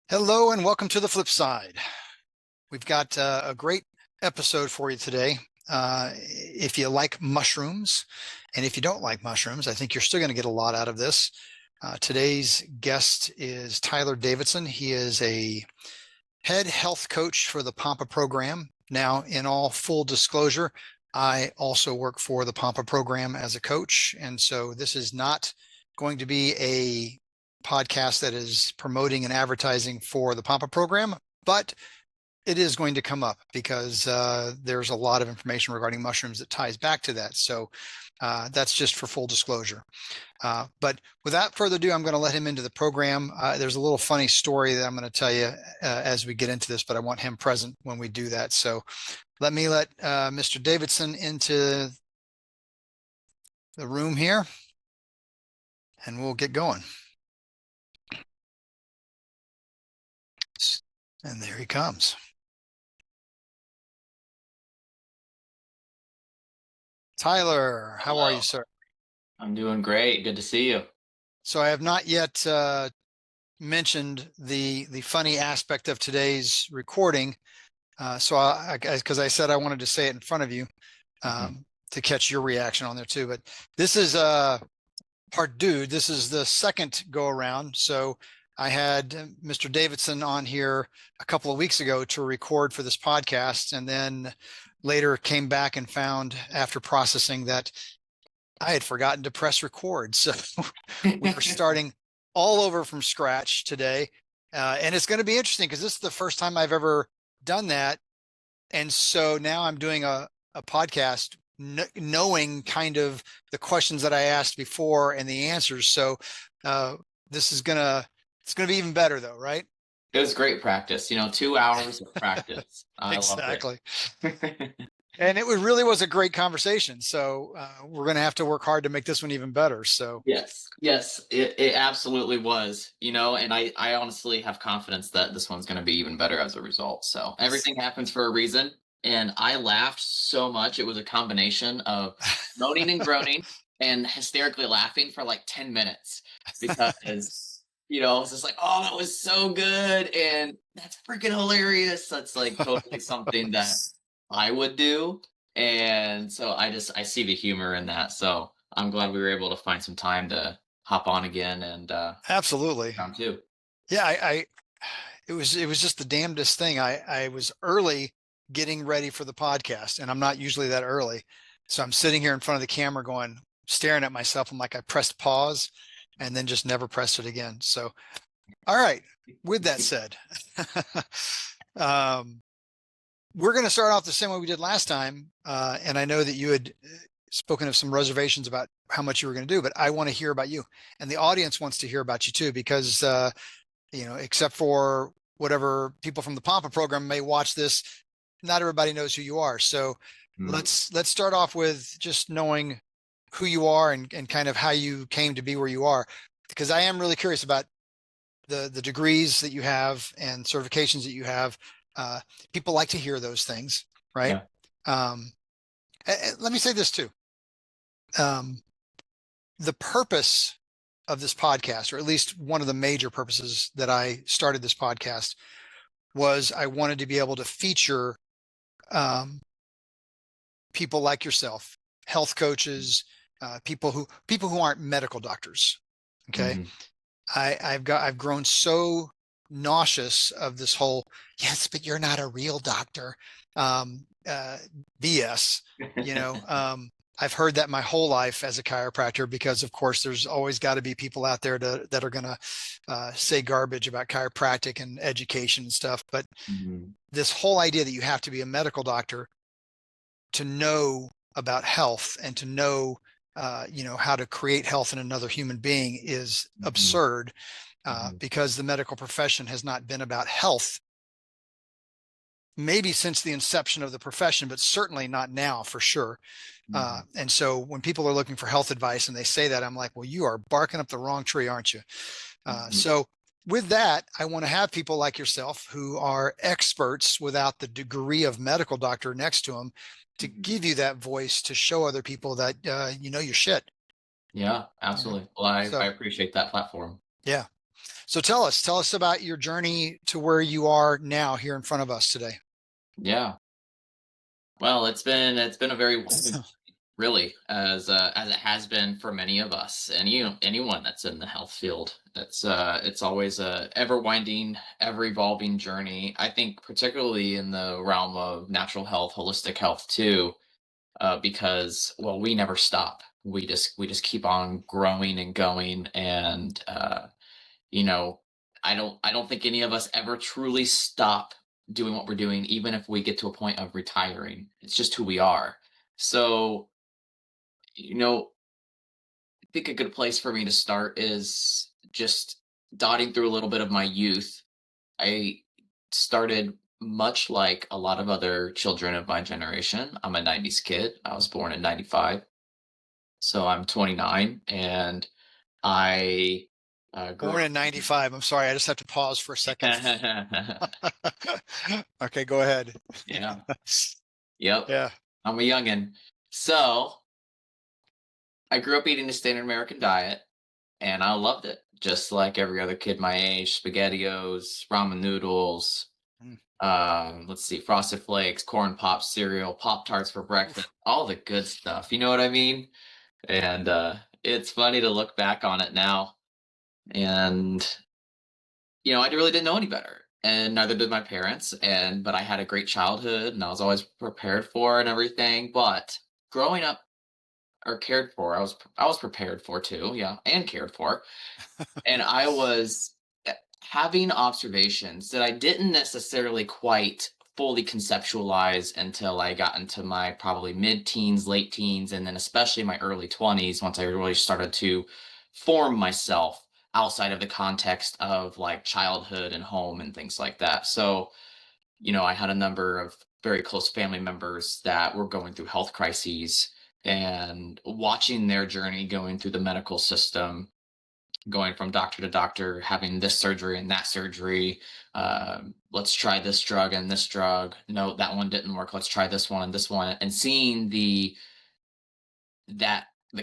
Hello and welcome to the Flipside. We've got a great episode for you today. If you like mushrooms, and if you don't like mushrooms, I think you're still going to get a lot out of this. Today's guest is Tyler Davidson. He is a head health coach for the Pampa program. Now, in all full disclosure, I also work for the Pampa program as a coach. And so this is not going to be a podcast that is promoting and advertising for the Pampa program, but it is going to come up because there's a lot of information regarding mushrooms that ties back to that. So that's just for full disclosure. But without further ado, I'm going to let him into the program. There's a little funny story that I'm going to tell you as we get into this, but I want him present when we do that. So let me let Mr. Davidson into the room here, and we'll get going. And there he comes. Tyler, how are you, sir? I'm doing great. Good to see you. So I have not yet mentioned the funny aspect of today's recording. So because I said I wanted to say it in front of you to catch your reaction on there too. But this is part dude. This is the second go around. So I had Mr. Davidson on here a couple of weeks ago to record for this podcast, and then later came back and found after processing that I had forgotten to press record. So we're starting all over from scratch today. And it's going to be interesting because this is the first time I've ever done that. And so now I'm doing a podcast knowing kind of the questions that I asked before and the answers. So this is it's going to be even better though, right? It was great practice. 2 hours of practice. I Exactly. loved it. And it really was a great conversation. So we're going to have to work hard to make this one even better. So Yes, it absolutely was. And I honestly have confidence that this one's going to be even better as a result. So everything happens for a reason. And I laughed so much. It was a combination of moaning and groaning and hysterically laughing for like 10 minutes because I was just like, oh, that was so good. And that's freaking hilarious. That's like totally something that I would do. And so I see the humor in that. So I'm glad we were able to find some time to hop on again and absolutely. round two. Yeah, it was just the damnedest thing. I was early getting ready for the podcast, and I'm not usually that early. So I'm sitting here in front of the camera going, staring at myself. I'm like, I pressed pause and then just never pressed it again. So, all right. With that said, we're going to start off the same way we did last time. And I know that you had spoken of some reservations about how much you were going to do, but I want to hear about you, and the audience wants to hear about you too, because, except for whatever people from the Pampa program may watch this, not everybody knows who you are. So let's start off with just knowing who you are and kind of how you came to be where you are, because I am really curious about the degrees that you have and certifications that you have. People like to hear those things, right? Yeah. Let me say this too. The purpose of this podcast, or at least one of the major purposes that I started this podcast, was I wanted to be able to feature people like yourself, health coaches, people who aren't medical doctors. Okay. I've grown so nauseous of this whole, yes, but you're not a real doctor, BS. I've heard that my whole life as a chiropractor, because of course there's always got to be people out there that are going to say garbage about chiropractic and education and stuff. But this whole idea that you have to be a medical doctor to know about health and to know how to create health in another human being is absurd, because the medical profession has not been about health maybe since the inception of the profession, but certainly not now for sure. And so when people are looking for health advice and they say that, I'm like, well, you are barking up the wrong tree, aren't you? So with that, I want to have people like yourself who are experts without the degree of medical doctor next to them to give you that voice to show other people that you know your shit. Yeah, absolutely. Well, I appreciate that platform. Yeah. So tell us about your journey to where you are now here in front of us today. Yeah. Well, it's been a very really as it has been for many of us, and anyone that's in the health field. It's always a ever winding, ever evolving journey. I think particularly in the realm of natural health, holistic health too, because well, we never stop. We just keep on growing and going, and you know, I don't think any of us ever truly stop doing what we're doing, even if we get to a point of retiring. It's just who we are. So, you know, I think a good place for me to start is just dotting through a little bit of my youth. I started much like a lot of other children of my generation. I'm a 90s kid. I was born in 95. So I'm 29 and I grew Born in up. 95. I'm sorry, I just have to pause for a second. Okay, go ahead. Yeah. Yep. Yeah. I'm a youngin. So I grew up eating the standard American diet and I loved it. Just like every other kid my age, SpaghettiOs, ramen noodles, Mm. let's see, Frosted Flakes, corn pops, cereal, Pop Tarts for breakfast, Oof. all the good stuff. You know what I mean? And it's funny to look back on it now. And I really didn't know any better, and neither did my parents. But I had a great childhood, and I was always prepared for and everything. But growing up or cared for, I was prepared for too, yeah, and cared for. And I was having observations that I didn't necessarily quite fully conceptualize until I got into my probably mid-teens, late teens, and then especially my early 20s once I really started to form myself outside of the context of like childhood and home and things like that. So, I had a number of very close family members that were going through health crises, and watching their journey going through the medical system, going from doctor to doctor, having this surgery and that surgery. Let's try this drug and this drug. No, that one didn't work. Let's try this one and this one. And seeing the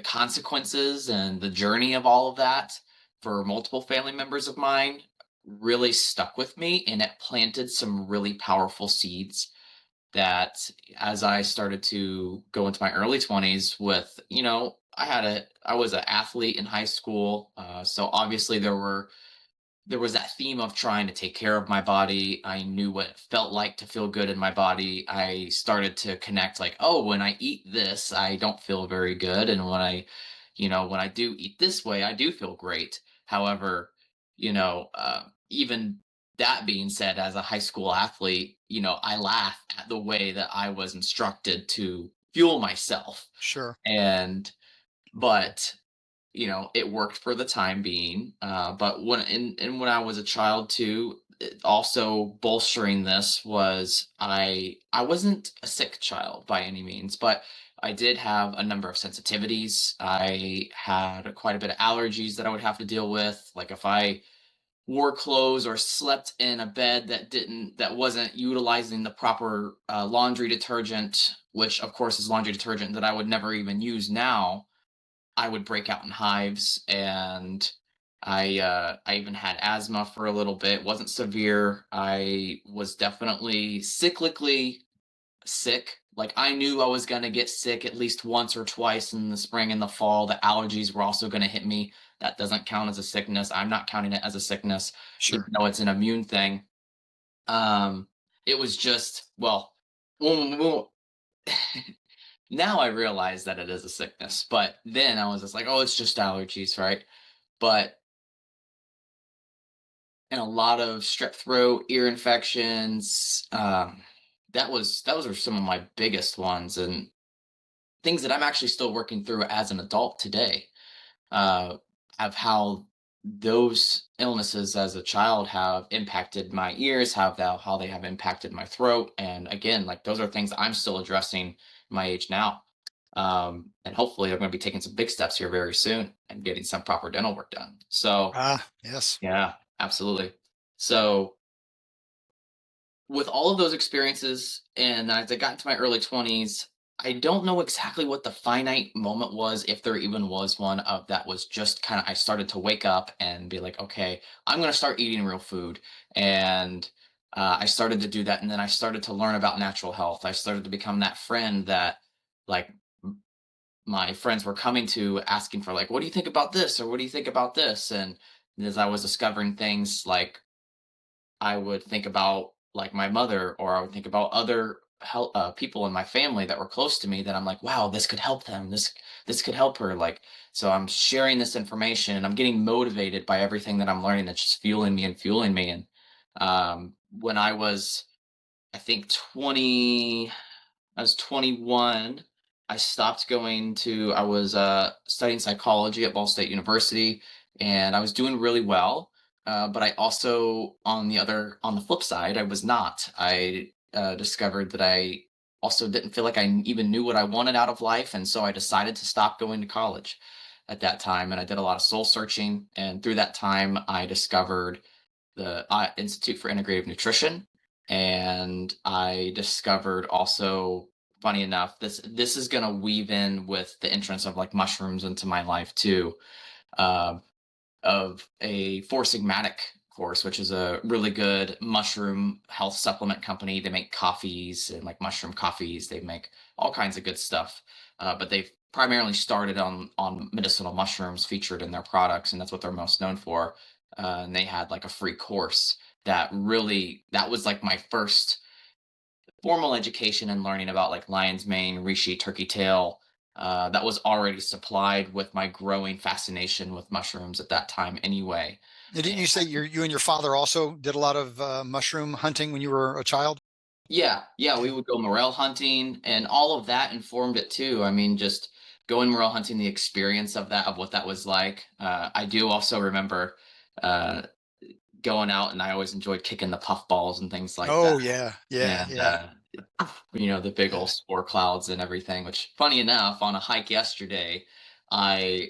consequences and the journey of all of that for multiple family members of mine really stuck with me, and it planted some really powerful seeds that as I started to go into my early 20s with, I was an athlete in high school. So obviously there was that theme of trying to take care of my body. I knew what it felt like to feel good in my body. I started to connect like, oh, when I eat this, I don't feel very good. And when I do eat this way, I do feel great. However, even that being said, as a high school athlete, I laugh at the way that I was instructed to fuel myself. Sure. But it worked for the time being. But when I was a child too, also bolstering this was I wasn't a sick child by any means, but I did have a number of sensitivities. I had quite a bit of allergies that I would have to deal with. Like if I wore clothes or slept in a bed that wasn't utilizing the proper laundry detergent, which of course is laundry detergent that I would never even use now, I would break out in hives, and I even had asthma for a little bit. Wasn't severe. I was definitely cyclically sick. Like I knew I was gonna get sick at least once or twice in the spring and the fall. The allergies were also gonna hit me. That doesn't count as a sickness. I'm not counting it as a sickness, even Sure. though it's an immune thing. Um, it was just well, when, now I realize that it is a sickness, but then I was just like, "Oh, it's just allergies, right?" But and a lot of strep throat, ear infections, those are some of my biggest ones, and things that I'm actually still working through as an adult today, of how those illnesses as a child have impacted my ears, how they have impacted my throat, and again, like those are things I'm still addressing my age now. And hopefully, I'm going to be taking some big steps here very soon and getting some proper dental work done. So, Ah, yes. yeah, absolutely. So, with all of those experiences, and as I got into my early 20s, I don't know exactly what the finite moment was, if there even was one of that was just kind of I started to wake up and be like, okay, I'm going to start eating real food. And I started to do that. And then I started to learn about natural health. I started to become that friend that, like, my friends were coming to asking for, like, what do you think about this? Or what do you think about this? And as I was discovering things, like, I would think about, like, my mother, or I would think about other people in my family that were close to me, that I'm like, wow, this could help them. This could help her. Like, so I'm sharing this information and I'm getting motivated by everything that I'm learning. That's just fueling me and fueling me. And when I was, I think 20, I was 21. I was studying psychology at Ball State University, and I was doing really well. But I also, on the flip side, I was not. I discovered that I also didn't feel like I even knew what I wanted out of life. And so I decided to stop going to college at that time. And I did a lot of soul searching. And through that time, I discovered the Institute for Integrative Nutrition, and I discovered also, funny enough, this is gonna weave in with the entrance of, like, mushrooms into my life too. Uh, of a Four Sigmatic course, which is a really good mushroom health supplement company. They make coffees and, like, mushroom coffees. They make all kinds of good stuff, but they've primarily started on medicinal mushrooms featured in their products, and that's what they're most known for. And they had, like, a free course that was like my first formal education and learning about, like, lion's mane, reishi, turkey tail. That was already supplied with my growing fascination with mushrooms at that time, anyway. Didn't And you say you and your father also did a lot of mushroom hunting when you were a child? yeah, yeah, we Yeah. would go morel hunting, and all of that informed it too. I mean, just going morel hunting, the experience of that, of what that was like. I do also remember uh, going out, and I always enjoyed kicking the puff balls and things like that. Oh yeah, yeah, And yeah, the big yeah. old spore clouds and everything, which, funny enough, on a hike yesterday, i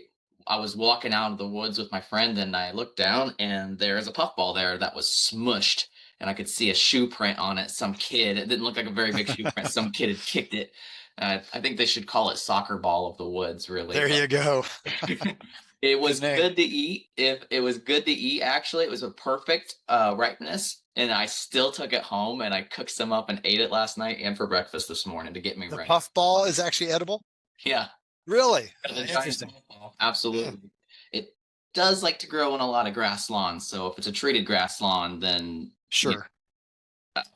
I was walking out of the woods with my friend, and I looked down, and there's a puffball there that was smushed, and I could see a shoe print on it. Some kid, it didn't look like a very big shoe print, some kid had kicked it. I think they should call it soccer ball of the woods, really. There But you go. it Good was name. good to eat. If it was good to eat, actually, it was a perfect ripeness. And I still took it home, and I cooked some up and ate it last night and for breakfast this morning to get me The ready. puff ball is actually edible? Yeah, Really? the giant Interesting. pawpaw. Absolutely. It does like to grow in a lot of grass lawns. So if it's a treated grass lawn, then, you Sure.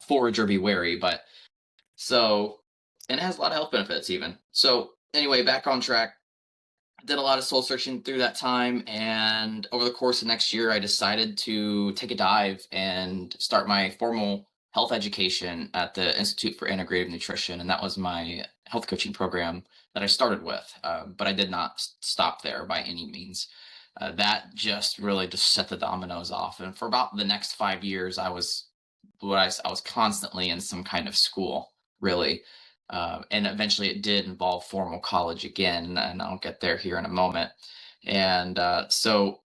forage or be wary. But so, and it has a lot of health benefits even. So anyway, back on track. Did a lot of soul searching through that time, and over the course of next year I decided to take a dive and start my formal health education at the Institute for Integrative Nutrition, and that was my health coaching program that I started with. But I did not stop there by any means. That just really just set the dominoes off, and for about the next 5 years I was constantly in some kind of school, really. And eventually it did involve formal college again, and I'll get there here in a moment. And so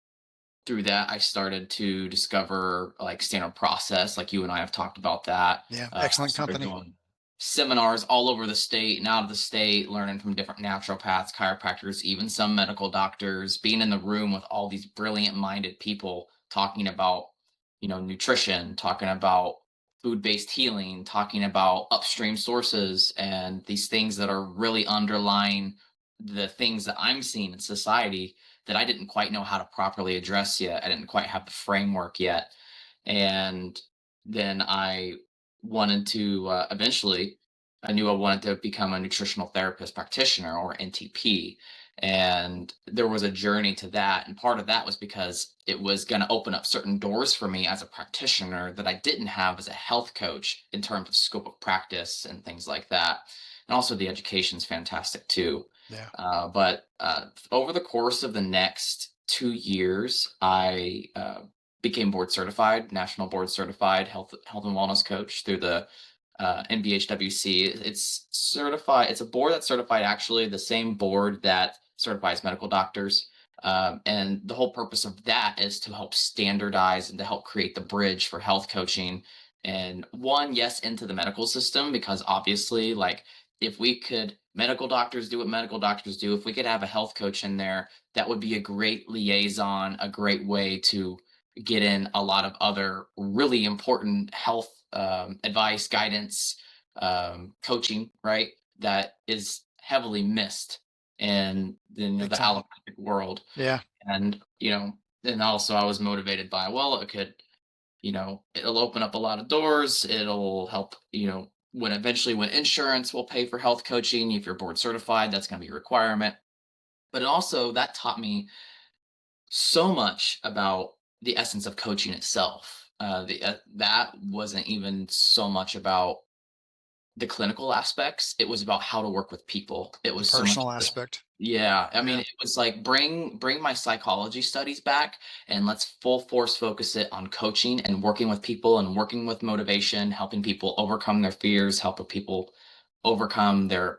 through that, I started to discover, like, standard process, like you and I have talked about that. Yeah, I excellent started company. going seminars all over the state and out of the state, learning from different naturopaths, chiropractors, even some medical doctors, being in the room with all these brilliant minded people talking about, nutrition, talking about food-based healing, talking about upstream sources and these things that are really underlying the things that I'm seeing in society that I didn't quite know how to properly address yet. I didn't quite have the framework yet. And then I wanted to eventually, I knew I wanted to become a nutritional therapist practitioner, or NTP. And there was a journey to that. And part of that was because it was going to open up certain doors for me as a practitioner that I didn't have as a health coach, in terms of scope of practice and things like that. And also, the education is fantastic too. Yeah. But over the course of the next 2 years, I became board certified, national board certified health and wellness coach through the NBHWC. It's certified. It's a board that's certified, actually the same board that certifies medical doctors. And the whole purpose of that is to help standardize and to help create the bridge for health coaching. And one, yes, into the medical system, because obviously, like, if we could, medical doctors do what medical doctors do. If we could have a health coach in there, that would be a great liaison, a great way to get in a lot of other really important health advice, guidance, coaching, right? That is heavily missed in Big the time. allopathic world. Yeah. And then also I was motivated by, well, it could, it'll open up a lot of doors. It'll help, when eventually when insurance will pay for health coaching, if you're board certified, that's going to be a requirement. But also that taught me so much about the essence of coaching itself. That wasn't even so much about the clinical aspects. It was about how to work with people. It The was so much personal the, aspect. yeah, I mean, Yeah. it was like bring my psychology studies back and let's full force focus it on coaching and working with people and working with motivation, helping people overcome their fears, helping people overcome their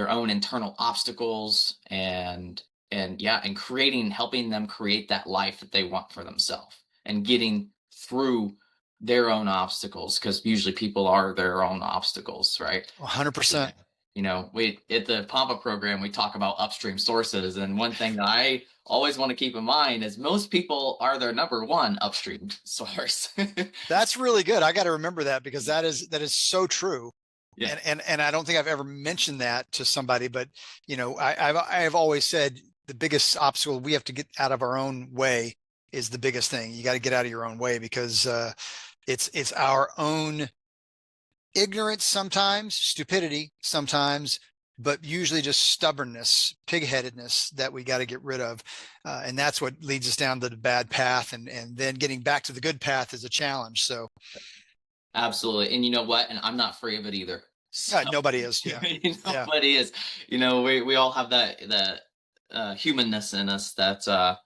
own internal obstacles, and yeah, and creating helping them create that life that they want for themselves and getting through their own obstacles, because usually people are their own obstacles, right? 100%. We at the Pampa program, we talk about upstream sources, and one thing that I always want to keep in mind is most people are their number one upstream source. That's really good. I got to remember that because that is so true. Yeah, And I don't think I've ever mentioned that to somebody, but I've always said the biggest obstacle we have to get out of our own way is the biggest thing. You got to get out of your own way because it's our own ignorance sometimes, stupidity sometimes, but usually just stubbornness, pigheadedness that we got to get rid of. And that's what leads us down the bad path. And then getting back to the good path is a challenge. So absolutely. And you know what? And I'm not free of it either. So nobody is. Yeah. Yeah. nobody is. We all have that humanness in us that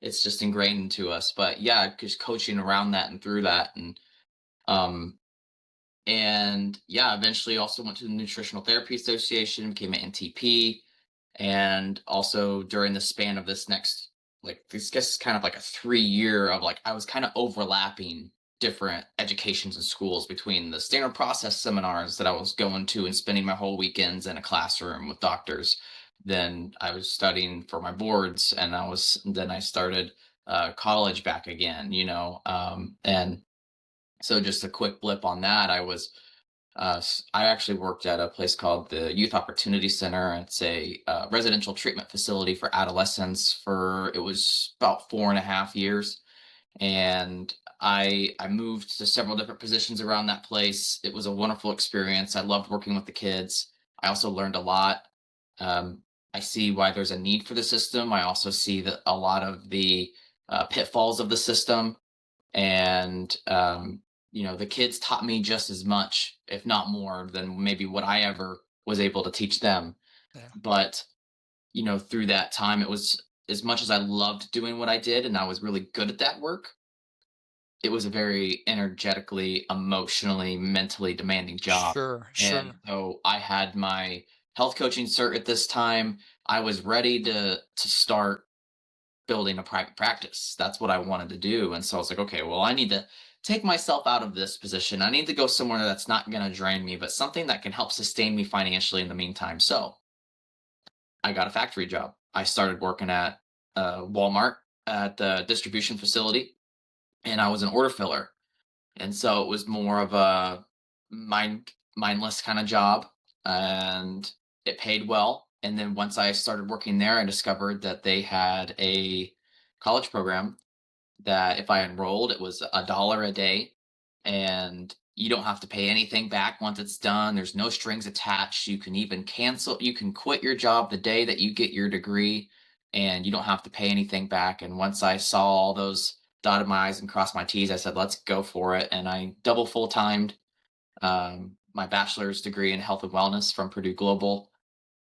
it's just ingrained into us. But yeah, just coaching around that and through that, um and yeah, eventually also went to the Nutritional Therapy Association, became an NTP, and also during the span of this next, like this gets kind of like a 3 year of like I was kind of overlapping different educations and schools between the standard process seminars that I was going to and spending my whole weekends in a classroom with doctors. Then I was studying for my boards, and I started college back again, and so just a quick blip on that. I actually worked at a place called the Youth Opportunity Center. It's a residential treatment facility for adolescents for it was about 4.5 years, and I moved to several different positions around that place. It was a wonderful experience. I loved working with the kids. I also learned a lot. Um, I see why there's a need for the system. I also see that a lot of the pitfalls of the system, and the kids taught me just as much if not more than maybe what I ever was able to teach them. Yeah. But through that time, it was, as much as I loved doing what I did and I was really good at that work, it was a very energetically, emotionally, mentally demanding job. Sure. And Sure. so I had my health coaching cert at this time. I was ready to start building a private practice. That's what I wanted to do. And so I was like, okay, well, I need to take myself out of this position. I need to go somewhere that's not going to drain me, but something that can help sustain me financially in the meantime. So I got a factory job. I started working at Walmart at the distribution facility, and I was an order filler. And so it was more of a mindless kind of job, and it paid well. And then once I started working there, I discovered that they had a college program that if I enrolled, it was $1 a day, and you don't have to pay anything back once it's done. There's no strings attached. You can even cancel, you can quit your job the day that you get your degree, and you don't have to pay anything back. And once I saw all those dotted my I's and crossed my T's, I said, let's go for it. And I double full timed my bachelor's degree in health and wellness from Purdue Global,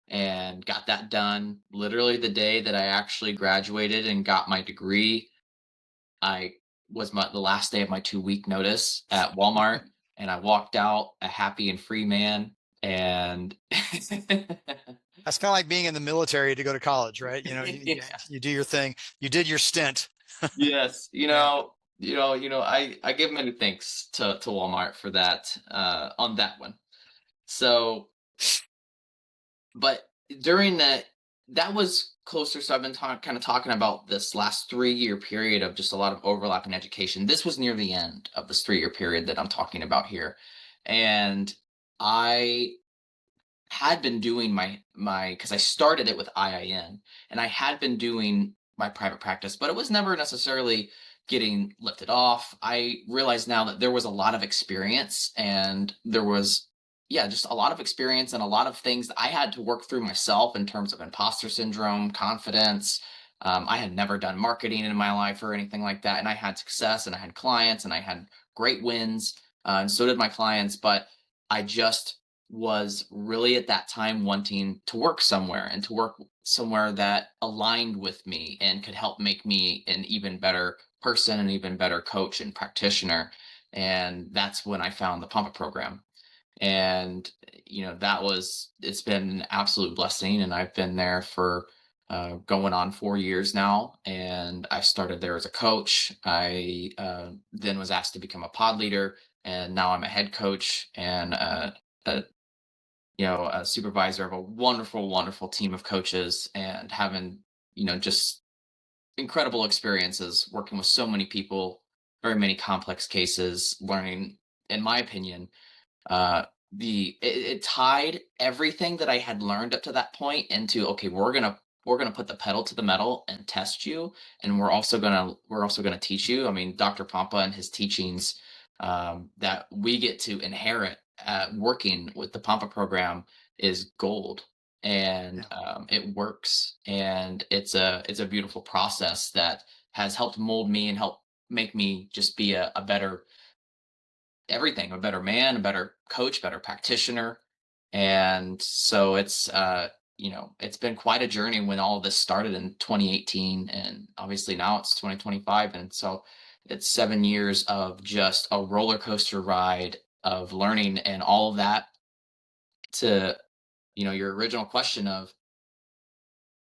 and got that done literally the day that I actually graduated and got my degree. I was the last day of my 2 week notice at Walmart, and I walked out a happy and free man. And That's kind of like being in the military to go to college, right? yeah, You do your thing. You did your stint. yes, Yeah. I give many thanks to Walmart for that on that one. So but during that was closer. So I've been kind of talking about this last 3 year period of just a lot of overlap in education. This was near the end of this 3 year period that I'm talking about here. And I had been doing my because I started it with IIN, and I had been doing my private practice, but it was never necessarily getting lifted off. I realize now that there was a lot of experience, and there was, yeah, just a lot of experience and a lot of things that I had to work through myself in terms of imposter syndrome, confidence. I had never done marketing in my life or anything like that, and I had success, and I had clients, and I had great wins, and so did my clients. But I just was really at that time wanting to work somewhere, and to work somewhere that aligned with me and could help make me an even better person, an even better coach and practitioner. And that's when I found the Pump Up program. And it's been an absolute blessing. And I've been there for going on 4 years now. And I started there as a coach. I then was asked to become a pod leader, and now I'm a head coach and a a supervisor of a wonderful, wonderful team of coaches, and having, just incredible experiences working with so many people, very many complex cases, learning, in my opinion, uh, it tied everything that I had learned up to that point into, okay, we're gonna put the pedal to the metal and test you, and we're also gonna teach you. I mean, Dr. Pompa and his teachings, that we get to inherit working with the Pompa program, is gold. And Yeah. it works, and it's a beautiful process that has helped mold me and help make me just be a better everything, a better man, a better coach, better practitioner. And so it's been quite a journey when all of this started in 2018, and obviously now it's 2025. And so it's 7 years of just a roller coaster ride of learning and all of that, to your original question of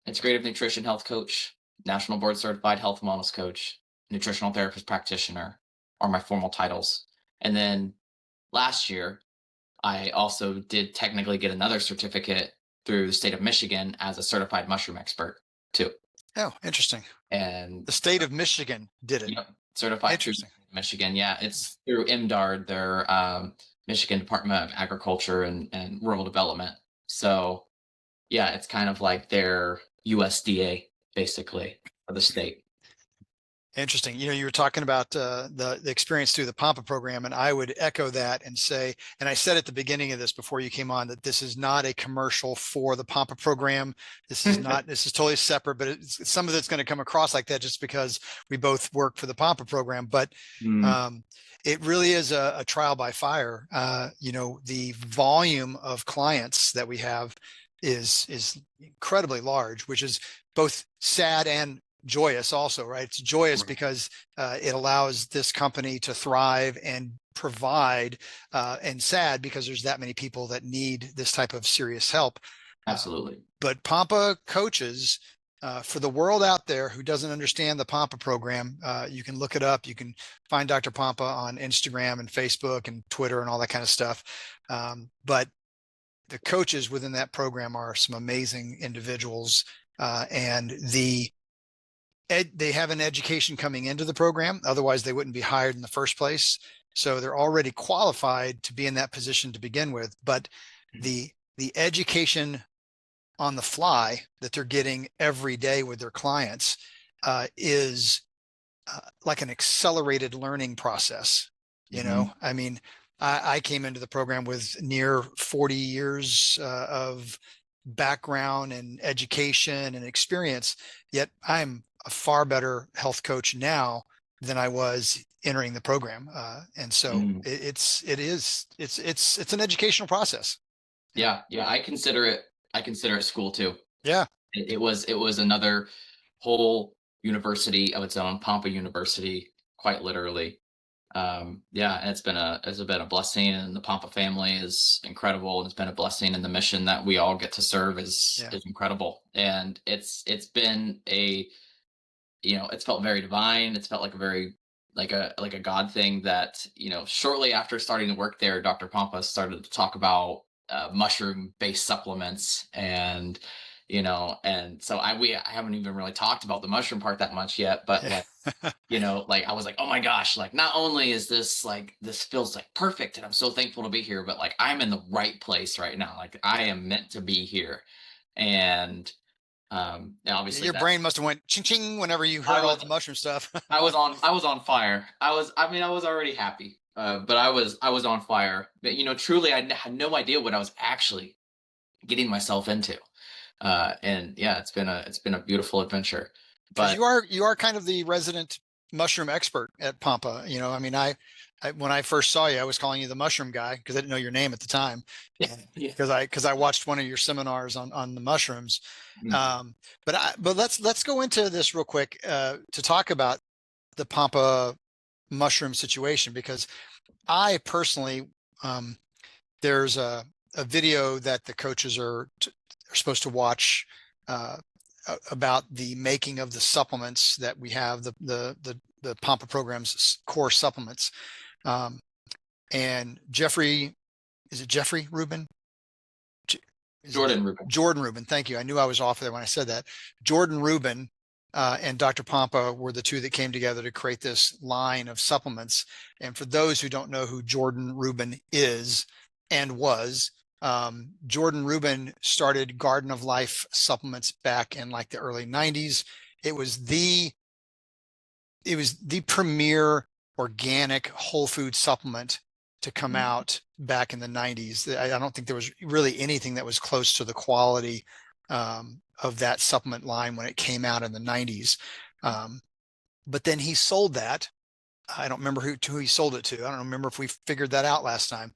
integrative nutrition health coach, national board certified health and wellness coach, nutritional therapist practitioner are my formal titles. And then last year, I also did technically get another certificate through the state of Michigan as a certified mushroom expert too. Oh, interesting. And The state of Michigan did it. you know, certified through Interesting. Michigan. Yeah, it's through MDARD, their Michigan Department of Agriculture and Rural Development. So yeah, it's kind of like their USDA basically for the state. Interesting. You were talking about the experience through the Pampa program, and I would echo that and say, and I said at the beginning of this before you came on, that this is not a commercial for the Pampa program. This is not. This is totally separate. But some of it's going to come across like that just because we both work for the Pampa program. But Mm, um, it really is a trial by fire. The volume of clients that we have is incredibly large, which is both sad and joyous also, right? It's joyous right. because it allows this company to thrive and provide, and sad because there's that many people that need this type of serious help. Absolutely. But Pampa coaches, for the world out there who doesn't understand the Pampa program, you can look it up. You can find Dr. Pampa on Instagram and Facebook and Twitter and all that kind of stuff. But the coaches within that program are some amazing individuals, and they have an education coming into the program. Otherwise, they wouldn't be hired in the first place. So they're already qualified to be in that position to begin with. But the education on the fly that they're getting every day with their clients is like an accelerated learning process. Mhm. I mean, I came into the program with near 40 years of background and education and experience, yet I'm a far better health coach now than I was entering the program. And so Mm. it's an educational process. Yeah. Yeah, yeah, I consider it school too. Yeah. It was another whole university of its own, Pampa University, quite literally. Yeah, and it's been a blessing, and the Pampa family is incredible, and it's been a blessing, and the mission that we all get to serve is Yeah. is incredible. And it's been it's felt very divine. It's felt like a very like a God thing that, shortly after starting to work there, Dr. Pampa started to talk about mushroom based supplements, and and so I haven't even really talked about the mushroom part that much yet, but like, like I was like, oh my gosh, like not only is this like this feels like perfect and I'm so thankful to be here, but like I'm in the right place right now. Like I am meant to be here. And obviously Your that brain must have went ching ching whenever you I heard all was the mushroom stuff. I was on fire. I mean I was already happy. But I was on fire. But truly had no idea what I was actually getting myself into. And yeah, it's been a beautiful adventure. Because But you are kind of the resident mushroom expert at Pampa. I mean, I when I first saw you, I was calling you the mushroom guy because I didn't know your name at the time. yeah, yeah. Because I watched one of your seminars on the mushrooms. Mm. Um, but let's go into this real quick to talk about the Pampa mushroom situation because I personally there's a video that the coaches are supposed to watch uh, about the making of the supplements that we have, the Pampa program's core supplements. Um, and Jeffrey, is it Jeffrey Rubin? Is it Jordan Rubin. Jordan Rubin? Thank you. I knew I was off there when I said that. Jordan Rubin and Dr. Pampa were the two that came together to create this line of supplements. And for those who don't know who Jordan Rubin is and was, Jordan Rubin started Garden of Life supplements back in like the early 90s. It was the it was the premier organic whole food supplement to come Mm. out back in the 90s. I don't think there was really anything that was close to the quality of that supplement line when it came out in the 90s. But then he sold that. I don't remember who he sold it to. I don't remember if we figured that out last time.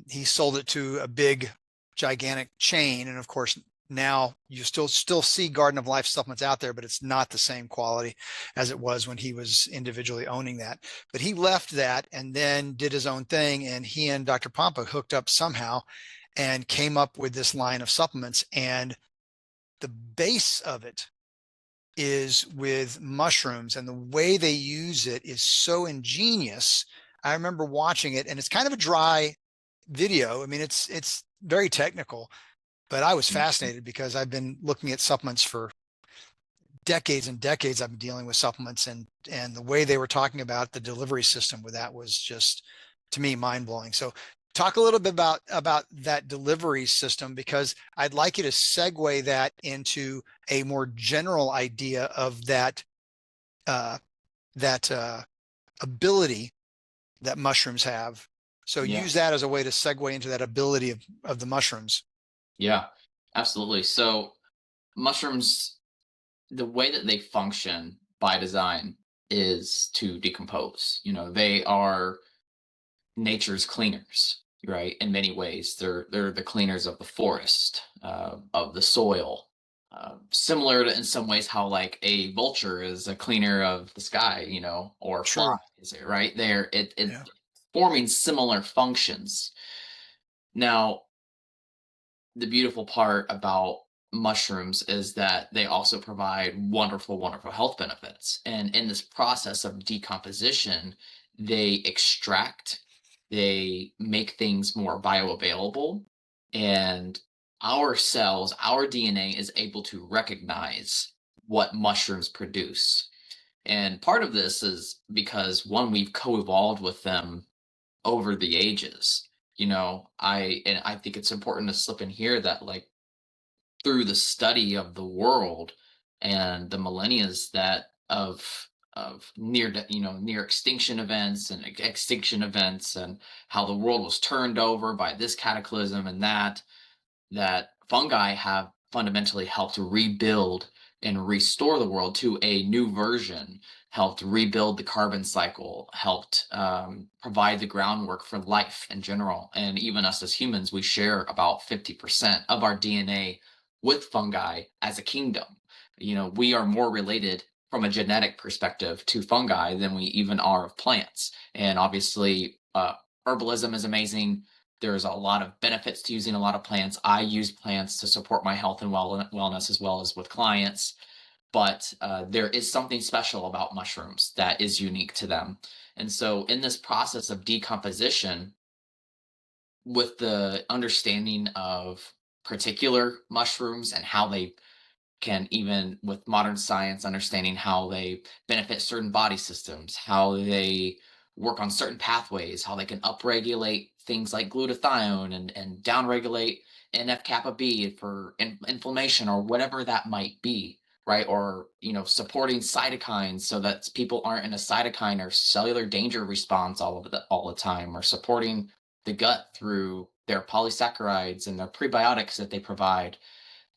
He sold it to a big, gigantic chain, and of course now you still see Garden of Life supplements out there, but it's not the same quality as it was when he was individually owning that. But he left that and then did his own thing, and he and Dr. Pampa hooked up somehow and came up with this line of supplements. And the base of it is with mushrooms, and the way they use it is so ingenious. I remember watching it, and it's kind of a dry video. I mean, it's very technical, but I was fascinated because I've been looking at supplements for decades and decades. I've been dealing with supplements, and the way they were talking about the delivery system with that was just, to me, mind blowing. So talk a little bit about that delivery system, because I'd like you to segue that into a more general idea of uh, that ability that mushrooms have. So Yeah. use that as a way to segue into that ability of the mushrooms. Yeah. Absolutely. So mushrooms, the way that they function by design is to decompose. They are nature's cleaners, right? In many ways, they're the cleaners of the forest, of the soil. Similar to, in some ways, how like a vulture is a cleaner of the sky, or True. flies, right? It Yeah. forming similar functions. Now, the beautiful part about mushrooms is that they also provide wonderful, wonderful health benefits. And in this process of decomposition, they extract, they make things more bioavailable, and our cells, our DNA is able to recognize what mushrooms produce. And part of this is because one, we've co evolved with them over the ages. I think it's important to slip in here that like through the study of the world and the millennias that of near extinction events and extinction events, and how the world was turned over by this cataclysm and that fungi have fundamentally helped rebuild and restore the world to a new version, helped rebuild the carbon cycle, helped provide the groundwork for life in general. And even us as humans, we share about 50% of our DNA with fungi as a kingdom. We are more related from a genetic perspective to fungi than we even are of plants. And obviously, herbalism is amazing. There's a lot of benefits to using a lot of plants. I use plants to support my health and wellness as well as with clients. But there is something special about mushrooms that is unique to them. And so, in this process of decomposition, with the understanding of particular mushrooms and how they can, even with modern science, understanding how they benefit certain body systems, how they work on certain pathways, how they can upregulate things like glutathione and downregulate NF kappa B for inflammation or whatever that might be, right? Or, supporting cytokines so that people aren't in a cytokine or cellular danger response all the time, or supporting the gut through their polysaccharides and their prebiotics that they provide.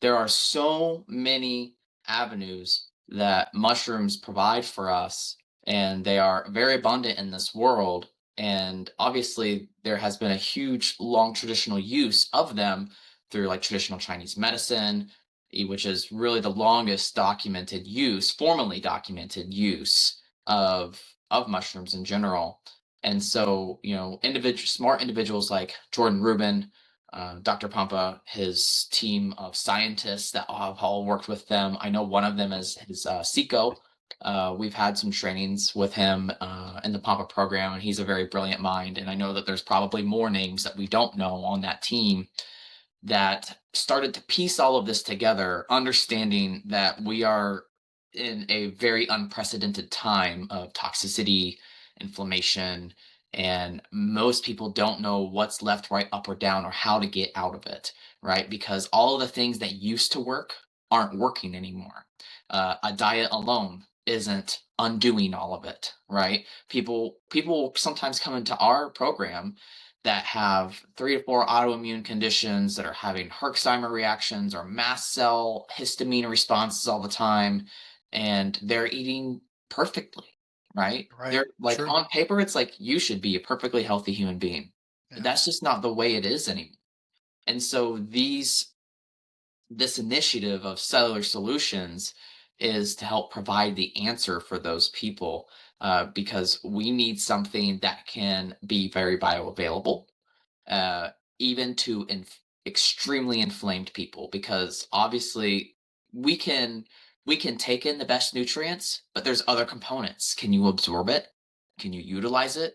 There are so many avenues that mushrooms provide for us, and they are very abundant in this world. And obviously, there has been a huge, long traditional use of them through like traditional Chinese medicine, which is really the longest documented use, formally documented use of mushrooms in general. And so, smart individuals like Jordan Rubin, Dr. Pampa, his team of scientists that have all worked with them. I know one of them is his Seco. We've had some trainings with him in the Pampa program, and he's a very brilliant mind. And I know that there's probably more names that we don't know on that team that started to piece all of this together, understanding that we are in a very unprecedented time of toxicity, inflammation, and most people don't know what's left, right, up, or down, or how to get out of it, right? Because all of the things that used to work aren't working anymore. A diet alone isn't undoing all of it, right? People sometimes come into our program that have 3 to 4 autoimmune conditions, that are having Herxheimer reactions or mast cell histamine responses all the time, and they're eating perfectly, right? Right. They're like, Sure. on paper, it's like you should be a perfectly healthy human being. But Yeah. that's just not the way it is anymore. And so this initiative of cellular solutions is to help provide the answer for those people, because we need something that can be very bioavailable, uh, even to extremely inflamed people, because obviously we can we can take in the best nutrients, but there's other components. Can you absorb it? Can you utilize it?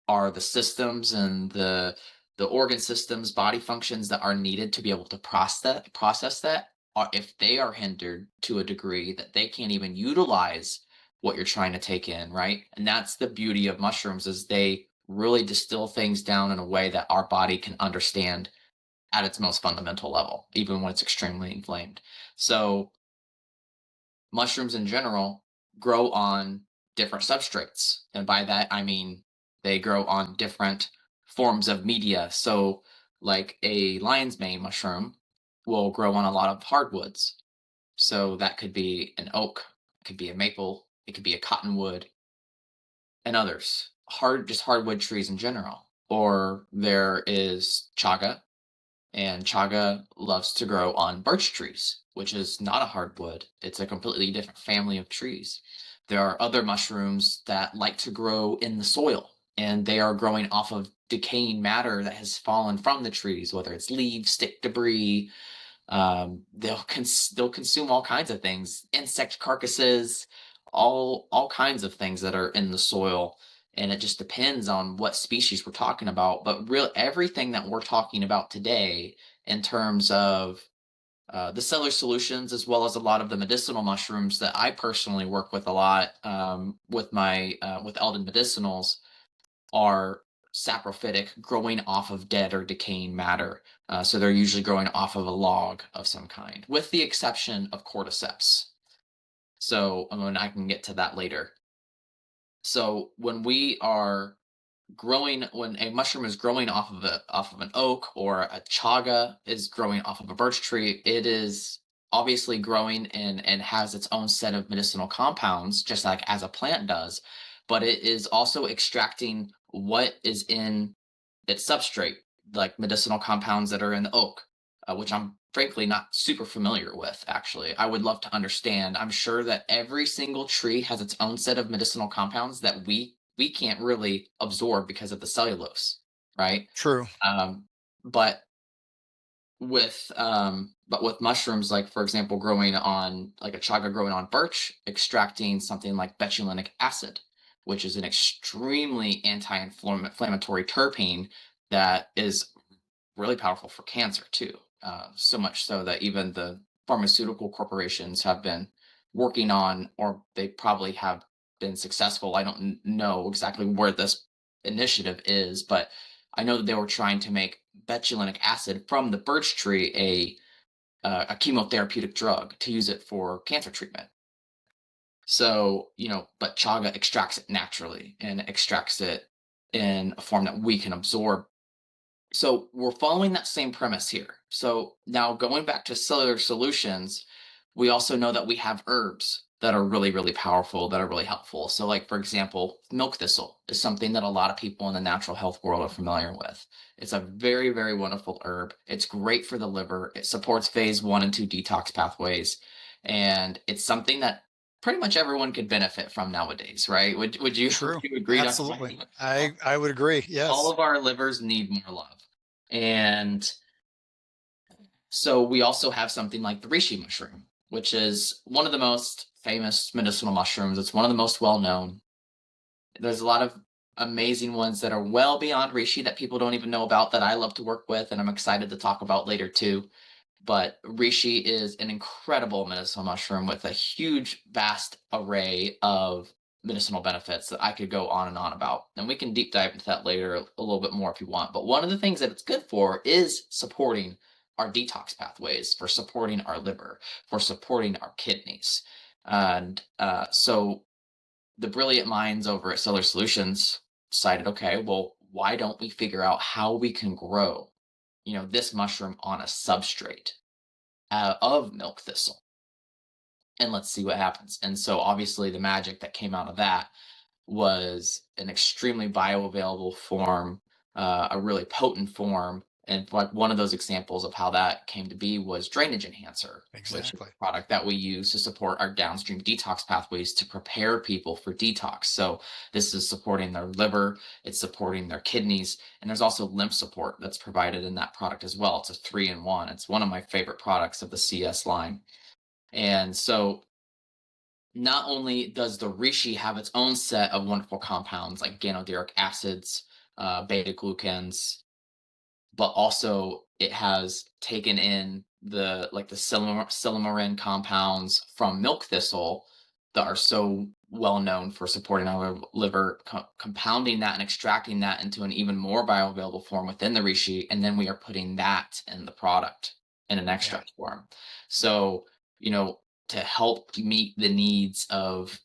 Are the systems and the organ systems, body functions that are needed to be able to process that, are, if they are hindered to a degree that they can't even utilize what you're trying to take in, right? And that's the beauty of mushrooms, is they really distill things down in a way that our body can understand at its most fundamental level, even when it's extremely inflamed. So mushrooms in general grow on different substrates. And by that, I mean they grow on different forms of media. So, like a lion's mane mushroom will grow on a lot of hardwoods. So, that could be an oak, it could be a maple, it could be a cottonwood, and others. Just hardwood trees in general. Or there is chaga, and chaga loves to grow on birch trees, which is not a hardwood. It's a completely different family of trees. There are other mushrooms that like to grow in the soil, and they are growing off of decaying matter that has fallen from the trees, whether it's leaves, stick debris. They'll consume all kinds of things, insect carcasses, all kinds of things that are in the soil. And it just depends on what species we're talking about. But real everything that we're talking about today, in terms of the cellular solutions, as well as a lot of the medicinal mushrooms that I personally work with a lot, with my with Eldon medicinals, are saprophytic, growing off of dead or decaying matter. So they're usually growing off of a log of some kind, with the exception of cordyceps. So, I can get to that later. So when a mushroom is growing off of an oak, or a chaga is growing off of a birch tree, it is obviously growing and has its own set of medicinal compounds, just like as a plant does, but it is also extracting what is in its substrate, like medicinal compounds that are in the oak, which I'm frankly not super familiar with. Actually, I would love to understand. I'm sure that every single tree has its own set of medicinal compounds that we can't really absorb because of the cellulose, right? True. Um, but with mushrooms, like for example, growing on like a chaga growing on birch, extracting something like betulinic acid, which is an extremely anti-inflammatory terpene that is really powerful for cancer too. So much so that even the pharmaceutical corporations have been working on, or they probably have been successful. I don't know exactly where this initiative is, but I know that they were trying to make betulinic acid from the birch tree a chemotherapeutic drug to use it for cancer treatment. So, but chaga extracts it naturally and extracts it in a form that we can absorb. So we're following that same premise here. So now going back to cellular solutions, we also know that we have herbs that are really, really powerful, that are really helpful. So, like for example, milk thistle is something that a lot of people in the natural health world are familiar with. It's a very, very wonderful herb. It's great for the liver. It supports phase 1 and 2 detox pathways. And it's something that pretty much everyone could benefit from nowadays, right? Would you would True. you agree, Dr. Absolutely. Mike? I would agree. All Yes. of our livers need more love. And so we also have something like the reishi mushroom, which is one of the most famous medicinal mushrooms. It's one of the most well known. There's a lot of amazing ones that are well beyond reishi that people don't even know about that I love to work with and I'm excited to talk about later too. But reishi is an incredible medicinal mushroom with a huge, vast array of medicinal benefits that I could go on and on about. And we can deep dive into that later a little bit more if you want. But one of the things that it's good for is supporting our detox pathways, for supporting our liver, for supporting our kidneys. And so the brilliant minds over at Cellular Solutions decided, okay, well, why don't we figure out how we can grow, this mushroom on a substrate of milk thistle, and let's see what happens. And so obviously the magic that came out of that was an extremely bioavailable form, a really potent form. And like one of those examples of how that came to be was drainage enhancer, which is Exactly. a product that we use to support our downstream detox pathways to prepare people for detox. So this is supporting their liver, it's supporting their kidneys, and there's also lymph support that's provided in that product as well. It's a 3-in-1. It's one of my favorite products of the CS line. And so not only does the reishi have its own set of wonderful compounds like ganoderic acids, beta glucans, but also it has taken in the silymarin compounds from milk thistle that are so well known for supporting our liver, compounding that and extracting that into an even more bioavailable form within the reishi, and then we are putting that in the product in an Yeah. extract form. So, you know, to help meet the needs of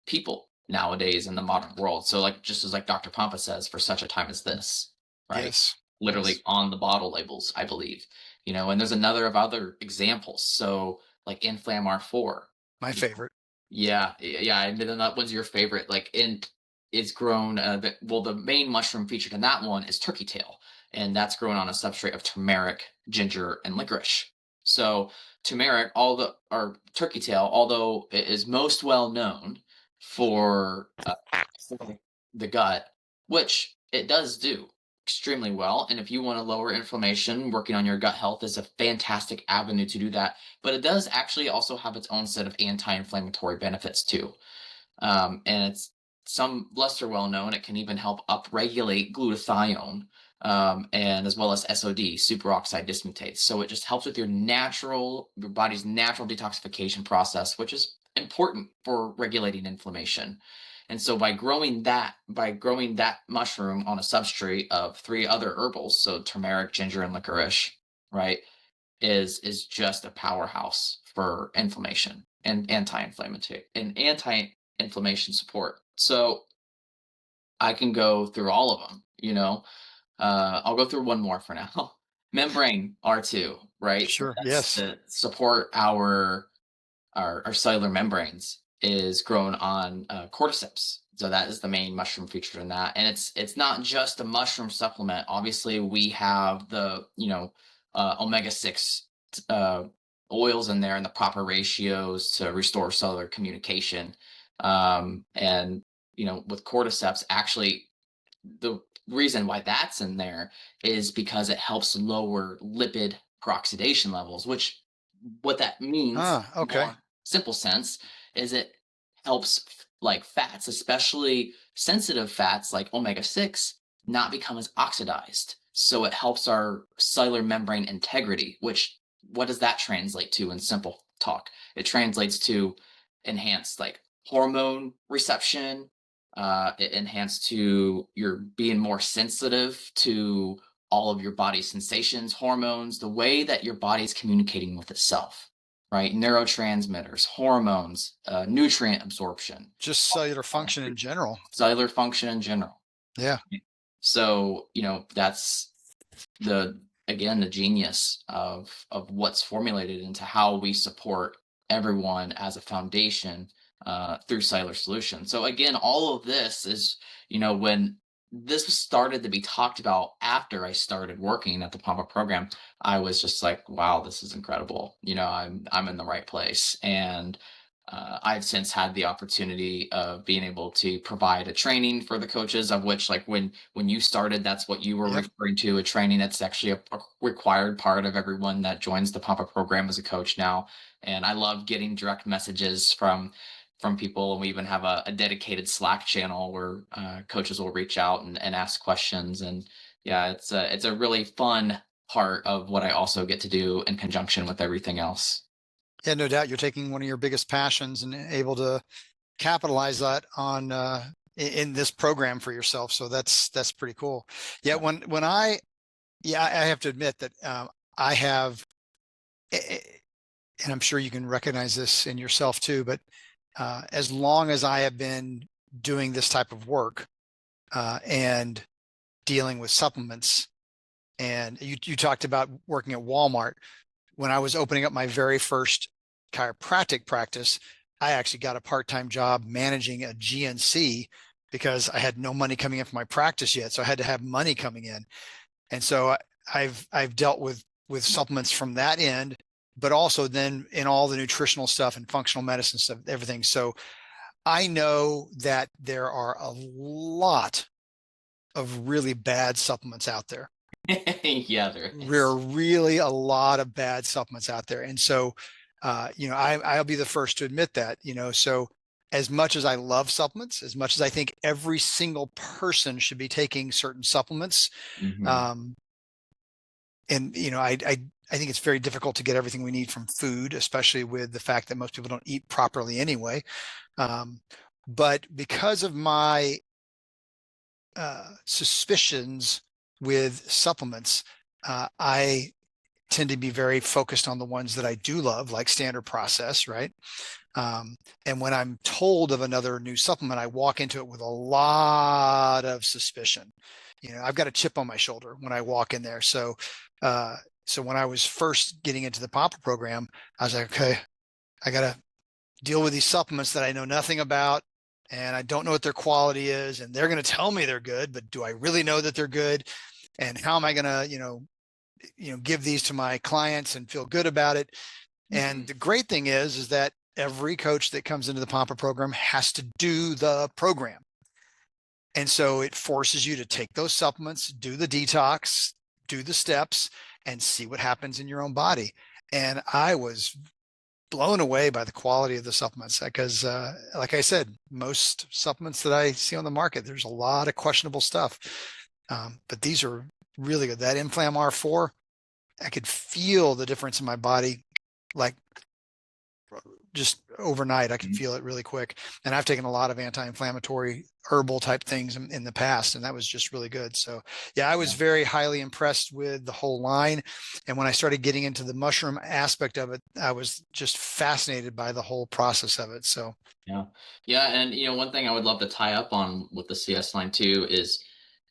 people nowadays in the modern world. So like just as like Dr. Pompa says, for such a time as this, right? Yes. Literally Yes. on the bottle labels, I believe. And there's another of other examples. So like Inflamar 4. My favorite. Yeah, yeah, and then that one's your favorite. Like, and it's grown. The main mushroom featured in that one is turkey tail, and that's grown on a substrate of turmeric, ginger, and licorice. So, turmeric, or turkey tail, although it is most well known for the gut, which it does do extremely well. And if you want to lower inflammation, working on your gut health is a fantastic avenue to do that, but it does actually also have its own set of anti-inflammatory benefits too. And it's some lesser well known. It can even help upregulate glutathione, and as well as SOD, superoxide dismutase. So it just helps with your body's natural detoxification process, which is important for regulating inflammation. And so by growing that mushroom on a substrate of three other herbals, so turmeric, ginger, and licorice, right, is just a powerhouse for inflammation and anti-inflammation support. So I can go through all of them. I'll go through one more for now. Membrane R2, right? So Sure. that's Yes. to support our cellular membranes is grown on cordyceps. So that is the main mushroom featured in that, and it's not just a mushroom supplement. Obviously, we have the omega 6 uh, oils in there in the proper ratios to restore cellular communication. And with cordyceps, actually, the reason why that's in there is because it helps lower lipid peroxidation levels, which what that means, Ah, okay. more simple sense, is it helps like fats, especially sensitive fats like omega 6, not become as oxidized. So it helps our cellular membrane integrity, which what does that translate to in simple talk? It translates to enhanced like hormone reception, it enhanced to your being more sensitive to all of your body's sensations, hormones, the way that your body's communicating with itself, right? Neurotransmitters, hormones, nutrient absorption, Just cellular function in general. cellular function in general. Yeah. So, that's the again the genius of what's formulated into how we support everyone as a foundation through cellular solutions. So again, all of this is when this was started to be talked about after I started working at the pump up program, I was just like, wow, this is incredible. I'm in the right place. And I've since had the opportunity of being able to provide a training for the coaches, of which, like when you started, that's what you were Yep. referring to, a training that's actually a required part of everyone that joins the Papa program as a coach now. And I love getting direct messages from people, and we even have a dedicated Slack channel where coaches will reach out and ask questions. And yeah, it's a really fun part of what I also get to do in conjunction with everything else. Yeah, no doubt you're taking one of your biggest passions and able to capitalize that on in this program for yourself. So that's pretty cool. Yeah, when I have to admit that I have, and I'm sure you can recognize this in yourself too, but as long as I have been doing this type of work and dealing with supplements, and you talked about working at Walmart. When I was opening up my very first chiropractic practice, I actually got a part-time job managing a GNC because I had no money coming in from my practice yet. So I had to have money coming in. And so I've dealt with supplements from that end, but also then in all the nutritional stuff and functional medicine stuff, everything. So I know that there are a lot of really bad supplements out there. Yeah, there There are is. really a lot of bad supplements out there. And so, I'll be the first to admit that, so as much as I love supplements, as much as I think every single person should be taking certain supplements, Mhm. um, and, I think it's very difficult to get everything we need from food, especially with the fact that most people don't eat properly anyway. Um, but because of my suspicions with supplements, I tend to be very focused on the ones that I do love, like standard process, right? Um, and when I'm told of another new supplement, I walk into it with a lot of suspicion. I've got a chip on my shoulder when I walk in there. So when I was first getting into the Papa program, I was like, okay, I got to deal with these supplements that I know nothing about, and I don't know what their quality is, and they're going to tell me they're good, but do I really know that they're good? And how am I going to, give these to my clients and feel good about it? And Mhm. the great thing is that every coach that comes into the Pampa program has to do the program. And so it forces you to take those supplements, do the detox, do the steps, and see what happens in your own body. And I was blown away by the quality of the supplements because, like I said, most supplements that I see on the market, there's a lot of questionable stuff. But these are really good. That Inflam R4, I could feel the difference in my body, like just overnight. I could Mhm. feel it really quick. And I've taken a lot of anti-inflammatory herbal type things in the past, and that was just really good. So yeah, I was Yeah. very highly impressed with the whole line. And when I started getting into the mushroom aspect of it, I was just fascinated by the whole process of it. So Yeah. Yeah. And one thing I would love to tie up on with the CS line too is,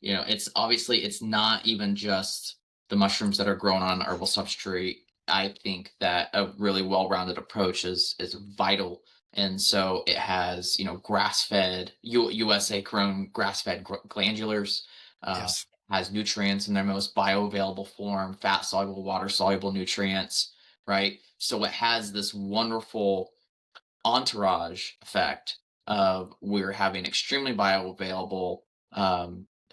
it's obviously it's not even just the mushrooms that are grown on herbal substrate. I think that a really well-rounded approach is vital. And so it has, grass-fed, USA grown grass-fed glandulars, yes, has nutrients in their most bioavailable form, fat soluble, water soluble nutrients, right? So it has this wonderful entourage effect of we're having extremely bioavailable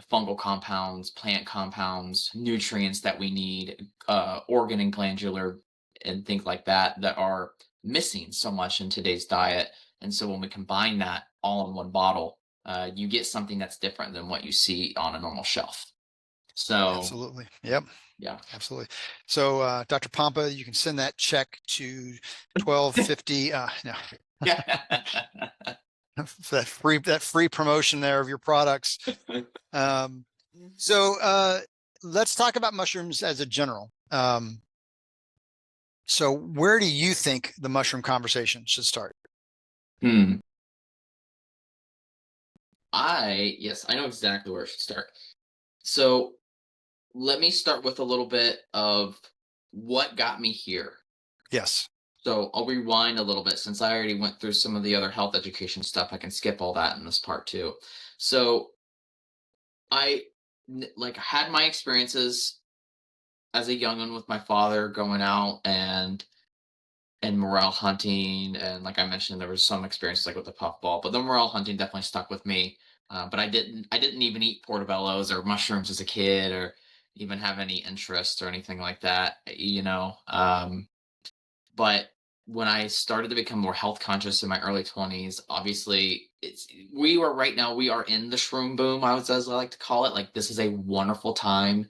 fungal compounds, plant compounds, nutrients that we need, organ and glandular and things like that that are missing so much in today's diet. And so when we combine that all in one bottle, you get something that's different than what you see on a normal shelf. So Absolutely. Yep. yeah. Absolutely. So, Dr. Pompa, you can send that check to 1250. No, that free promotion there of your products. Um, so let's talk about mushrooms as a general. So where do you think the mushroom conversation should start? Hmm. Yes, I know exactly where I should start. So let me start with a little bit of what got me here. Yes. So I'll rewind a little bit since I already went through some of the other health education stuff. I can skip all that in this part too. So I like had my experiences as a young one with my father going out and morel hunting, and like I mentioned, there was some experiences like with the puffball, but the morel hunting definitely stuck with me. But I didn't even eat portobellos or mushrooms as a kid, or even have any interest or anything like that. But when I started to become more health conscious in my early 20s, obviously we are in the shroom boom, as I like to call it. Like this is a wonderful time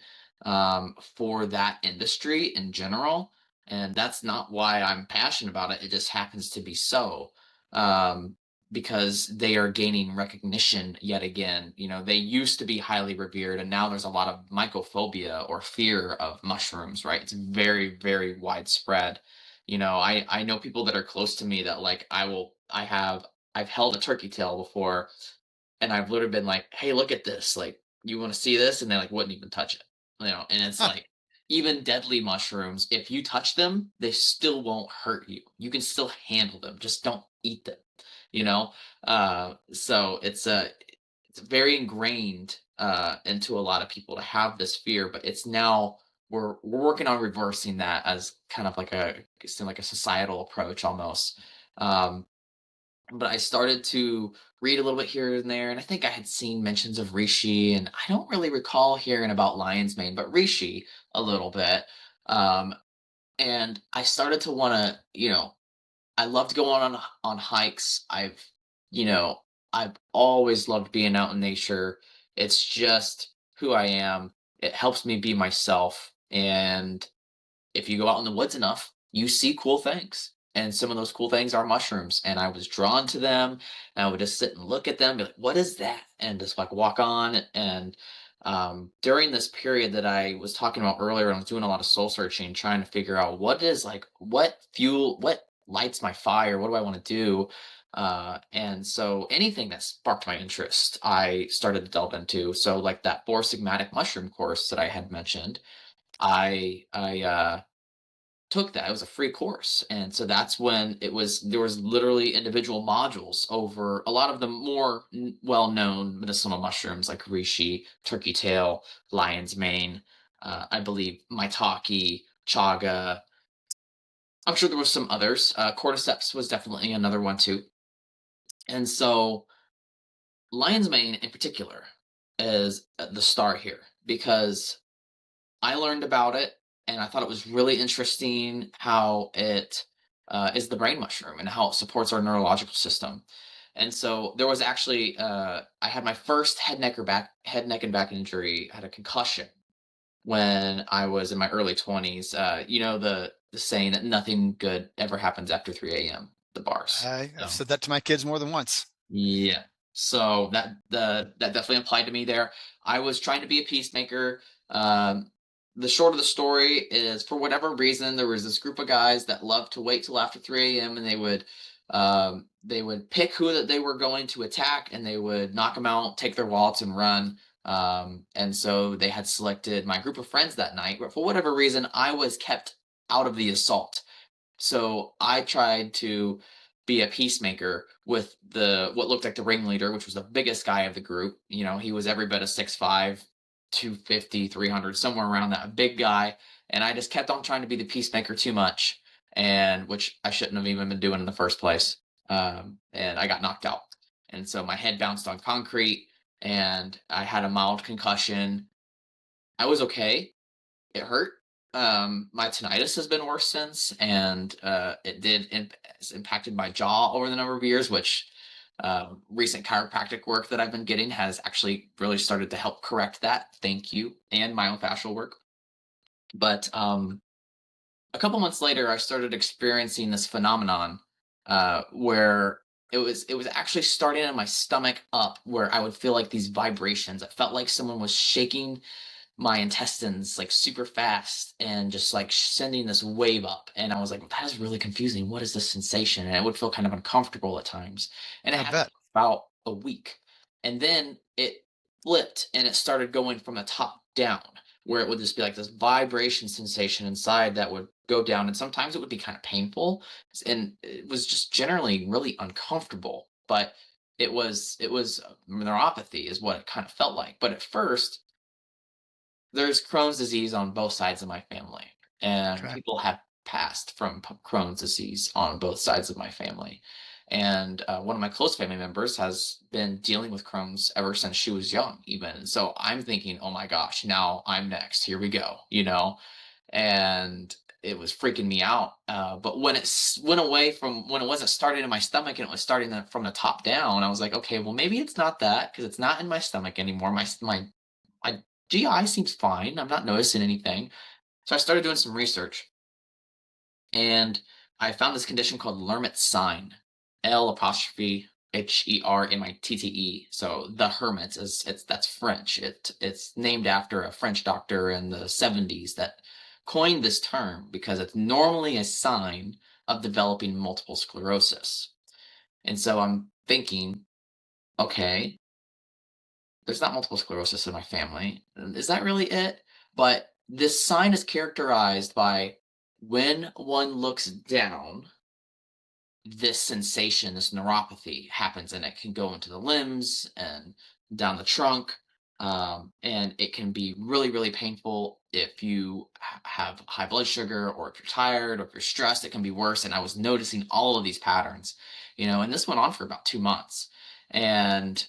for that industry in general. And that's not why I'm passionate about it. It just happens to be so. Um, because they are gaining recognition yet again. They used to be highly revered, and now there's a lot of mycophobia or fear of mushrooms, right? It's very, very widespread. I know people that are close to me that like I've held a turkey tail before, and I've literally been like, "Hey, look at this. Like, you want to see this?" And they like wouldn't even touch it. And it's Huh. like even deadly mushrooms, if you touch them, they still won't hurt you. You can still handle them. Just don't eat them. You know? So it's very ingrained into a lot of people to have this fear, but it's now we're working on reversing that as kind of like like a societal approach almost. Um, but I started to read a little bit here and there, and I think I had seen mentions of reishi, and I don't really recall hearing about lion's mane, but reishi a little bit. Um, and I started to want to, I loved going on hikes. You know, I've always loved being out in nature. It's just who I am. It helps me be myself, and if you go out in the woods enough, you see cool things. And some of those cool things are mushrooms. And I was drawn to them. And I would just sit and look at them, be like, what is that? And just like walk on. And during this period that I was talking about earlier, I was doing a lot of soul searching, trying to figure out what lights my fire? What do I want to do? And so anything that sparked my interest, I started to delve into. So like that four sigmatic mushroom course that I had mentioned, I took that. It was a free course. And so that's when there was literally individual modules over a lot of the more well-known medicinal mushrooms like reishi, turkey tail, lion's mane, I believe maitake, chaga. I'm sure there was some others. Cordyceps was definitely another one too. And so lion's mane in particular is the star here because I learned about it, and I thought it was really interesting how it is the brain mushroom and how it supports our neurological system. And so there was actually I had my first head, neck, and back injury. I had a concussion when I was in my early 20s. The saying that nothing good ever happens after 3 a.m. The bars. I've So said that to my kids more than once. yeah. So that definitely applied to me there. I was trying to be a peacemaker. The short of the story is, for whatever reason, there was this group of guys that loved to wait till after 3 a.m. and they would pick who that they were going to attack, and they would knock them out, take their wallets, and run. And so they had selected my group of friends that night, but for whatever reason, I was kept out of the assault. So I tried to be a peacemaker with the what looked like the ringleader, which was the biggest guy of the group. He was every bit of 6'5", 250, 300, somewhere around that big guy. And I just kept on trying to be the peacemaker too much, and which I shouldn't have even been doing in the first place. And I got knocked out. And so my head bounced on concrete, and I had a mild concussion. I was okay. It hurt. My tinnitus has been worse since, and it's impacted my jaw over the number of years, which Recent chiropractic work that I've been getting has actually really started to help correct that. Thank you. And myofascial work. But a couple months later, I started experiencing this phenomenon where it was actually starting in my stomach up, where I would feel like these vibrations. It felt like someone was shaking my intestines like super fast and just like sending this wave up. And I was like, that is really confusing. What is this sensation? And it would feel kind of uncomfortable at times. And it I happened bet. for about a week. And then it flipped and it started going from the top down, where it would just be like this vibration sensation inside that would go down. And sometimes it would be kind of painful. And it was just generally really uncomfortable. But it was neuropathy is what it kind of felt like. But at first, there's Crohn's disease on both sides of my family, and Okay. people have passed from Crohn's disease on both sides of my family. And one of my close family members has been dealing with Crohn's ever since she was young, even. So I'm thinking, oh my gosh, now I'm next. Here we go, And it was freaking me out. But when went away from when it wasn't starting in my stomach and it was starting from the top down, I was like, okay, well maybe it's not that because it's not in my stomach anymore. My GI seems fine. I'm not noticing anything. So I started doing some research and I found this condition called Lermit sign. L apostrophe HERMITTE. So the hermits is that's French. It's named after a French doctor in the 70s that coined this term because it's normally a sign of developing multiple sclerosis. And so I'm thinking, okay, there's not multiple sclerosis in my family. Is that really it? But this sign is characterized by when one looks down, this sensation, this neuropathy happens, and it can go into the limbs and down the trunk. And it can be really, really painful if you have high blood sugar, or if you're tired, or if you're stressed, it can be worse. And I was noticing all of these patterns, and this went on for about 2 months. And,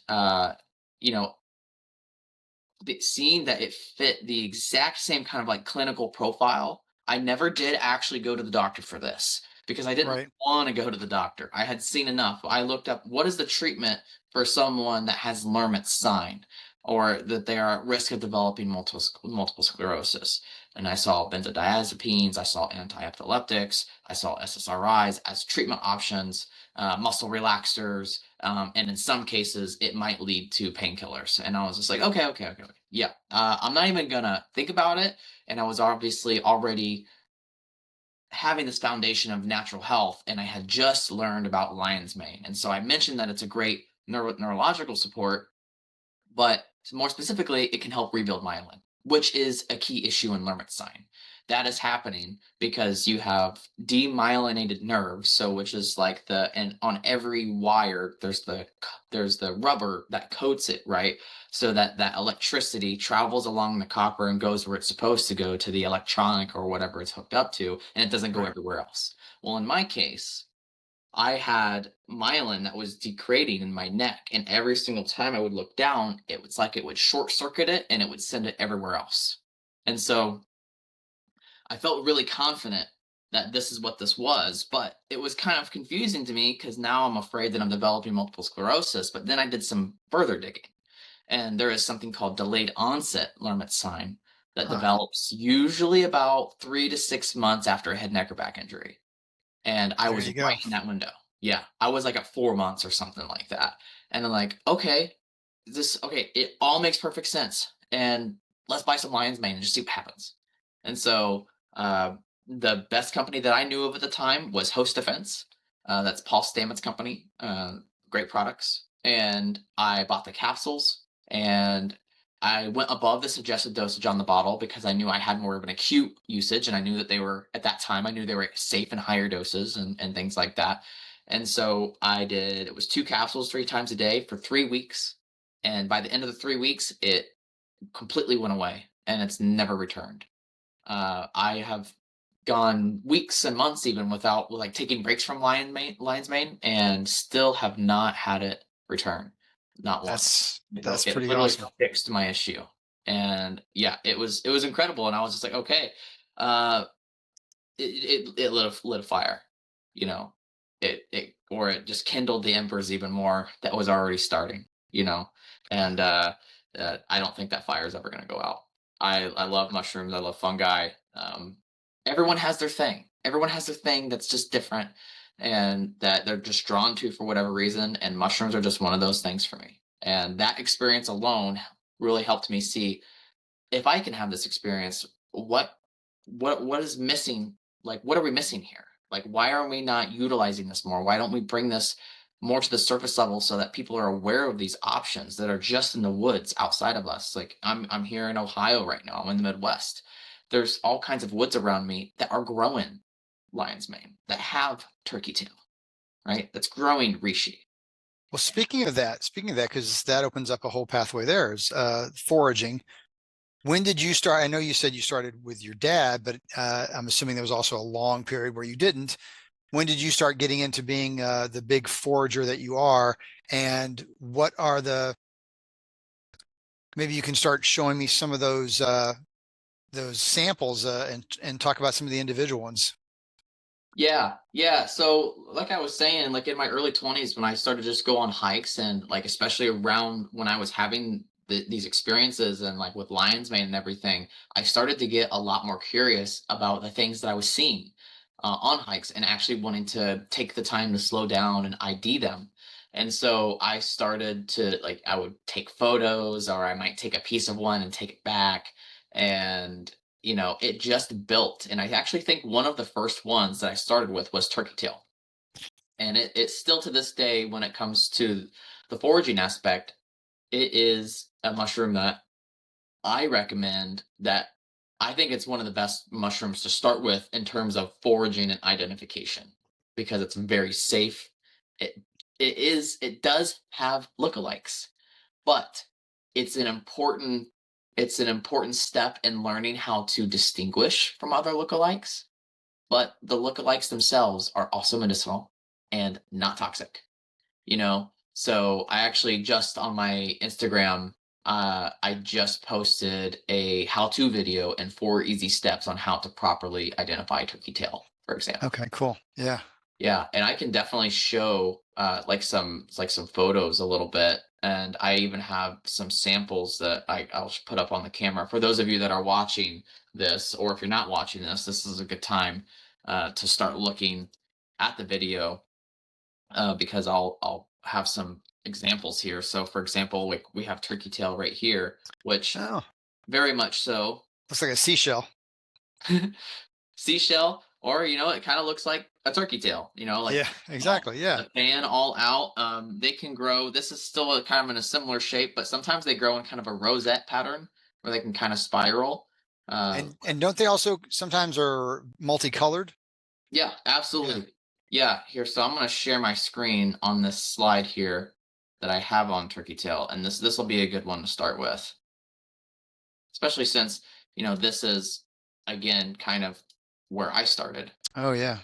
you know, seeing that it fit the exact same kind of like clinical profile, I never did actually go to the doctor for this because I didn't Right. want to go to the doctor. I had seen enough. I looked up what is the treatment for someone that has Lermits sign or that they are at risk of developing multiple sclerosis. And I saw benzodiazepines, I saw anti-epileptics, I saw SSRIs as treatment options, muscle relaxers, and in some cases, it might lead to painkillers. And I was just like, okay, okay, okay, okay. Yeah, I'm not even gonna think about it. And I was obviously already having this foundation of natural health, and I had just learned about lion's mane. And so I mentioned that it's a great neurological support, but more specifically, it can help rebuild myelin, which is a key issue in Lermit That is happening because you have demyelinated nerves, so which is like and on every wire there's the rubber that coats it, right? So that electricity travels along the copper and goes where it's supposed to go to the electronic or whatever it's hooked up to, and it doesn't go Right. everywhere else. Well, in my case, I had myelin that was degrading in my neck, and every single time I would look down, it was like it would short circuit it and it would send it everywhere else. And so I felt really confident that this is what this was, but it was kind of confusing to me because now I'm afraid that I'm developing multiple sclerosis. But then I did some further digging, and there is something called delayed onset Lermit sign that Huh. develops usually about 3 to 6 months after a head, neck, or back injury, and I There was you go. right in that window. Yeah, I was like at 4 months or something like that. And I'm like, okay, it all makes perfect sense. And let's buy some lion's mane and just see what happens. And so the best company that I knew of at the time was Host Defense. That's Paul Stamets' company. Great products. And I bought the capsules, and I went above the suggested dosage on the bottle because I knew I had more of an acute usage, and I knew that they were at that time, I knew they were safe in higher doses and things like that. And so it was 2 capsules 3 times a day for 3 weeks. And by the end of the 3 weeks, it completely went away and it's never returned. I have gone weeks and months even without like taking breaks from lion's mane and still have not had it return. Not once. That's It pretty literally awesome. fixed my issue. And yeah, it was incredible. And I was just like, okay, uh, it lit a fire. You know, it or it just kindled the embers even more that was already starting, you know. And I don't think that fire is ever going to go out. I love mushrooms. I love fungi. Everyone has their thing. Everyone has their thing that's just different, and that they're just drawn to for whatever reason. And mushrooms are just one of those things for me. And that experience alone really helped me see, if I can have this experience, what is missing? Like, what are we missing here? Like, why are we not utilizing this more? Why don't we bring this more to the surface level so that people are aware of these options that are just in the woods outside of us? Like, I'm here in Ohio right now. I'm in the Midwest. There's all kinds of woods around me that are growing lion's mane, that have turkey tail, right? That's growing reishi. Well, speaking of that, because that opens up a whole pathway there is foraging. When did you start? I know you said you started with your dad, but I'm assuming there was also a long period where you didn't. When did you start getting into being the big forager that you are? And what are maybe you can start showing me some of those samples and talk about some of the individual ones. Yeah, yeah. So, like I was saying, like in my early 20s, when I started just go on hikes, and like especially around when I was having these experiences and like with lion's mane and everything, I started to get a lot more curious about the things that I was seeing on hikes, and actually wanting to take the time to slow down and ID them. And so I started to, like, I would take photos, or I might take a piece of one and take it back. And it just built. And I actually think one of the first ones that I started with was turkey tail. And it's still to this day, when it comes to the foraging aspect, it is a mushroom that I recommend. That I think it's one of the best mushrooms to start with in terms of foraging and identification, because it's very safe. It it does have lookalikes, but it's an important it's an important step in learning how to distinguish from other lookalikes. But the lookalikes themselves are also medicinal and not toxic. So I actually, just on my Instagram, I just posted a how-to video and 4 easy steps on how to properly identify turkey tail, for example. Okay, cool. Yeah. Yeah, and I can definitely show like some photos a little bit, and I even have some samples that I'll put up on the camera for those of you that are watching this. Or if you're not watching this, this is a good time to start looking at the video, because I'll have some examples here. So, for example, like we have turkey tail right here, which Oh, very much so. looks like a seashell. Seashell, or it kind of looks like a turkey tail, like Yeah, exactly. Yeah. the fan all out. They can grow. This is still kind of in a similar shape, but sometimes they grow in kind of a rosette pattern where they can kind of spiral. And don't they also sometimes are multicolored? Yeah, Yeah. absolutely. Yeah, here. So I'm going to share my screen on this slide here that I have on turkey tail, and this will be a good one to start with, especially since this is, again, kind of where I started. Oh yeah.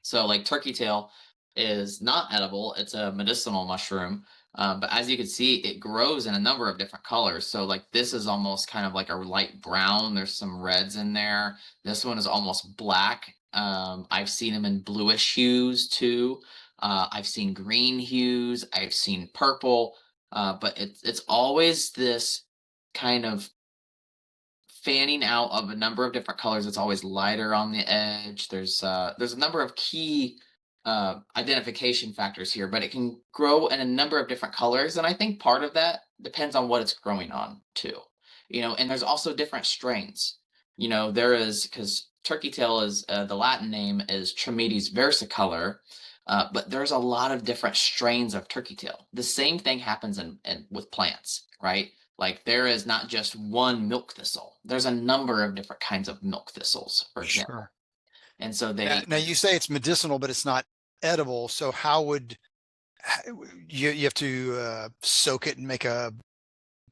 So, like, turkey tail is not edible; it's a medicinal mushroom. But as you can see, it grows in a number of different colors. So, like, this is almost kind of like a light brown. There's some reds in there. This one is almost black. I've seen them in bluish hues too. I've seen green hues. I've seen purple. But it's always this kind of fanning out of a number of different colors. It's always lighter on the edge. There's a number of key identification factors here, but it can grow in a number of different colors, and I think part of that depends on what it's growing on too. And there's also different strains. There is, because turkey tail is, the Latin name is Trametes versicolor. But there's a lot of different strains of turkey tail. The same thing happens in with plants, right? Like, there is not just one milk thistle. There's a number of different kinds of milk thistles, for example. Sure. And so Now you say it's medicinal, but it's not edible. So how would you have to soak it and make a?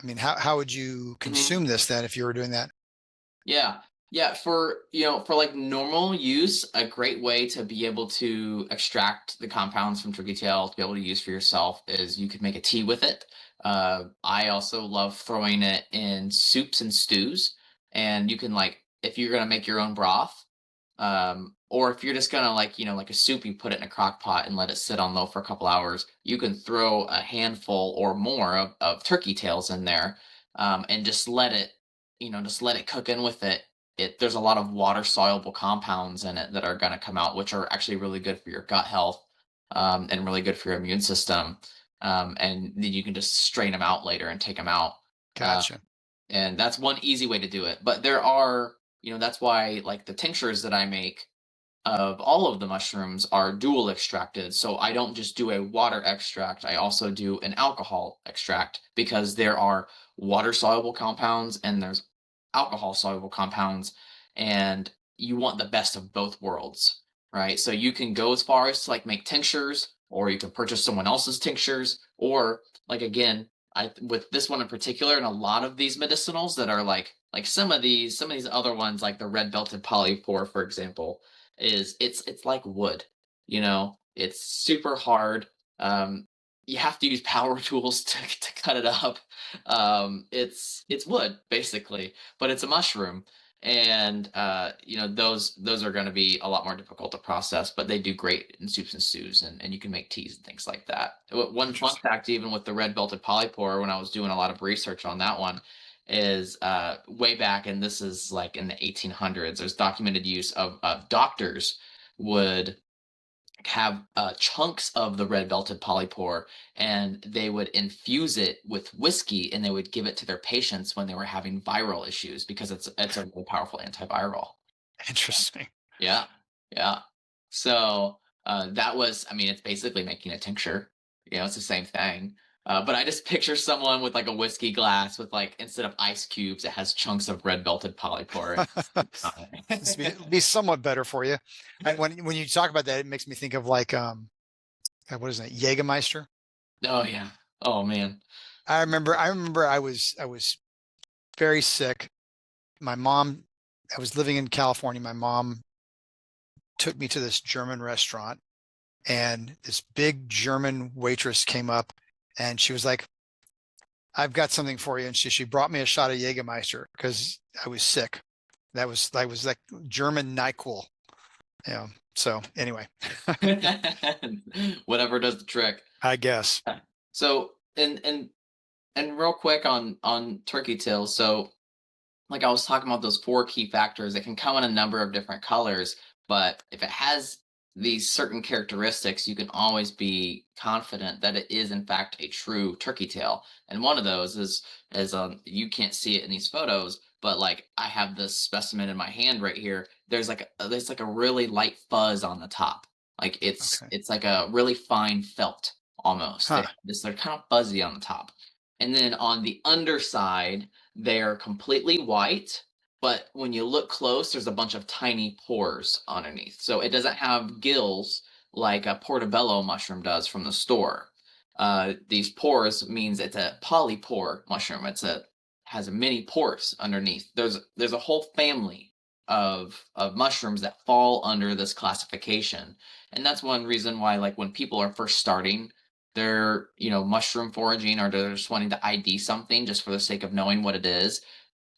I mean, how would you Mhm. consume this then if you were doing that? Yeah. Yeah, for like normal use, a great way to be able to extract the compounds from turkey tail to be able to use for yourself is you could make a tea with it. I also love throwing it in soups and stews. And you can, like, if you're gonna make your own broth, Or if you're just gonna like, like a soup, you put it in a crock pot and let it sit on low for a couple hours. You can throw a handful or more of turkey tails in there, and just let it cook in with it. There's a lot of water soluble compounds in it that are gonna come out, which are actually really good for your gut health, and really good for your immune system. And then you can just strain them out later and take them out. Uh, Gotcha. and that's one easy way to do it. But there are, that's why like the tinctures that I make of all of the mushrooms are dual extracted. So I don't just do a water extract, I also do an alcohol extract because there are water soluble compounds and there's alcohol soluble compounds. And you want the best of both worlds, right? So you can go as far as to like make tinctures, or you can purchase someone else's tinctures, or like again, I with this one in particular, and a lot of these medicinals that are like some of these other ones, like the red belted polypore, for example, it's like wood. It's super hard. um you have to use power tools to cut it up. It's wood basically, but it's a mushroom. And those are going to be a lot more difficult to process, but they do great in soups and stews, and you can make teas and things like that. One fun Interesting. fact, even with the red belted polypore, when I was doing a lot of research on that one, is way back, and this is like in the 1800s, there's documented use of doctors would have chunks of the red belted polypore, and they would infuse it with whiskey, and they would give it to their patients when they were having viral issues because it's a really powerful antiviral. Interesting. Yeah, yeah. So that was, I mean, it's basically making a tincture. It's the same thing. But I just picture someone with like a whiskey glass with like, instead of ice cubes, it has chunks of red belted polypore. Be somewhat better for you. When you talk about that, it makes me think of like what is it, Jägermeister? Oh yeah. Oh man. I remember I was very sick. My mom, I was living in California. My mom took me to this German restaurant, and this big German waitress came up, and she was like, "I've got something for you." And she brought me a shot of Jägermeister because I was sick. That was like German NyQuil. Yeah. So anyway, Whatever does the trick. I guess. So, and real quick on turkey tails. So, like I was talking about those four key factors, it can come in a number of different colors, but if it has these certain characteristics, you can always be confident that it is in fact a true turkey tail. And one of those is you can't see it in these photos, but like I have this specimen in my hand right here. There's like a really light fuzz on the top. Like it's Okay. it's like a really fine felt almost. Huh. They're kind of fuzzy on the top. And then on the underside, they're completely white, but when you look close, there's a bunch of tiny pores underneath. So it doesn't have gills like a portobello mushroom does from the store. These pores means it's a polypore mushroom. Has many pores underneath. There's a whole family of mushrooms that fall under this classification, and that's one reason why, like when people are first starting, they're mushroom foraging, or they're just wanting to ID something just for the sake of knowing what it is.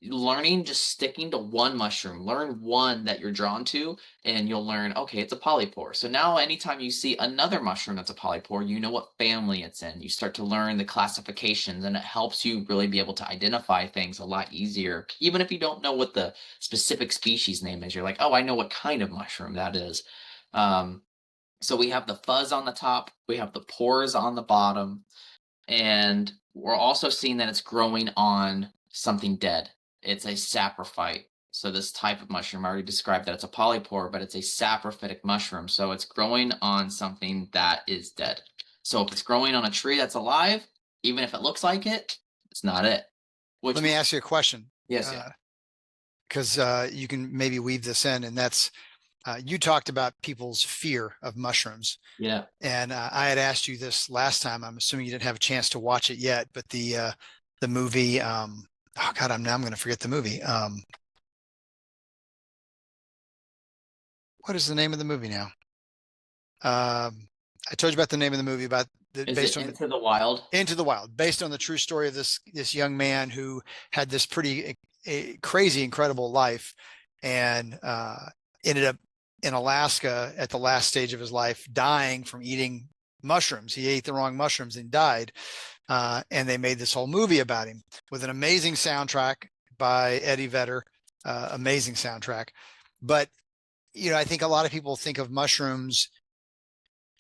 Learning, just sticking to one mushroom, learn one that you're drawn to, and you'll learn, okay, it's a polypore. So now anytime you see another mushroom that's a polypore, you know what family it's in. You start to learn the classifications, and it helps you really be able to identify things a lot easier. Even if you don't know what the specific species name is, you're like, oh, I know what kind of mushroom that is. um, so we have the fuzz on the top, we have the pores on the bottom, and we're also seeing that it's growing on something dead. It's a saprophyte. So this type of mushroom, I already described that it's a polypore, but it's a saprophytic mushroom. So it's growing on something that is dead. So if it's growing on a tree that's alive, even if it looks like it, it's not it. Which, Let me ask you a question, yes, yeah, because you can maybe weave this in, and that's you talked about people's fear of mushrooms. yeah. And I had asked you this last time. I'm assuming you didn't have a chance to watch it yet, but the movie. Oh God, I'm going to forget the movie. What is the name of the movie now? I told you about the name of the movie Is it based on Into the Wild? Into the Wild, based on the true story of this young man who had this pretty crazy, incredible life, and ended up in Alaska at the last stage of his life, dying from eating mushrooms. He ate the wrong mushrooms and died. And they made this whole movie about him with an amazing soundtrack by Eddie Vedder. Amazing soundtrack. But, I think a lot of people think of mushrooms,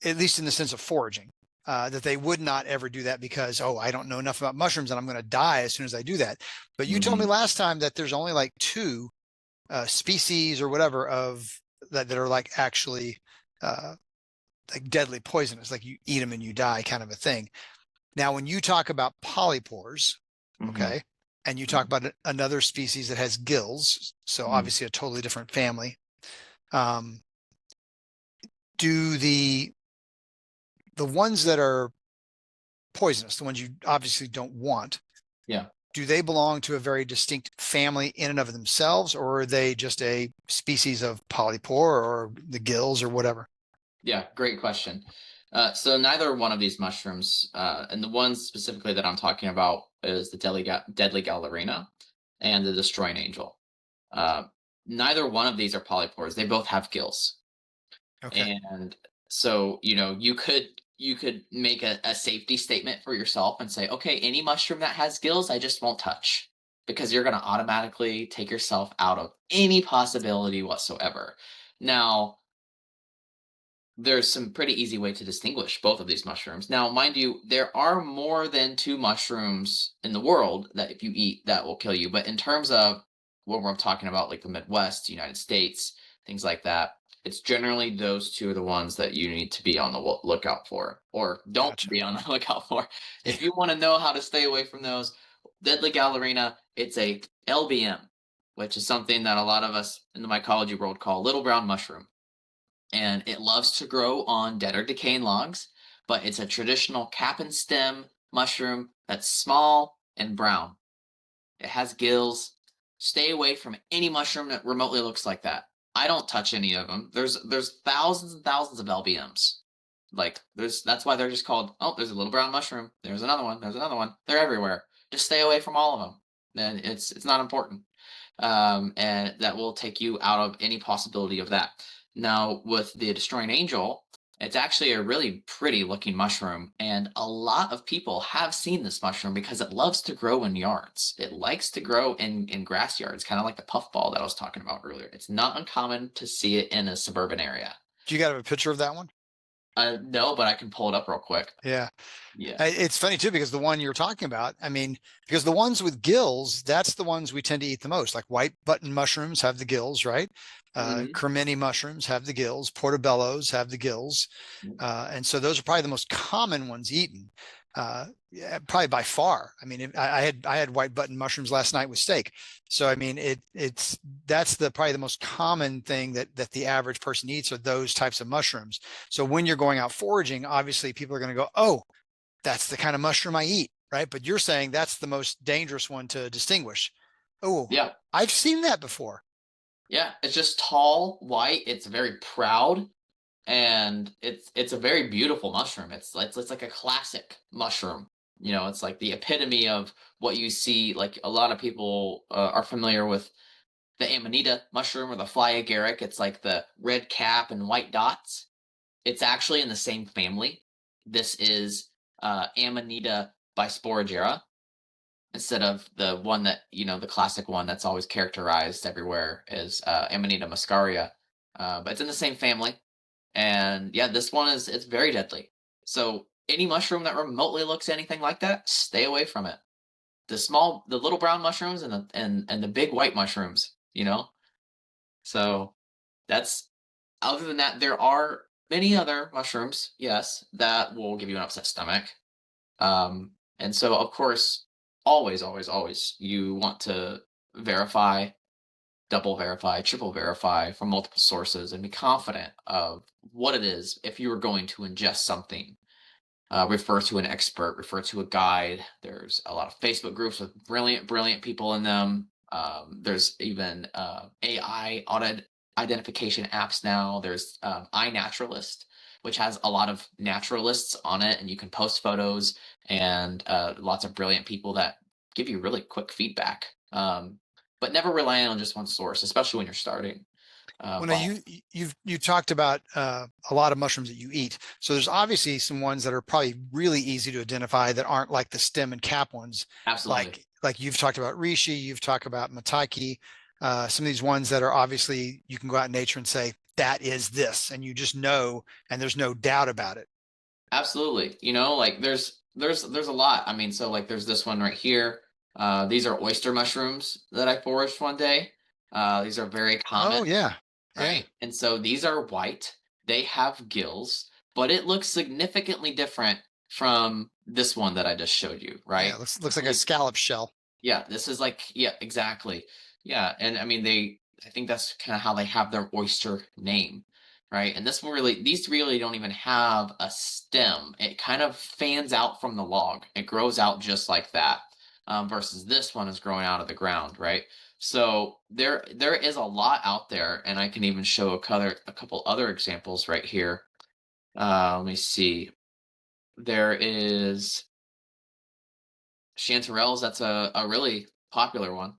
at least in the sense of foraging, that they would not ever do that because, oh, I don't know enough about mushrooms and I'm going to die as soon as I do that. But you told me Mhm. last time that there's only like two species or whatever of that are like actually like deadly poisonous, like you eat them and you die kind of a thing. Now, when you talk about polypores, Mhm. okay, and you talk about another species that has gills, so Mhm. obviously a totally different family, um, do the ones that are poisonous, the ones you obviously don't want, Yeah. do they belong to a very distinct family in and of themselves, or are they just a species of polypore or the gills or whatever? Yeah, great question. So neither one of these mushrooms, and the ones specifically that I'm talking about is the deadly gallerina and the destroying angel. Uh, Neither one of these are polypores. They both have gills. Okay, And so, you could make a safety statement for yourself and say, okay, any mushroom that has gills, I just won't touch, because you're going to automatically take yourself out of any possibility whatsoever. Now, there's some pretty easy way to distinguish both of these mushrooms. Now, mind you, there are more than two mushrooms in the world that if you eat that will kill you. But in terms of when we're talking about like the Midwest, United States, things like that, it's generally those two are the ones that you need to be on the lookout for, or don't gotcha. be on the lookout for. Yeah, If you want to know how to stay away from those, deadly gallerina, it's a LBM, which is something that a lot of us in the mycology world call little brown mushroom, and it loves to grow on dead or decaying logs, but it's a traditional cap and stem mushroom that's small and brown. It has gills. Stay away from any mushroom that remotely looks like that. I don't touch any of them. There's thousands and thousands of LBMs. Like that's why they're just called. Oh, there's a little brown mushroom. There's another one. There's another one. They're everywhere. Just stay away from all of them. Then it's not important, and that will take you out of any possibility of that. Now, with the destroying angel, it's actually a really pretty looking mushroom, and a lot of people have seen this mushroom because it loves to grow in yards. It likes to grow in grass yards, kind of like the puffball that I was talking about earlier. It's not uncommon to see it in a suburban area. do you got a picture of that one? No, but I can pull it up real quick. Yeah. Yeah. It's funny too because the one you're talking about, I mean, because the ones with gills, that's the ones we tend to eat the most. Like white button mushrooms have the gills, right? Hmm. Cremini mushrooms have the gills. Portobellos have the gills, and so those are probably the most common ones eaten, yeah, probably by far. I mean, I had white button mushrooms last night with steak, so I mean, it's that's the probably the most common thing that the average person eats are those types of mushrooms. So when you're going out foraging, obviously people are going to go, oh, that's the kind of mushroom I eat, right? But you're saying that's the most dangerous one to distinguish. Oh, Yeah. I've seen that before. Yeah. It's just tall, white. It's very proud, and it's a very beautiful mushroom. It's like a classic mushroom. It's like the epitome of what you see. Like a lot of people are familiar with the amanita mushroom or the fly agaric. It's like the red cap and white dots. It's actually in the same family. This is Amanita bisporigera instead of the one that the classic one that's always characterized everywhere is Amanita muscaria. But it's in the same family, and yeah, this one is it's very deadly. So any mushroom that remotely looks anything like that, stay away from it. The little brown mushrooms and the big white mushrooms. So that's other than that, there are many other mushrooms, yes, that will give you an upset stomach. And so, of course, always, always, always, you want to verify, double verify, triple verify from multiple sources and be confident of what it is. If you are going to ingest something, refer to an expert, refer to a guide. There's a lot of Facebook groups with brilliant, brilliant people in them. There's even AI audit identification apps now. There's iNaturalist, which has a lot of naturalists on it, and you can post photos and lots of brilliant people that give you really quick feedback. But never rely on just one source, especially when you're starting. Well, now But you talked about a lot of mushrooms that you eat. So there's obviously some ones that are probably really easy to identify that aren't like the stem and cap ones. absolutely. Like you've talked about reishi, you've talked about maitake, some of these ones that are obviously you can go out in nature and say that is this, and you just know, and there's no doubt about it. Absolutely. Like there's a lot. I mean, so like there's this one right here. These are oyster mushrooms that I foraged one day. These are very common, Oh yeah, yeah, right? And so these are white. They have gills, but it looks significantly different from this one that I just showed you, yeah. right? Looks like So a like scallop shell. yeah, this is like yeah, exactly. Yeah, and I mean I think that's kind of how they have their oyster name, right? And this one really these really don't even have a stem. It kind of fans out from the log. It grows out just like that. Versus this one is growing out of the ground, right? So there is a lot out there, and I can even show a couple other examples right here. Let me see. There is chanterelles. That's a really popular one,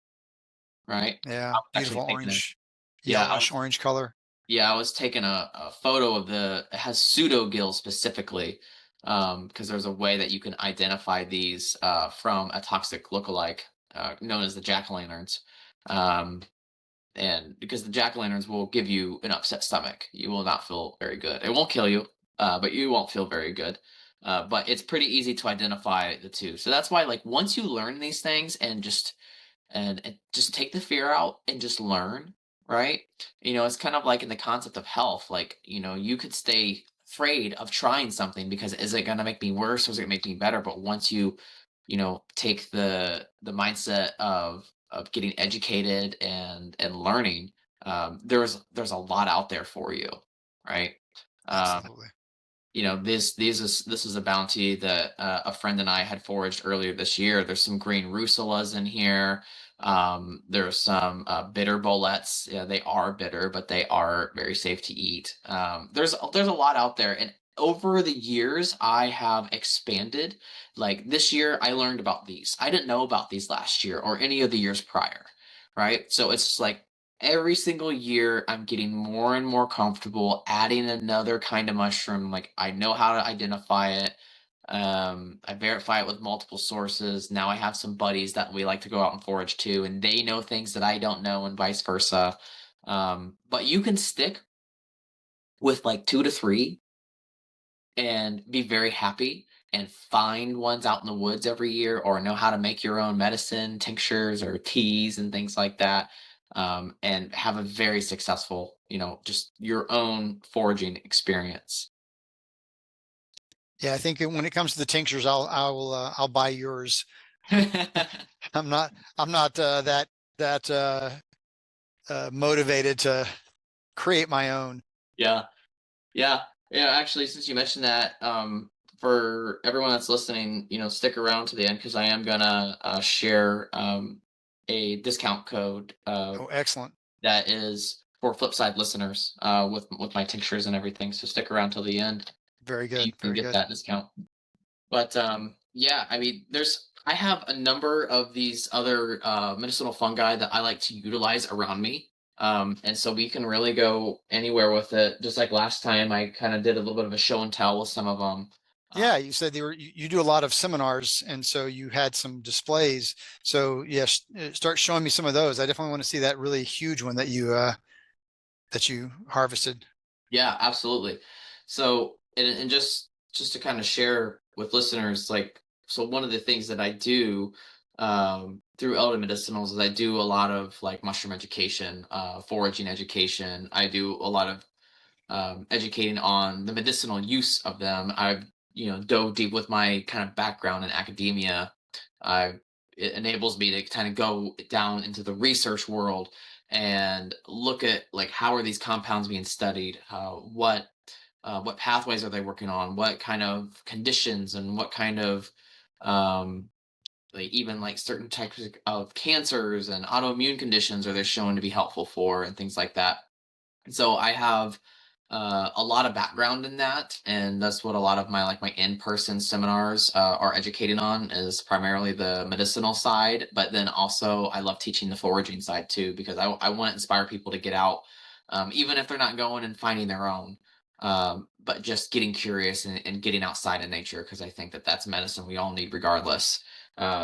right? Yeah, I was actually beautiful taking a orange, yeah, yellowish orange color. I was taking a photo of it has pseudo gills specifically, because there's a way that you can identify these from a toxic lookalike known as the jack-o'-lanterns. Um, and because the jack-o'-lanterns will give you an upset stomach, you will not feel very good. It won't kill you, but you won't feel very good. But it's pretty easy to identify the two. So that's why, like, once you learn these things and just take the fear out and just learn, right? It's kind of like in the concept of health. Like, you could stay afraid of trying something because is it going to make me worse or is it going to make me better? But once take the mindset of getting educated and learning, there's a lot out there for you, right? Um, Absolutely. this is a bounty that a friend and I had foraged earlier this year. There's some green russulas in here. There's some bitter boletes. Yeah, they are bitter, but they are very safe to eat. There's a lot out there, and over the years, I have expanded. Like this year, I learned about these. I didn't know about these last year or any of the years prior, right? So it's just like every single year I'm getting more and more comfortable adding another kind of mushroom. Like I know how to identify it. I verify it with multiple sources. Now I have some buddies that we like to go out and forage too, and they know things that I don't know, and vice versa. But you can stick with like two to three and be very happy and find ones out in the woods every year or know how to make your own medicine tinctures or teas and things like that, and have a very successful just your own foraging experience. Yeah, I think when it comes to the tinctures, I'll buy yours. I'm not I'm not that motivated to create my own. Yeah, yeah, yeah. Actually, since you mentioned that, for everyone that's listening, stick around to the end because I am gonna share a discount code Oh, excellent. that is for Flipside listeners, with my tinctures and everything. So stick around till the end. Very You good. can Very get good. that discount. But yeah, I mean, I have a number of these other medicinal fungi that I like to utilize around me. And so we can really go anywhere with it. Just like last time, I kind of did a little bit of a show and tell with some of them. Yeah, you said you do a lot of seminars, and so you had some displays. So yes, start showing me some of those. I definitely want to see that really huge one that you harvested. Yeah, absolutely. So, and just to kind of share with listeners, like, so one of the things that I do through Elder Medicinals is I do a lot of like mushroom education, foraging education. I do a lot of educating on the medicinal use of them. I've dove deep with my kind of background in academia. I It enables me to kind of go down into the research world and look at like how are these compounds being studied, what pathways are they working on, what kind of conditions and what kind of like even like certain types of cancers and autoimmune conditions are they shown to be helpful for and things like that. So I have a lot of background in that, and that's what a lot of my in-person seminars are educating on is primarily the medicinal side. But then also I love teaching the foraging side too because I want to inspire people to get out even if they're not going and finding their own. But just getting curious and getting outside in nature, because I think that that's medicine we all need regardless.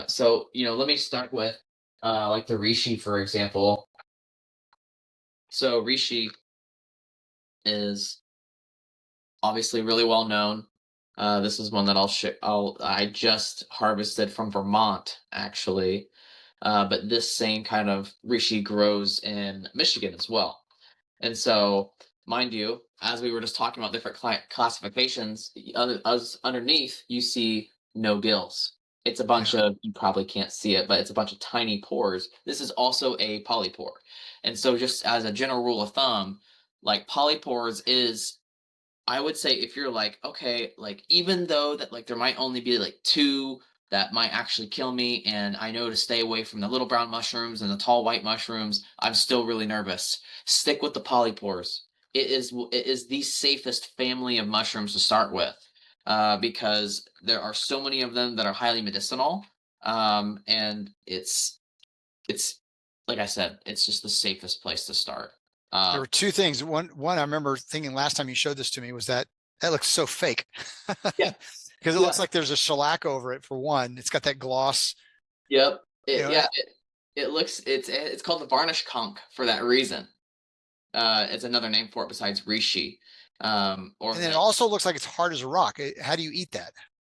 So, let me start with like the reishi, for example. So, reishi is obviously really well known. This is one that I just harvested from Vermont, actually. But this same kind of reishi grows in Michigan as well. And so, mind you, as we were just talking about different classifications, as underneath, you see no gills. It's a bunch Yeah. of, you probably can't see it, but it's a bunch of tiny pores. This is also a polypore. And so, just as a general rule of thumb, like polypores is, I would say, if you're like, okay, like even though that like there might only be like two that might actually kill me, and I know to stay away from the little brown mushrooms and the tall white mushrooms, I'm still really nervous. Stick with the polypores. It is the safest family of mushrooms to start with, because there are so many of them that are highly medicinal, and it's like I said, it's just the safest place to start. There Uh, were two things. One I remember thinking last time you showed this to me was that that looks so fake yeah, because it yeah. looks like there's a shellac over it for one. It's got that gloss, Yep. you It know, yeah, it looks it's called the varnish conch for that reason. It's another name for it besides reishi. Or and then it also looks like it's hard as a rock. How do you eat that?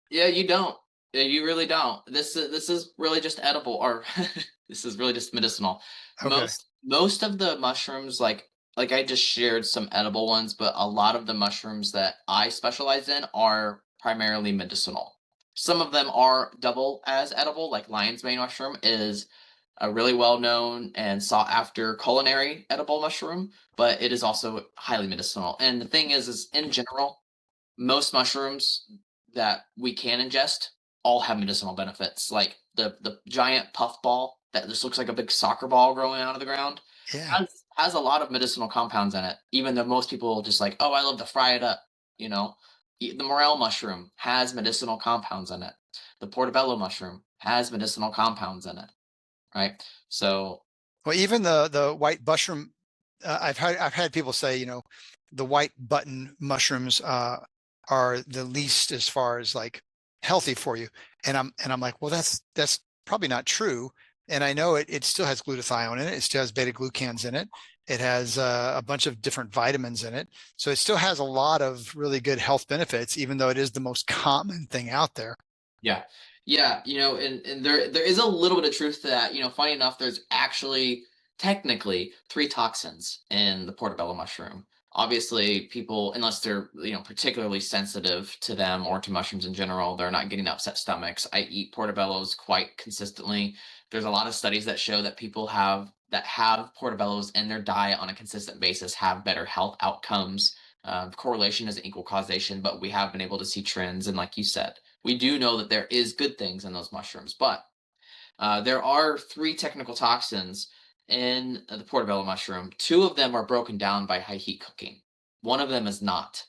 yeah, you don't. Yeah, you really don't. This is really just edible, or this is really just medicinal. Okay. Most of the mushrooms, like I just shared some edible ones, but a lot of the mushrooms that I specialize in are primarily medicinal. Some of them are double as edible, like lion's mane mushroom is a really well known and sought after culinary edible mushroom, but it is also highly medicinal. And the thing is in general, most mushrooms that we can ingest all have medicinal benefits. Like the giant puff ball that just looks like a big soccer ball growing out of the ground Yeah. has a lot of medicinal compounds in it. Even though most people just like, oh, I love to fry it up. You know, the morel mushroom has medicinal compounds in it. The portobello mushroom has medicinal compounds in it. Right. So Well, even the white mushroom, I've had people say, the white button mushrooms are the least as far as like healthy for you, and I'm like, well, that's probably not true. And I know it still has glutathione in it. It still has beta glucans in it. It has a bunch of different vitamins in it. So it still has a lot of really good health benefits, even though it is the most common thing out there. yeah. Yeah, and there is a little bit of truth to that. Funny enough, there's actually technically three toxins in the portobello mushroom. Obviously, people, unless they're, particularly sensitive to them or to mushrooms in general, they're not getting upset stomachs. I eat portobellos quite consistently. There's a lot of studies that show that people that have portobellos in their diet on a consistent basis have better health outcomes. Correlation isn't equal causation, but we have been able to see trends. And like you said, we do know that there is good things in those mushrooms, but there are three technical toxins in the portobello mushroom. Two of them are broken down by high heat cooking. One of them is not,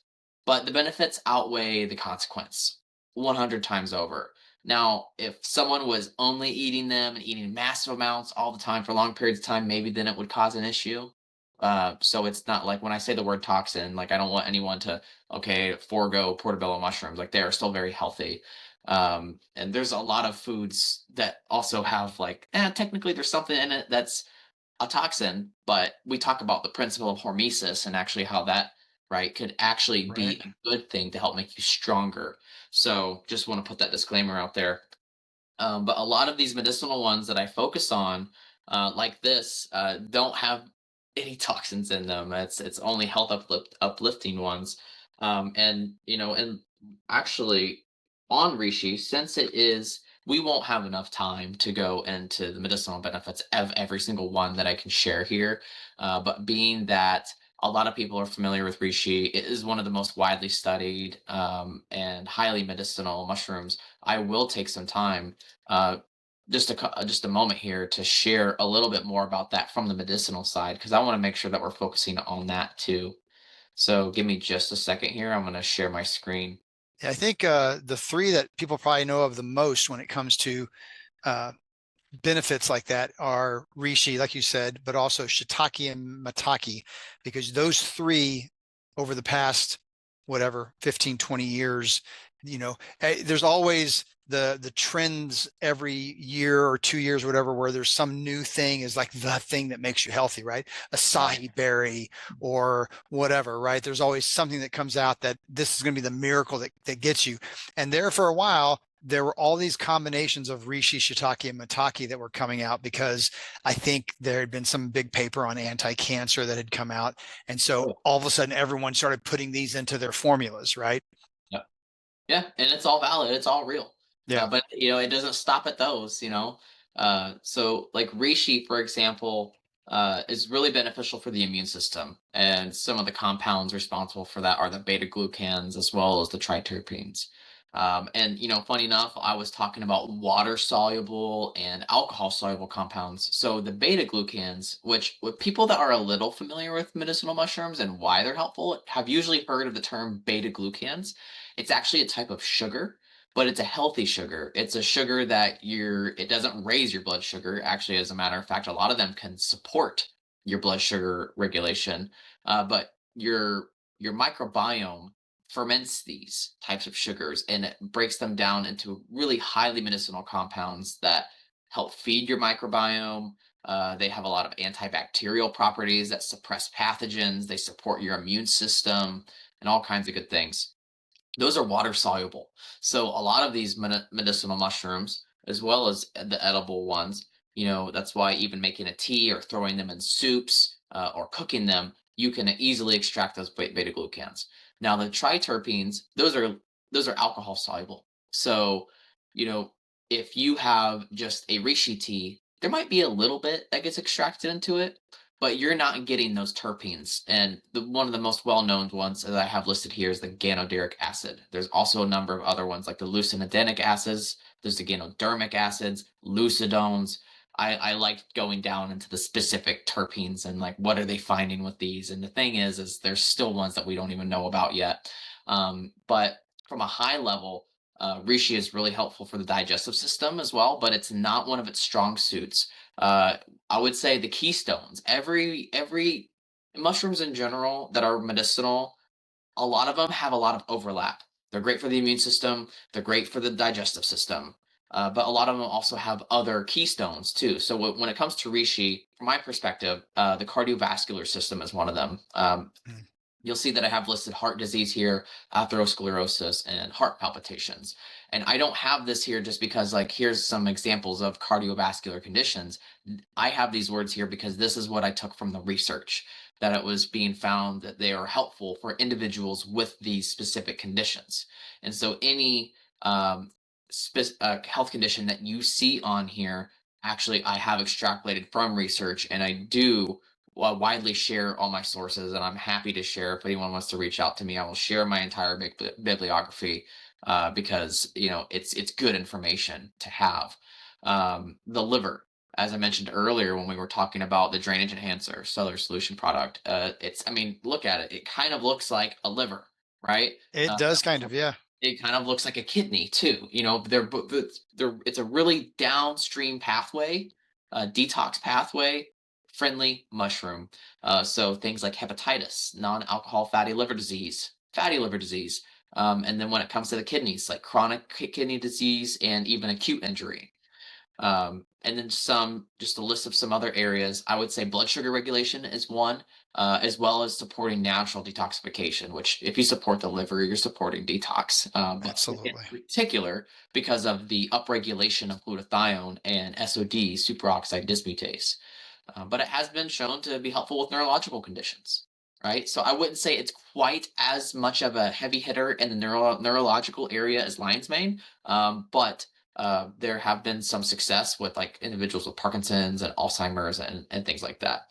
but the benefits outweigh the consequence 100 times over. Now, if someone was only eating them and eating massive amounts all the time for long periods of time, maybe then it would cause an issue. So it's not like when I say the word toxin, like I don't want anyone to, okay, forego portobello mushrooms. Like they are still very healthy. And there's a lot of foods that also have like, technically there's something in it that's a toxin, but we talk about the principle of hormesis and actually how that, right, could actually Right. be a good thing to help make you stronger. So just want to put that disclaimer out there. But a lot of these medicinal ones that I focus on, like this, don't have any toxins in them. It's only health uplifting ones. And actually on Rishi, since it is, we won't have enough time to go into the medicinal benefits of every single one that I can share here. But being that a lot of people are familiar with reishi, it is one of the most widely studied and highly medicinal mushrooms. I will take some time, uh, just a moment here to share a little bit more about that from the medicinal side, because I want to make sure that we're focusing on that too. So give me just a second here. I'm going to share my screen. Yeah, I think the three that people probably know of the most when it comes to uh, benefits like that are reishi, like you said, but also shiitake and maitake, because those three over the past, whatever, 15, 20 years, there's always the trends every year or 2 years, whatever, where there's some new thing is like the thing that makes you healthy, right? Right. Acai berry or whatever, right? There's always something that comes out that this is going to be the miracle that gets you. And there for a while, there were all these combinations of reishi, shiitake, and maitake that were coming out because I think there had been some big paper on anti-cancer that had come out. And so Oh, all of a sudden, everyone started putting these into their formulas, right? yeah. Yeah, and it's all valid, it's all real. Yeah. But it doesn't stop at those. So like reishi, for example, is really beneficial for the immune system, and some of the compounds responsible for that are the beta glucans as well as the triterpenes. And funny enough, I was talking about water soluble and alcohol soluble compounds. So the beta glucans, which with people that are a little familiar with medicinal mushrooms and why they're helpful, have usually heard of the term beta glucans. It's actually a type of sugar, but it's a healthy sugar. It's a sugar that it doesn't raise your blood sugar. Actually, as a matter of fact, a lot of them can support your blood sugar regulation. But your microbiome ferments these types of sugars and it breaks them down into really highly medicinal compounds that help feed your microbiome. They have a lot of antibacterial properties that suppress pathogens. They support your immune system and all kinds of good things. Those are water soluble. So a lot of these medicinal mushrooms, as well as the edible ones, that's why even making a tea or throwing them in soups or cooking them, you can easily extract those beta glucans. Now the triterpenes, those are alcohol soluble. So, you know, if you have just a reishi tea, there might be a little bit that gets extracted into it, but you're not getting those terpenes. And one of the most well-known ones that I have listed here is the ganoderic acid. There's also a number of other ones like the leucinogenic acids. There's the ganodermic acids, lucidones. I like going down into the specific terpenes and like what are they finding with these. And the thing is there's still ones that we don't even know about yet. But from a high level, reishi is really helpful for the digestive system as well, but it's not one of its strong suits. Uh, I would say the keystones. Every mushrooms in general that are medicinal, a lot of them have a lot of overlap. They're great for the immune system. They're great for the digestive system. But a lot of them also have other keystones too. So when it comes to reishi, from my perspective, the cardiovascular system is one of them. Mm. You'll see that I have listed heart disease here, atherosclerosis, and heart palpitations. And I don't have this here just because, like, here's some examples of cardiovascular conditions. I have these words here because this is what I took from the research, that it was being found that they are helpful for individuals with these specific conditions. And so, any health condition that you see on here, actually, I have extrapolated from research, and I do widely share all my sources, and I'm happy to share. If anyone wants to reach out to me, I will share my entire bibliography because it's good information to have. The liver, as I mentioned earlier when we were talking about the drainage enhancer cellular solution product, I mean, look at it. It kind of looks like a liver, right? It Uh, does kind of, yeah. it kind of looks like a kidney too. It's a really downstream pathway, detox pathway friendly mushroom. So things like hepatitis, non-alcohol fatty liver disease. And then when it comes to the kidneys, like chronic kidney disease and even acute injury. And then just a list of some other areas. I would say blood sugar regulation is one, as well as supporting natural detoxification, which if you support the liver, you're supporting detox. But in Absolutely. particular, because of the upregulation of glutathione and SOD, superoxide dismutase. But it has been shown to be helpful with neurological conditions, right? So I wouldn't say it's quite as much of a heavy hitter in the neurological area as lion's mane, but there have been some success with like individuals with Parkinson's and Alzheimer's and things like that.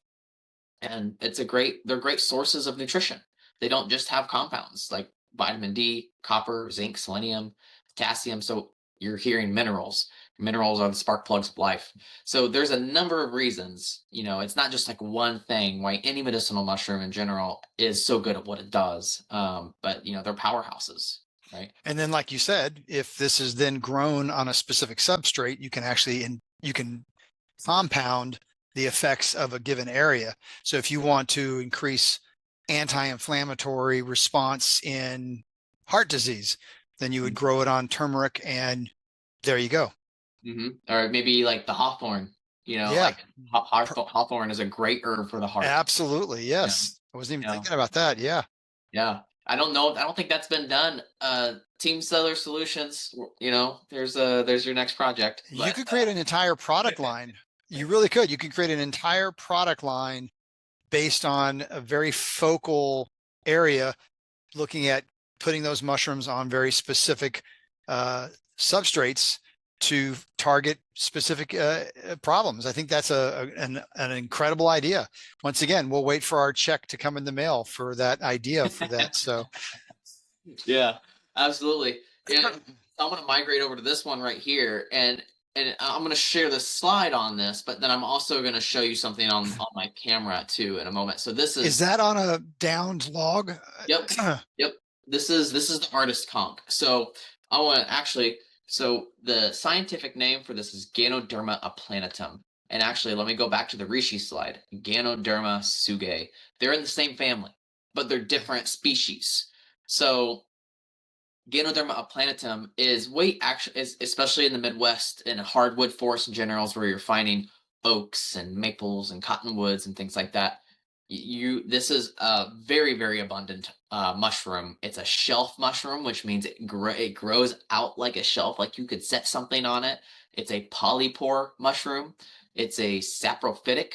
And they're great sources of nutrition. They don't just have compounds like vitamin D, copper, zinc, selenium, potassium. So you're hearing minerals. Minerals are the spark plugs of life. So there's a number of reasons, it's not just like one thing why any medicinal mushroom in general is so good at what it does. But they're powerhouses, right? And then, like you said, if this is then grown on a specific substrate, you can actually, and you can compound the effects of a given area. So if you want to increase anti-inflammatory response in heart disease, then you would grow it on turmeric, and there you go. Or maybe like the hawthorn, Yeah, like hawthorn is a great herb for the heart. absolutely. Yeah, Yes. I wasn't even you know, thinking about that. Yeah. yeah. I don't think that's been done. Team Seller Solutions, there's your next project. You But could create an entire product line. You really could. You could create an entire product line based on a very focal area, looking at putting those mushrooms on very specific substrates to target specific problems. I think that's an incredible idea. Once again, we'll wait for our check to come in the mail for that idea for that. So yeah, absolutely. Yeah, I'm gonna migrate over to this one right here, and I'm gonna share the slide on this, but then I'm also gonna show you something on my camera too in a moment. So this is is that on a downed log? Yep, yep. This is the artist conch. So I want to actually. So the scientific name for this is Ganoderma aplanatum. And actually, let me go back to the Rishi slide. Ganoderma sugae. They're in the same family, but they're different species. So Ganoderma aplanatum is especially in the Midwest and hardwood forests in generals where you're finding oaks and maples and cottonwoods and things like that. This is a very abundant mushroom. It's a shelf mushroom, which means it grows out like a shelf, like you could set something on it. It's a polypore mushroom. It's a saprophytic,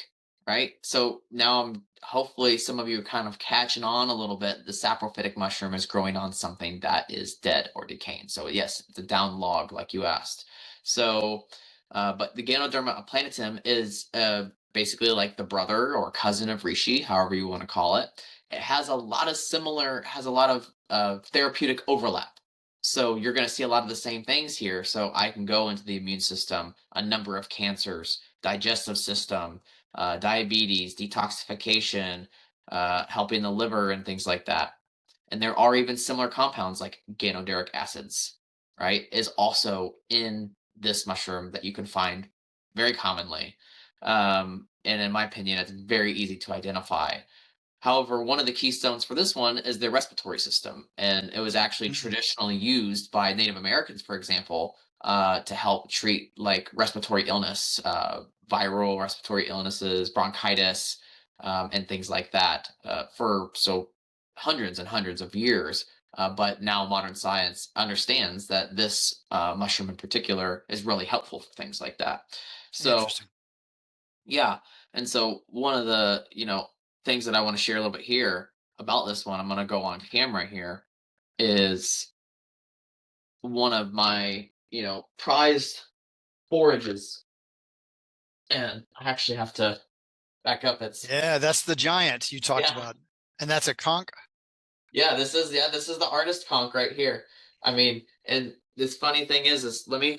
right? So now hopefully some of you are kind of catching on a little bit. The saprophytic mushroom is growing on something that is dead or decaying. So yes, it's a down log like you asked. So, but the Ganoderma aplanatum is basically like the brother or cousin of reishi, however you want to call it. It has a lot of therapeutic overlap. So you're going to see a lot of the same things here. So I can go into the immune system, a number of cancers, digestive system, diabetes, detoxification, helping the liver, and things like that. And there are even similar compounds like ganoderic acids, right? Is also in this mushroom that you can find very commonly. And in my opinion, it's very easy to identify. However, one of the keystones for this one is the respiratory system, and it was actually Mhm. traditionally used by Native Americans, for example, to help treat like respiratory illness, viral respiratory illnesses, bronchitis, and things like that, for hundreds and hundreds of years. But now modern science understands that this mushroom in particular is really helpful for things like that. So Interesting. yeah. And so one of the, things that I want to share a little bit here about this one, I'm going to go on camera here, is one of my, prized forages. And I actually have to back up. Yeah, that's the giant you talked Yeah. about. And that's a conch. This is the artist conch right here. I mean, and this funny thing is let me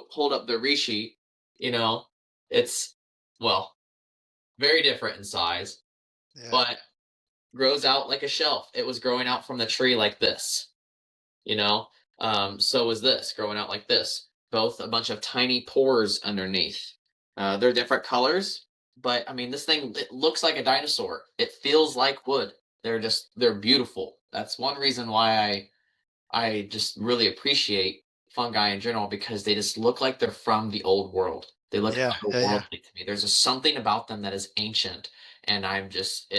hold up the Rishi, you know, it's, well, very different in size, Yeah. but grows out like a shelf. It was growing out from the tree like this, you know. So was this growing out like this. Both a bunch of tiny pores underneath. They're different colors, but I mean, this thing, it looks like a dinosaur. It feels like wood. They're beautiful. That's one reason why I just really appreciate fungi in general because they just look like they're from the old world. They look Yeah. Yeah. Yeah. otherworldly to me. There's just something about them that is ancient, and I just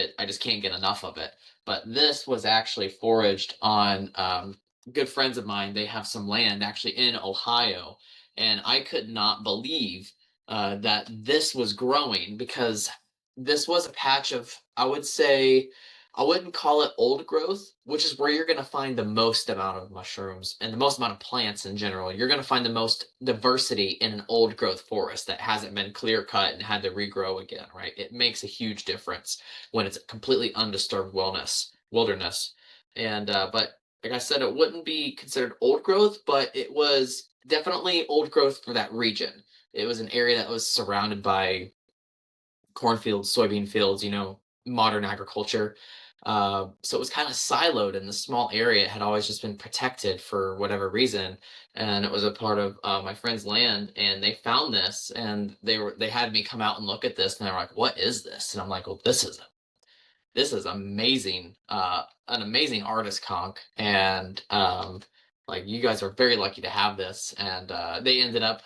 can't get enough of it. But this was actually foraged on good friends of mine. They have some land actually in Ohio, and I could not believe that this was growing because this was a patch of, I would say, I wouldn't call it old growth, which is where you're going to find the most amount of mushrooms and the most amount of plants in general. You're going to find the most diversity in an old growth forest that hasn't been clear cut and had to regrow again, right? It makes a huge difference when it's a completely undisturbed wilderness. And but like I said, it wouldn't be considered old growth, but it was definitely old growth for that region. It was an area that was surrounded by cornfields, soybean fields, modern agriculture. So it was kind of siloed in the small area. It had always just been protected for whatever reason, and it was a part of my friend's land. And they found this, and they had me come out and look at this, and they were like, "What is this?" And I'm like, "Well, this is amazing, an amazing artist conch, and like you guys are very lucky to have this." And they ended up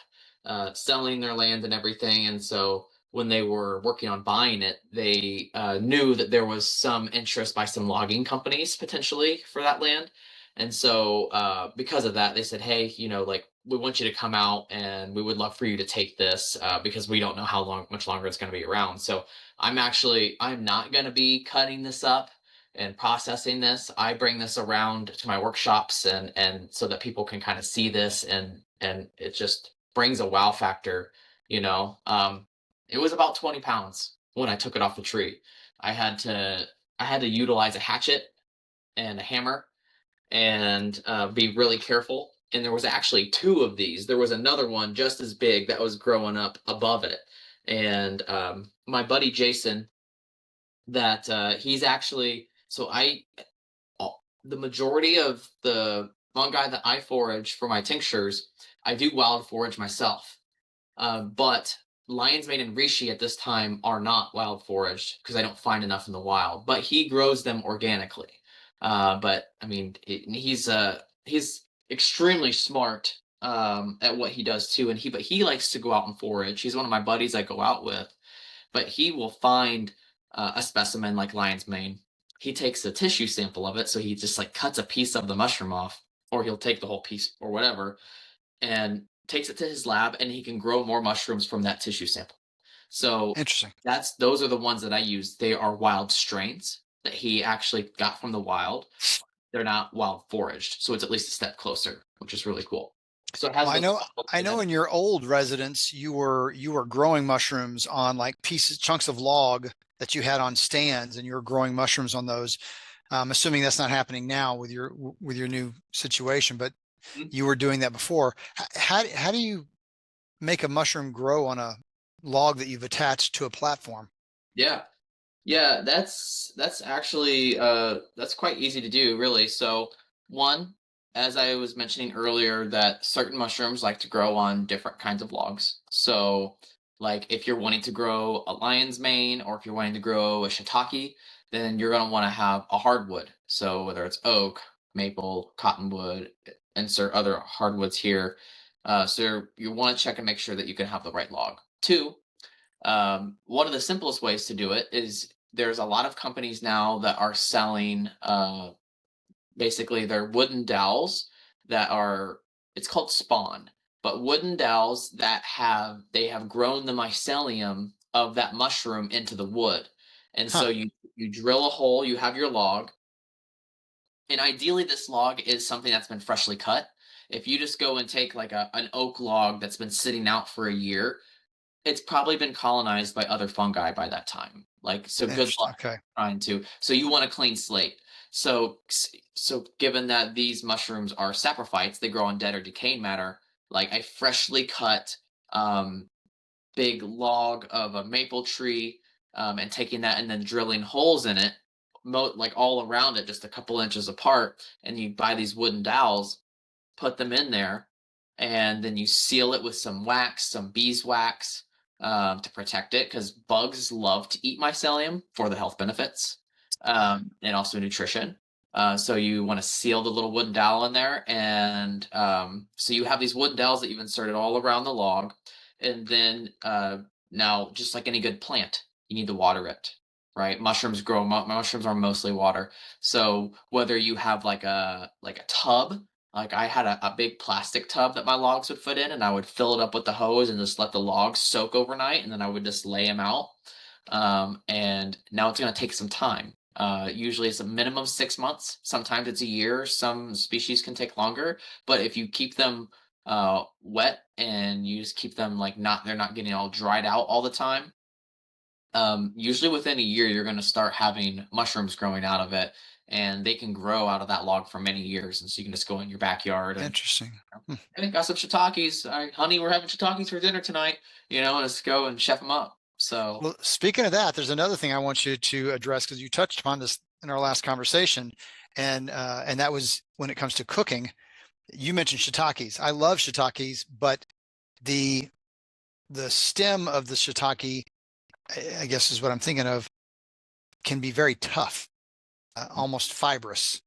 selling their land and everything, and so when they were working on buying it, they knew that there was some interest by some logging companies potentially for that land. And so because of that, they said, "Hey, like we want you to come out, and we would love for you to take this because we don't know how much longer it's going to be around." So I'm not going to be cutting this up and processing this. I bring this around to my workshops, and so that people can kind of see this, and it just brings a wow factor, you know. It was about 20 pounds when I took it off the tree. I had to I had to utilize a hatchet and a hammer and be really careful. And there was actually two of these. There was another one just as big that was growing up above it. And my buddy Jason, that he's actually so I the majority of the fungi that I forage for my tinctures, I do wild forage myself. But lion's mane and reishi at this time are not wild foraged because I don't find enough in the wild. But he grows them organically. But I mean, he's extremely smart at what he does too, and he likes to go out and forage. He's one of my buddies I go out with, but he will find a specimen like lion's mane. He takes a tissue sample of it, so he just like cuts a piece of the mushroom off, or he'll take the whole piece or whatever, and takes it to his lab, and he can grow more mushrooms from that tissue sample. So Interesting. those are the ones that I use. They are wild strains that he actually got from the wild. They're not wild foraged, so it's at least a step closer, which is really cool. So it has Well, those I know in your old residence you were growing mushrooms on like pieces chunks of log that you had on stands, and you were growing mushrooms on those. I'm assuming that's not happening now with your new situation, but Mhm. you were doing that before. How do you make a mushroom grow on a log that you've attached to a platform? Yeah. Yeah, that's actually that's quite easy to do, really. So one, as I was mentioning earlier, that certain mushrooms like to grow on different kinds of logs. So like if you're wanting to grow a lion's mane, or if you're wanting to grow a shiitake, then you're gonna want to have a hardwood. So whether it's oak, maple, cottonwood, insert other hardwoods here. So you want to check and make sure that you can have the right log. Two, one of the simplest ways to do it is there's a lot of companies now that are selling basically they're wooden dowels that are it's called spawn, but wooden dowels that have grown the mycelium of that mushroom into the wood. And Huh. so you drill a hole, you have your log, and ideally this log is something that's been freshly cut. If you just go and take like an oak log that's been sitting out for a year, it's probably been colonized by other fungi by that time. Like, so good Interesting. luck Okay. trying to. So you want a clean slate. So given that these mushrooms are saprophytes, they grow on dead or decaying matter. Like a freshly cut um, big log of a maple tree, and taking that and then drilling holes in it, like all around it, just a couple inches apart, and you buy these wooden dowels, put them in there, and then you seal it with some wax, some beeswax, to protect it because bugs love to eat mycelium for the health benefits, and also nutrition. So you want to seal the little wooden dowel in there, and so you have these wooden dowels that you've inserted all around the log, and then now, just like any good plant, you need to water it. Right, mushrooms are mostly water. So whether you have like a tub, like I had a big plastic tub that my logs would fit in, and I would fill it up with the hose and just let the logs soak overnight, and then I would just lay them out. And now it's going to take some time. Usually it's a minimum 6 months. Sometimes it's a year. Some species can take longer, but if you keep them wet and you just keep them like they're not getting all dried out all the time. Usually within a year, you're going to start having mushrooms growing out of it, and they can grow out of that log for many years. And so you can just go in your backyard and Interesting. Hmm. hey, got some shiitakes. Honey, we're having shiitakes for dinner tonight. And let's go and chef them up. So Well, speaking of that, there's another thing I want you to address because you touched upon this in our last conversation, and that was when it comes to cooking. You mentioned shiitakes. I love shiitakes, but the the stem of the shiitake, I guess is what I'm thinking of, can be very tough, almost fibrous.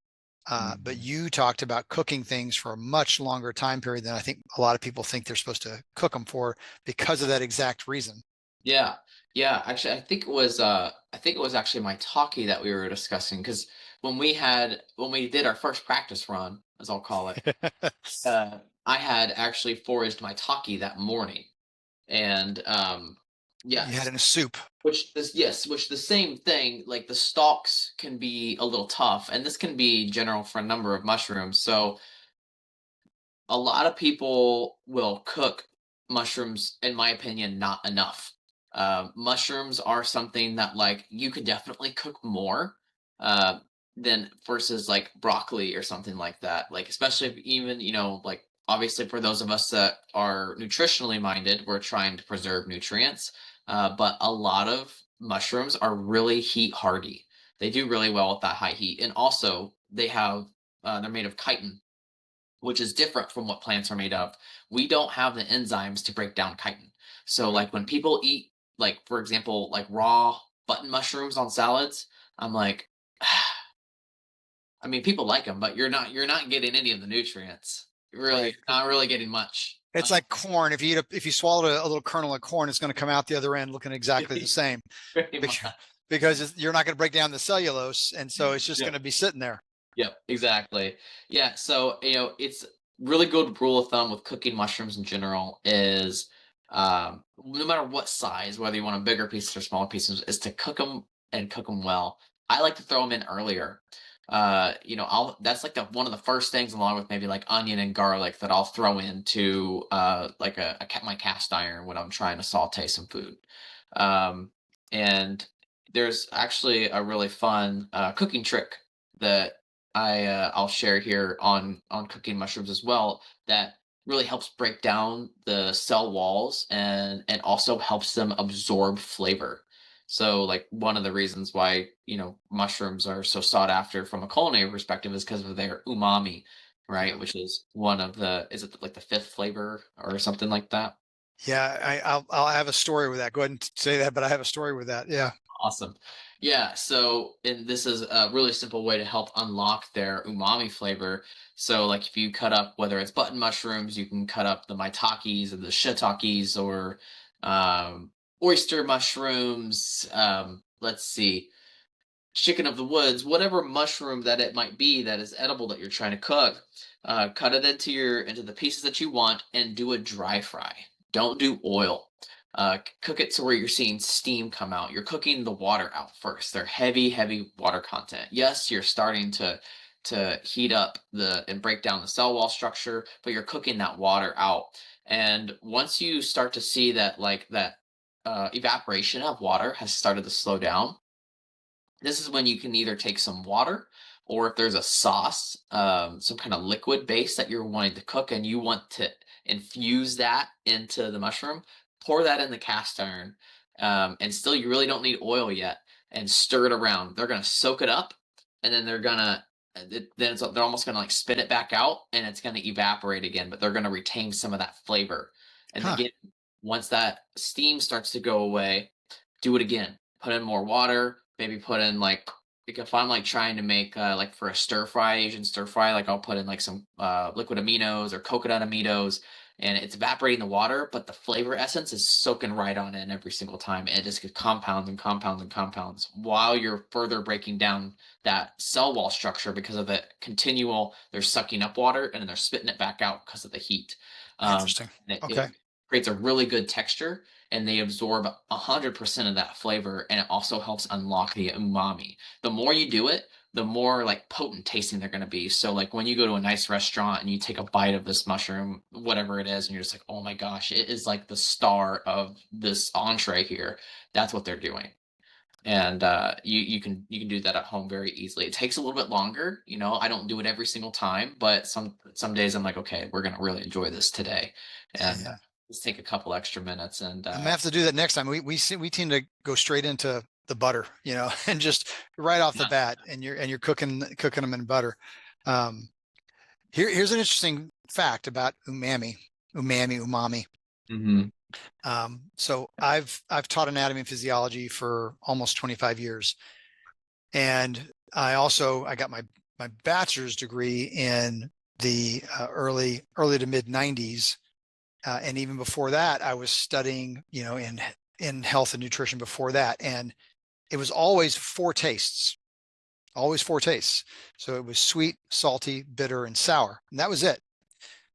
But Mhm. you talked about cooking things for a much longer time period than I think a lot of people think they're supposed to cook them for because of that exact reason. Yeah. Yeah, actually, I think it was actually my talkie that we were discussing because when we did our first practice run, as I'll call it, I had actually foraged my talkie that morning, and You had yes, it in a soup. which the same thing, like the stalks can be a little tough, and this can be general for a number of mushrooms. So a lot of people will cook mushrooms, in my opinion, not enough. Mushrooms are something that like you could definitely cook more uh, than versus like broccoli or something like that. Like especially if even like obviously for those of us that are nutritionally minded, we're trying to preserve nutrients. But a lot of mushrooms are really heat hardy. They do really well with that high heat, and also they're made of chitin, which is different from what plants are made of. We don't have the enzymes to break down chitin. So like when people eat like for example like raw button mushrooms on salads, I'm like I mean people like them, but you're not getting any of the nutrients. Really, Right. you're not really getting much. It's like corn. If you swallowed a little kernel of corn, it's going to come out the other end looking exactly the same Very much. because you're not going to break down the cellulose, and so it's just Yeah. going to be sitting there. Yep, exactly. Yeah, so it's really good rule of thumb with cooking mushrooms in general is no matter what size, whether you want a bigger piece or smaller pieces, is to cook them and cook them well. I like to throw them in earlier. I'll that's like the one of the first things along with maybe like onion and garlic that I'll throw into like my cast iron when I'm trying to saute some food. Um, and there's actually a really fun cooking trick that I'll share here on cooking mushrooms as well that really helps break down the cell walls and also helps them absorb flavor. So like one of the reasons why mushrooms are so sought after from a culinary perspective is because of their umami, right? Yeah. Which is one of the is it like the fifth flavor or something like that? Yeah, I'll have a story with that. Go ahead and say that, but I have a story with that. Yeah. Awesome. Yeah, so and this is a really simple way to help unlock their umami flavor. So like if you cut up whether it's button mushrooms, you can cut up the maitakes or the shiitakes or oyster mushrooms, let's see, chicken of the woods, whatever mushroom that it might be that is edible that you're trying to cook, cut it into the pieces that you want and do a dry fry. Don't do oil. Cook it to where you're seeing steam come out. You're cooking the water out first. They're heavy, heavy water content. Yes, you're starting to heat up the and break down the cell wall structure, but you're cooking that water out. And once you start to see that evaporation of water has started to slow down, this is when you can either take some water or if there's a sauce, some kind of liquid base that you're wanting to cook and you want to infuse that into the mushroom, pour that in the cast iron. And still, you really don't need oil yet and stir it around. They're going to soak it up and then they're almost going to like spit it back out and it's going to evaporate again, but they're going to retain some of that flavor. And Huh. again, once that steam starts to go away, do it again. Put in more water, maybe put in like if I'm like trying to make like for a stir fry, Asian stir fry, like I'll put in like some liquid aminos or coconut aminos and it's evaporating the water, but the flavor essence is soaking right on in every single time. And it just compounds and compounds and compounds while you're further breaking down that cell wall structure because of the continual, they're sucking up water and then they're spitting it back out because of the heat. Interesting. And it Okay. creates a really good texture and they absorb 100% of that flavor and it also helps unlock the umami. The more you do it, the more like potent tasting they're going to be. So like when you go to a nice restaurant and you take a bite of this mushroom, whatever it is, and you're just like, oh my gosh, it is like the star of this entree here. That's what they're doing. And you can do that at home very easily. It takes a little bit longer, I don't do it every single time, but some days I'm like, okay, we're gonna really enjoy this today, Yeah, and yeah. just take a couple extra minutes and I'm gonna have to do that next time. We tend to go straight into the butter, and just right off the yeah. bat, and you're cooking them in butter. Um, here's an interesting fact about umami. Hmm. So I've taught anatomy and physiology for almost 25 years, and I got my bachelor's degree in the early to mid 90s. And even before that, I was studying, in health and nutrition before that. And it was always four tastes. So it was sweet, salty, bitter, and sour. And that was it.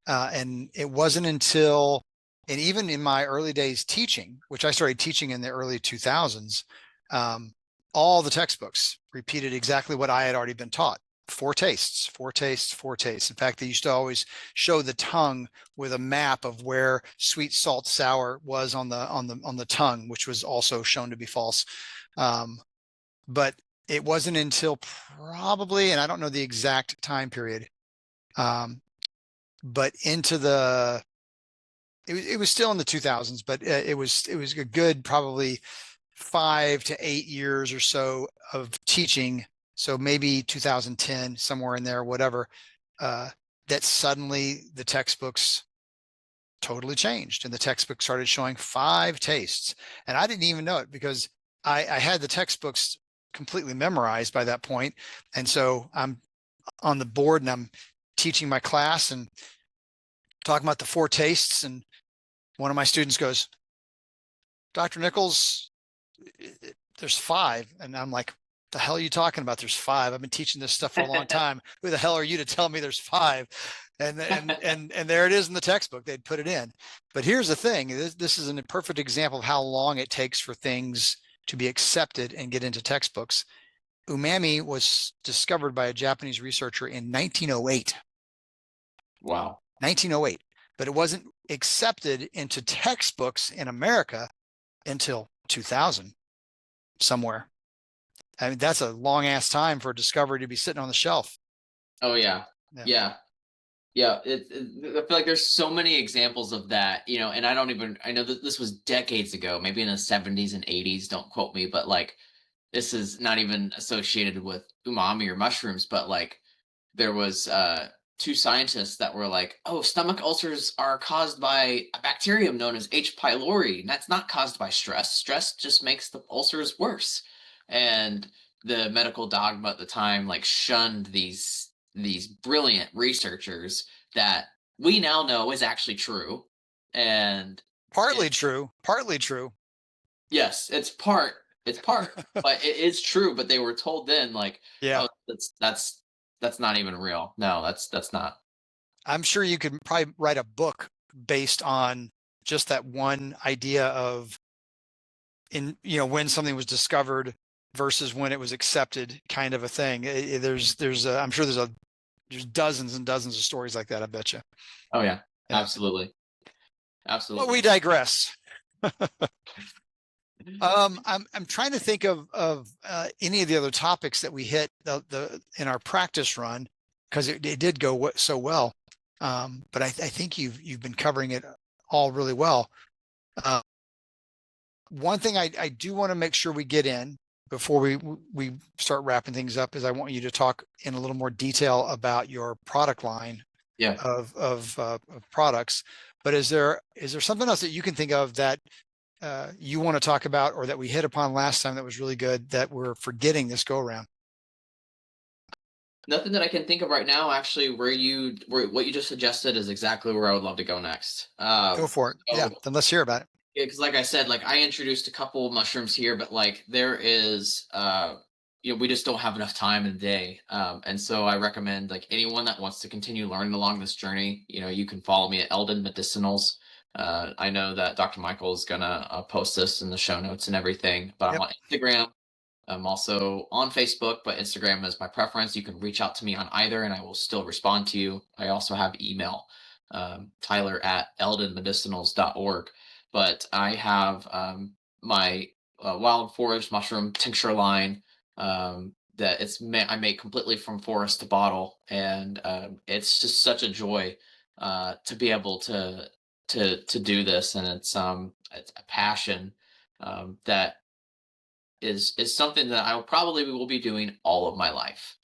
And it wasn't until, and even in my early days teaching, which I started teaching in the early 2000s, um, all the textbooks repeated exactly what I had already been taught. Four tastes, four tastes, four tastes. In fact, they used to always show the tongue with a map of where sweet, salt, sour was on the tongue, which was also shown to be false. But it wasn't until probably, and I don't know the exact time period, um, but into it was still in the 2000s, but it was a good probably 5 to 8 years or so of teaching. So maybe 2010, somewhere in there, whatever. Uh, that suddenly the textbooks totally changed, and the textbook started showing five tastes, and I didn't even know it because I had the textbooks completely memorized by that point, and so I'm on the board and I'm teaching my class and talking about the four tastes, and one of my students goes, Dr. Nichols, there's five. And I'm like, the hell are you talking about? There's five. I've been teaching this stuff for a long time. Who the hell are you to tell me there's five? And there it is in the textbook. They'd put it in. But here's the thing. This is a perfect example of how long it takes for things to be accepted and get into textbooks. Umami was discovered by a Japanese researcher in 1908. Wow. 1908. But it wasn't accepted into textbooks in America until 2000, somewhere. I mean, that's a long ass time for a discovery to be sitting on the shelf. Oh yeah. Yeah. Yeah. Yeah. I feel like there's so many examples of that, and I know that this was decades ago, maybe in the 70s and 80s. Don't quote me, but like this is not even associated with umami or mushrooms, but like there was two scientists that were like, "Oh, stomach ulcers are caused by a bacterium known as H. pylori, and that's not caused by stress. Stress just makes the ulcers worse." And the medical dogma at the time like shunned these brilliant researchers that we now know is actually true. And Partly it, true. Partly true. yes, it's part, but it is true. But they were told then like, Yeah. "Oh, that's not even real. No, that's not." I'm sure you could probably write a book based on just that one idea of when something was discovered versus when it was accepted, kind of a thing. I'm sure there's dozens and dozens of stories like that. I bet you. Oh yeah, Yeah. absolutely, But we absolutely. digress. I'm trying to think of any of the other topics that we hit the in our practice run, because it did go so well. But I think you've been covering it all really well. Uh, One thing I do want to make sure we get in before we start wrapping things up is I want you to talk in a little more detail about your product line Yeah. of products. But is there something else that you can think of that you want to talk about, or that we hit upon last time that was really good that we're forgetting this go around? Nothing that I can think of right now. Actually, where what you just suggested is exactly where I would love to go next. Go for it. Yeah, So then let's hear about it. yeah, because like I said, like I introduced a couple mushrooms here, but like there is, we just don't have enough time in the day. And so I recommend like anyone that wants to continue learning along this journey, you can follow me at Eldon Medicinals. I know that Dr. Michael is gonna post this in the show notes and everything, but I'm Yep. on Instagram. I'm also on Facebook, but Instagram is my preference. You can reach out to me on either, and I will still respond to you. I also have email, Tyler at eldonmedicinals.org. But I have my wild forage mushroom tincture line that I make completely from forest to bottle, and it's just such a joy to be able to to do this, and it's a passion that is something that I probably will be doing all of my life.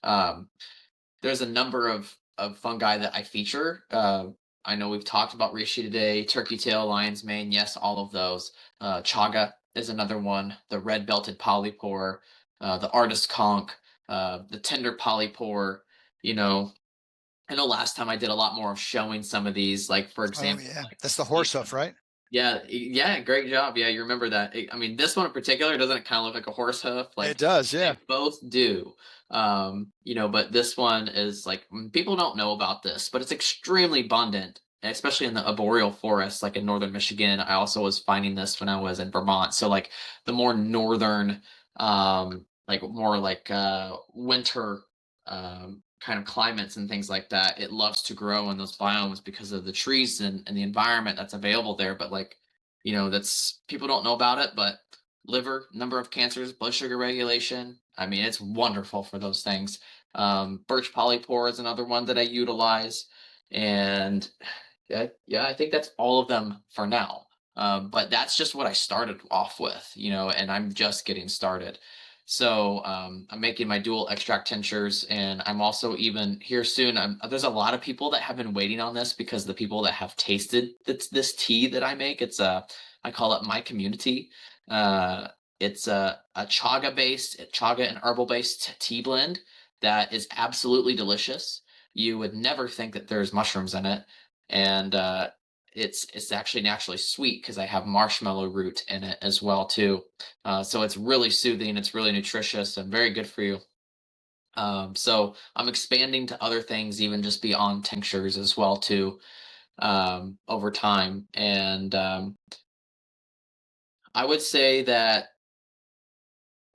There's a number of fungi that I feature. I know we've talked about reishi today, turkey tail, lion's mane, yes, all of those. Chaga is another one, the red belted polypore, the artist conch, the tender polypore. You know, I know last time I did a lot more of showing some of these, like for Oh example, yeah, like that's the the horse hoof, right? yeah, yeah, great job. Yeah, you remember that. I mean, this one in particular, doesn't it kind of look like a horse hoof? It Like does, yeah. they both do. But this one is like people don't know about this, but it's extremely abundant, especially in the arboreal forests, like in northern Michigan. I also was finding this when I was in Vermont. So like the more northern, like more like winter kind of climates and things like that, it loves to grow in those biomes because of the trees and the environment that's available there. But like, that's people don't know about it, but liver, number of cancers, blood sugar regulation. I mean, it's wonderful for those things. Birch polypore is another one that I utilize. And yeah, I think that's all of them for now. But that's just what I started off with, and I'm just getting started. So I'm making my dual extract tinctures, and I'm also even here soon. There's a lot of people that have been waiting on this because the people that have tasted this tea that I make, I call it my community. Uh, it's a chaga and herbal based tea blend that is absolutely delicious. You would never think that there's mushrooms in it, and it's actually naturally sweet because I have marshmallow root in it as well too. So it's really soothing, it's really nutritious and very good for you. So I'm expanding to other things, even just beyond tinctures as well too, over time. And I would say that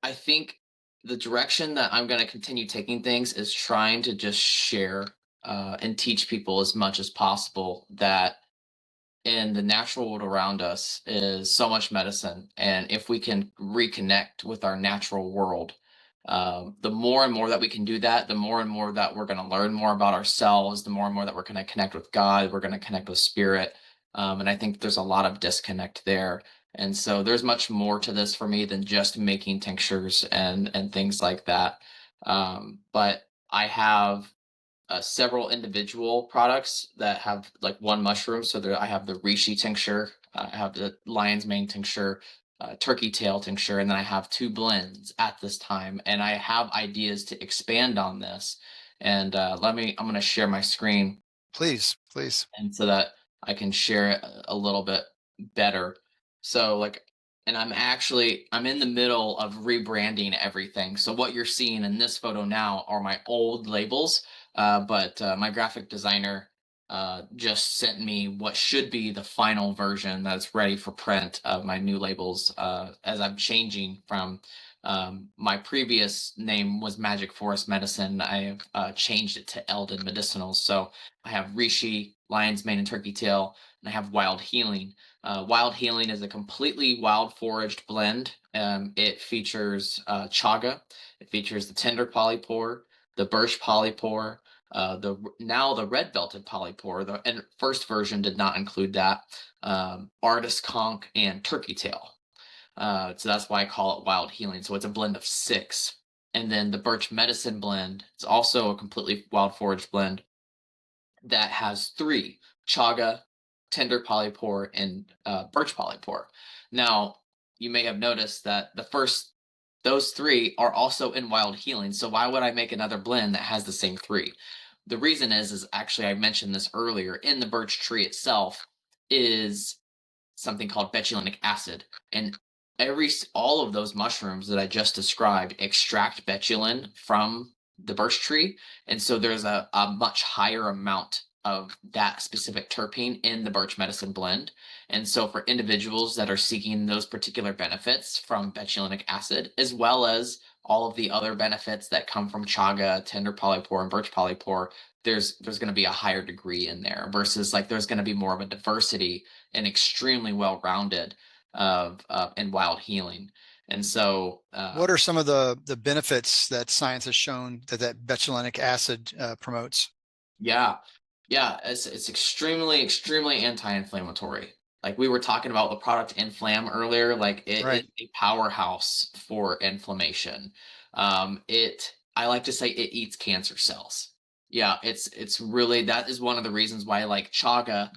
I think the direction that I'm going to continue taking things is trying to just share and teach people as much as possible that in the natural world around us is so much medicine. And if we can reconnect with our natural world, the more and more that we can do that, the more and more that we're going to learn more about ourselves, the more and more that we're going to connect with God, we're going to connect with spirit. And I think there's a lot of disconnect there. And so there's much more to this for me than just making tinctures and things like that. But I have several individual products that have like one mushroom. So there, I have the reishi tincture, I have the lion's mane tincture, turkey tail tincture, and then I have two blends at this time. And I have ideas to expand on this. And I'm going to share my screen Please, please. and so that I can share it a little bit better. So like, and I'm in the middle of rebranding everything. So what you're seeing in this photo now are my old labels, but my graphic designer just sent me what should be the final version that's ready for print of my new labels. As I'm changing from my previous name was Magic Forest Medicine. I have changed it to Eldon Medicinals. So I have reishi, lion's mane, and turkey tail, and I have wild healing. Wild healing is a completely wild foraged blend. It features chaga, it features the tender polypore, the birch polypore, now the red belted polypore. The and first version did not include that. Artist conch and turkey tail. So that's why I call it wild healing. So it's a blend of six. And then the birch medicine blend, it's also a completely wild forage blend that has three: chaga, tender polypore, and birch polypore. Now, you may have noticed that those three are also in wild healing. So why would I make another blend that has the same three? The reason is actually I mentioned this earlier. In the birch tree itself is something called betulinic acid, and all of those mushrooms that I just described extract betulin from the birch tree, and so there's a much higher amount of that specific terpene in the birch medicine blend. And so for individuals that are seeking those particular benefits from betulinic acid, as well as all of the other benefits that come from chaga, tender polypore, and birch polypore, there's going to be a higher degree in there versus like there's going to be more of a diversity and extremely well rounded of in wild healing. And so What are some of the benefits that science has shown that betulinic acid promotes? yeah. Yeah, it's extremely anti-inflammatory. Like we were talking about the product Inflam earlier, like it is Right. a powerhouse for inflammation. I like to say it eats cancer cells. Yeah, it's really that is one of the reasons why I like chaga.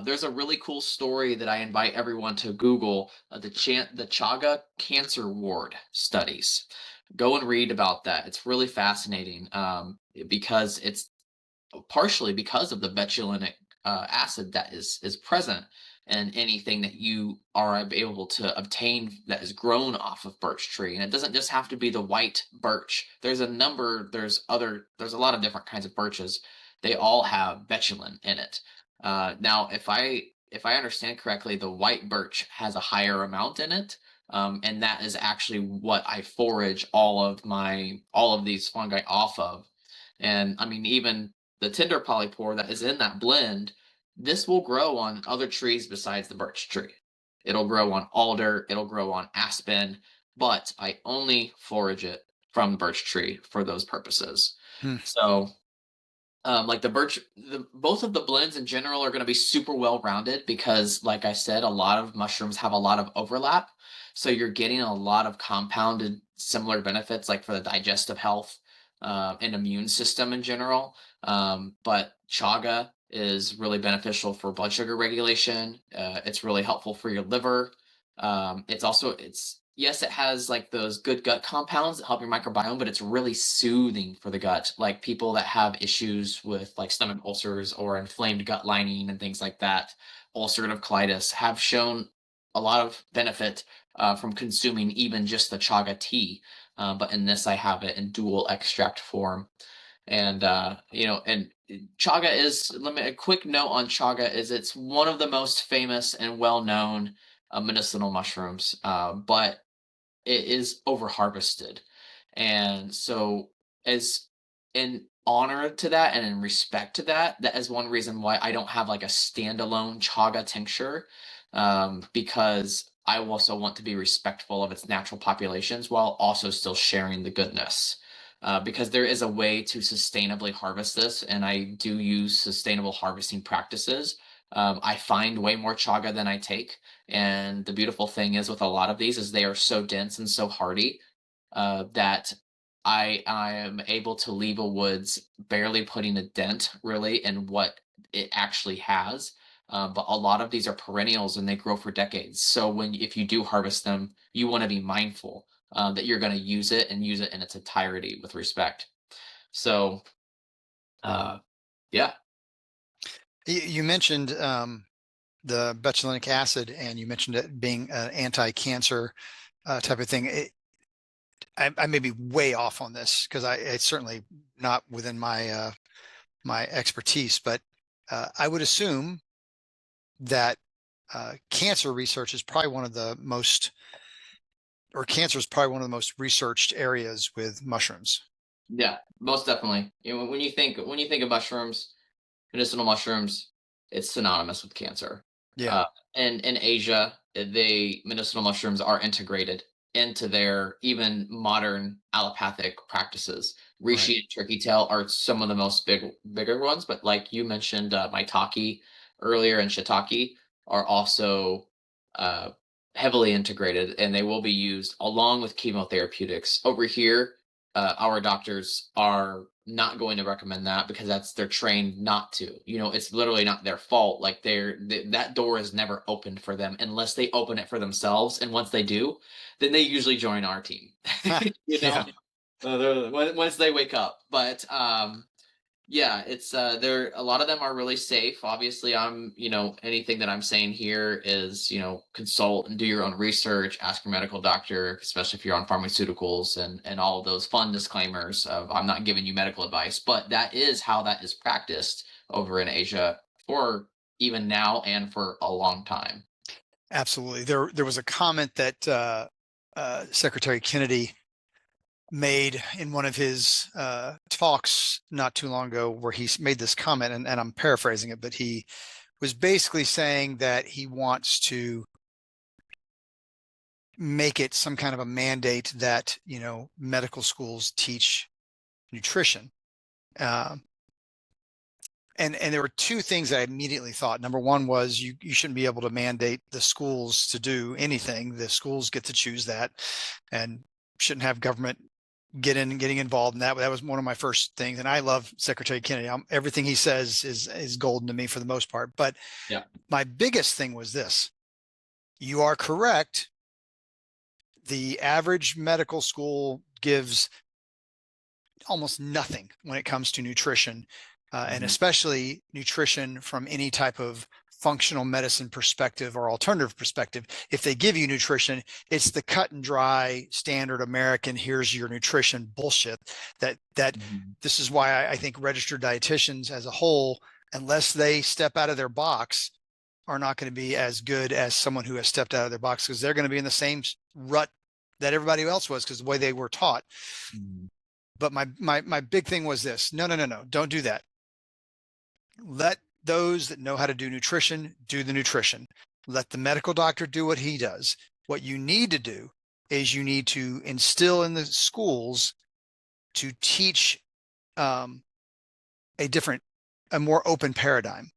There's a really cool story that I invite everyone to Google the Chaga Cancer Ward studies. Go and read about that. It's really fascinating because it's partially because of the betulinic acid that is present in anything that you are able to obtain that is grown off of birch tree. And it doesn't just have to be the white birch. There's a lot of different kinds of birches. They all have betulin in it. Now if I understand correctly, the white birch has a higher amount in it. And that is actually what I forage all of these fungi off of. And I mean, even the tinder polypore that is in that blend, this will grow on other trees besides the birch tree. It'll grow on alder, it'll grow on aspen, but I only forage it from the birch tree for those purposes. Hmm. So like both of the blends in general are going to be super well rounded because, like I said, a lot of mushrooms have a lot of overlap. So you're getting a lot of compounded similar benefits, like for the digestive health and immune system in general. But chaga is really beneficial for blood sugar regulation. It's really helpful for your liver. It's yes, it has like those good gut compounds that help your microbiome, but it's really soothing for the gut. Like people that have issues with like stomach ulcers or inflamed gut lining and things like that, ulcerative colitis, have shown a lot of benefit from consuming even just the chaga tea. But in this, I have it in dual extract form. And and chaga is, let me a quick note on chaga is it's one of the most famous and well-known medicinal mushrooms, but it is over harvested. And so, as in honor to that and in respect to that, that is one reason why I don't have like a standalone chaga tincture, because I also want to be respectful of its natural populations while also still sharing the goodness. Because there is a way to sustainably harvest this, and I do use sustainable harvesting practices. I find way more chaga than I take, and the beautiful thing is with a lot of these is they are so dense and so hardy that I am able to leave a woods barely putting a dent really in what it actually has. But a lot of these are perennials and they grow for decades. So if you do harvest them, you want to be mindful that you're going to use it and use it in its entirety with respect. So uh, yeah, You mentioned the betulinic acid, and you mentioned it being an anti-cancer type of thing. I may be way off on this because it's certainly not within my expertise, but I would assume that cancer research is probably one of the most, or cancer is probably one of the most researched areas with mushrooms. yeah, most definitely. You know, when you think of mushrooms, medicinal mushrooms, it's synonymous with cancer. Yeah, Uh, and in Asia, they medicinal mushrooms are integrated into their even modern allopathic practices. right. Reishi and turkey tail are some of the most bigger ones, but like you mentioned, maitake earlier and shiitake are also uh, heavily integrated, and they will be used along with chemotherapeutics. Over here, our doctors are not going to recommend that because they're trained not to. You know, it's literally not their fault. Like that door is never opened for them unless they open it for themselves. And once they do, then they usually join our team. you Yeah, know, once they wake up. But yeah, it's there a lot of them are really safe. Obviously, anything that I'm saying here is, consult and do your own research, ask your medical doctor, especially if you're on pharmaceuticals and all of those fun disclaimers of I'm not giving you medical advice, but that is how that is practiced over in Asia for even now and for a long time. absolutely. There was a comment that Secretary Kennedy made in one of his talks not too long ago, where he made this comment, and I'm paraphrasing it, but he was basically saying that he wants to make it some kind of a mandate that medical schools teach nutrition. Um, and there were two things I immediately thought. Number one was you shouldn't be able to mandate the schools to do anything. The schools get to choose that, and shouldn't have government getting involved in that. That was one of my first things. And I love Secretary Kennedy. Everything he says is golden to me for the most part. But Yeah. my biggest thing was this: you are correct. The average medical school gives almost nothing when it comes to nutrition, and especially nutrition from any type of functional medicine perspective or alternative perspective. If they give you nutrition, it's the cut and dry standard American, here's your nutrition bullshit. That Mhm. This is why I think registered dietitians as a whole, unless they step out of their box, are not going to be as good as someone who has stepped out of their box, because they're going to be in the same rut that everybody else was, because the way they were taught. Mhm. But my big thing was this: no, don't do that. Let those that know how to do nutrition do the nutrition. Let the medical doctor do what he does. What you need to do is you need to instill in the schools to teach um, a more open paradigm,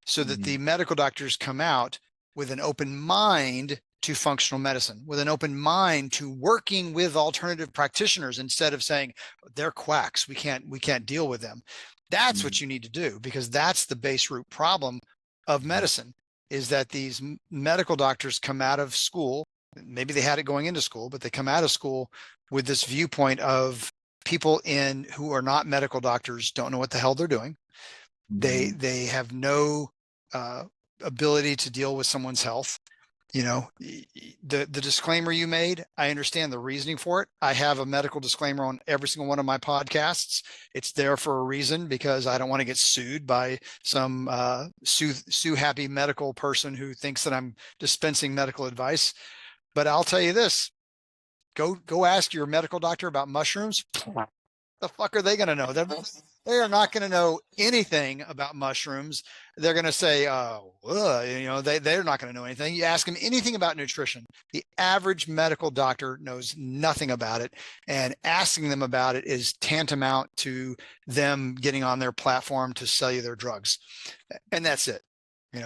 so that the Mhm. medical doctors come out with an open mind to functional medicine, with an open mind to working with alternative practitioners, instead of saying they're quacks, we can't deal with them. That's what Mhm. you need to do, because that's the base root problem of Mhm. medicine, is that these medical doctors come out of school, maybe they had it going into school, but they come out of school with this viewpoint of people in who are not medical doctors don't know what the hell they're doing. Mhm. They have no uh, ability to deal with someone's health. You know, the disclaimer you made, I understand the reasoning for it. I have a medical disclaimer on every single one of my podcasts. It's there for a reason, because I don't want to get sued by some sue happy medical person who thinks that I'm dispensing medical advice. But I'll tell you this: go ask your medical doctor about mushrooms. The fuck are they going to know? They are not going to know anything about mushrooms. They're going to say, they're not going to know anything. You ask them anything about nutrition, the average medical doctor knows nothing about it. And asking them about it is tantamount to them getting on their platform to sell you their drugs. And that's it.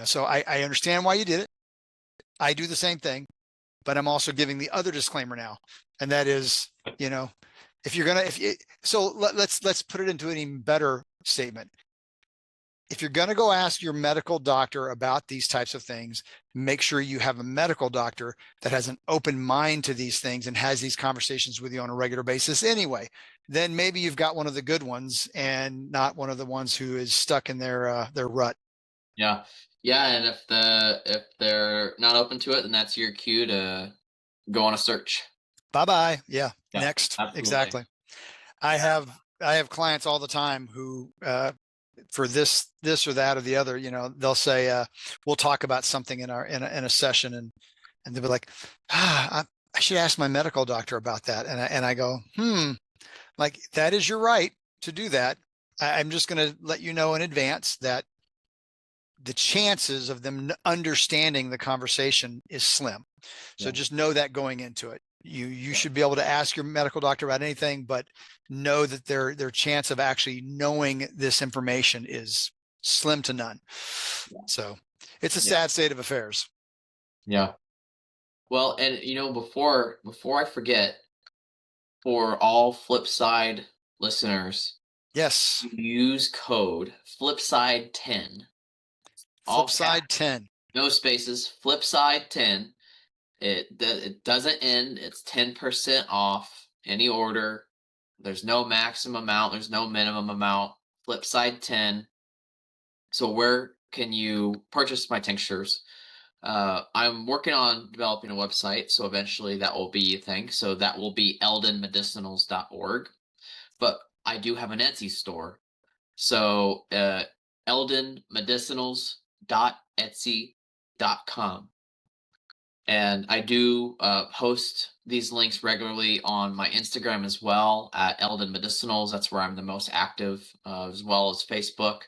So I understand why you did it. I do the same thing, but I'm also giving the other disclaimer now. And that is, you know, if you're gonna, if you, so let's put it into an even better statement. If you're gonna go ask your medical doctor about these types of things, make sure you have a medical doctor that has an open mind to these things and has these conversations with you on a regular basis anyway. Then maybe you've got one of the good ones, and not one of the ones who is stuck in their rut. Yeah. Yeah, and if they're not open to it, then that's your cue to go on a search. Bye bye. Yeah. Yeah, Next. absolutely. Exactly. I have clients all the time who for this or that or the other, they'll say, we'll talk about something in a session, and they'll be like, I should ask my medical doctor about that. And I go, like, that is your right to do that. I'm just going to let you know in advance that the chances of them understanding the conversation is slim. So Yeah. just know that going into it. You Yeah. should be able to ask your medical doctor about anything, but know that their chance of actually knowing this information is slim to none. Yeah. So it's a Yeah. sad state of affairs. Yeah. Well, and before I forget, for all Flipside listeners, Yes. use code Flipside10, all Flipside caps, 10. no spaces, Flipside10. It doesn't end. It's 10% off any order. There's no maximum amount. There's no minimum amount. Flipside 10. So where can you purchase my tinctures? I'm working on developing a website, so eventually that will be a thing. So that will be eldonmedicinals.org. But I do have an Etsy store. So eldonmedicinals.etsy.com. And I do post these links regularly on my Instagram as well at Eldon Medicinals. That's where I'm the most active, as well as Facebook.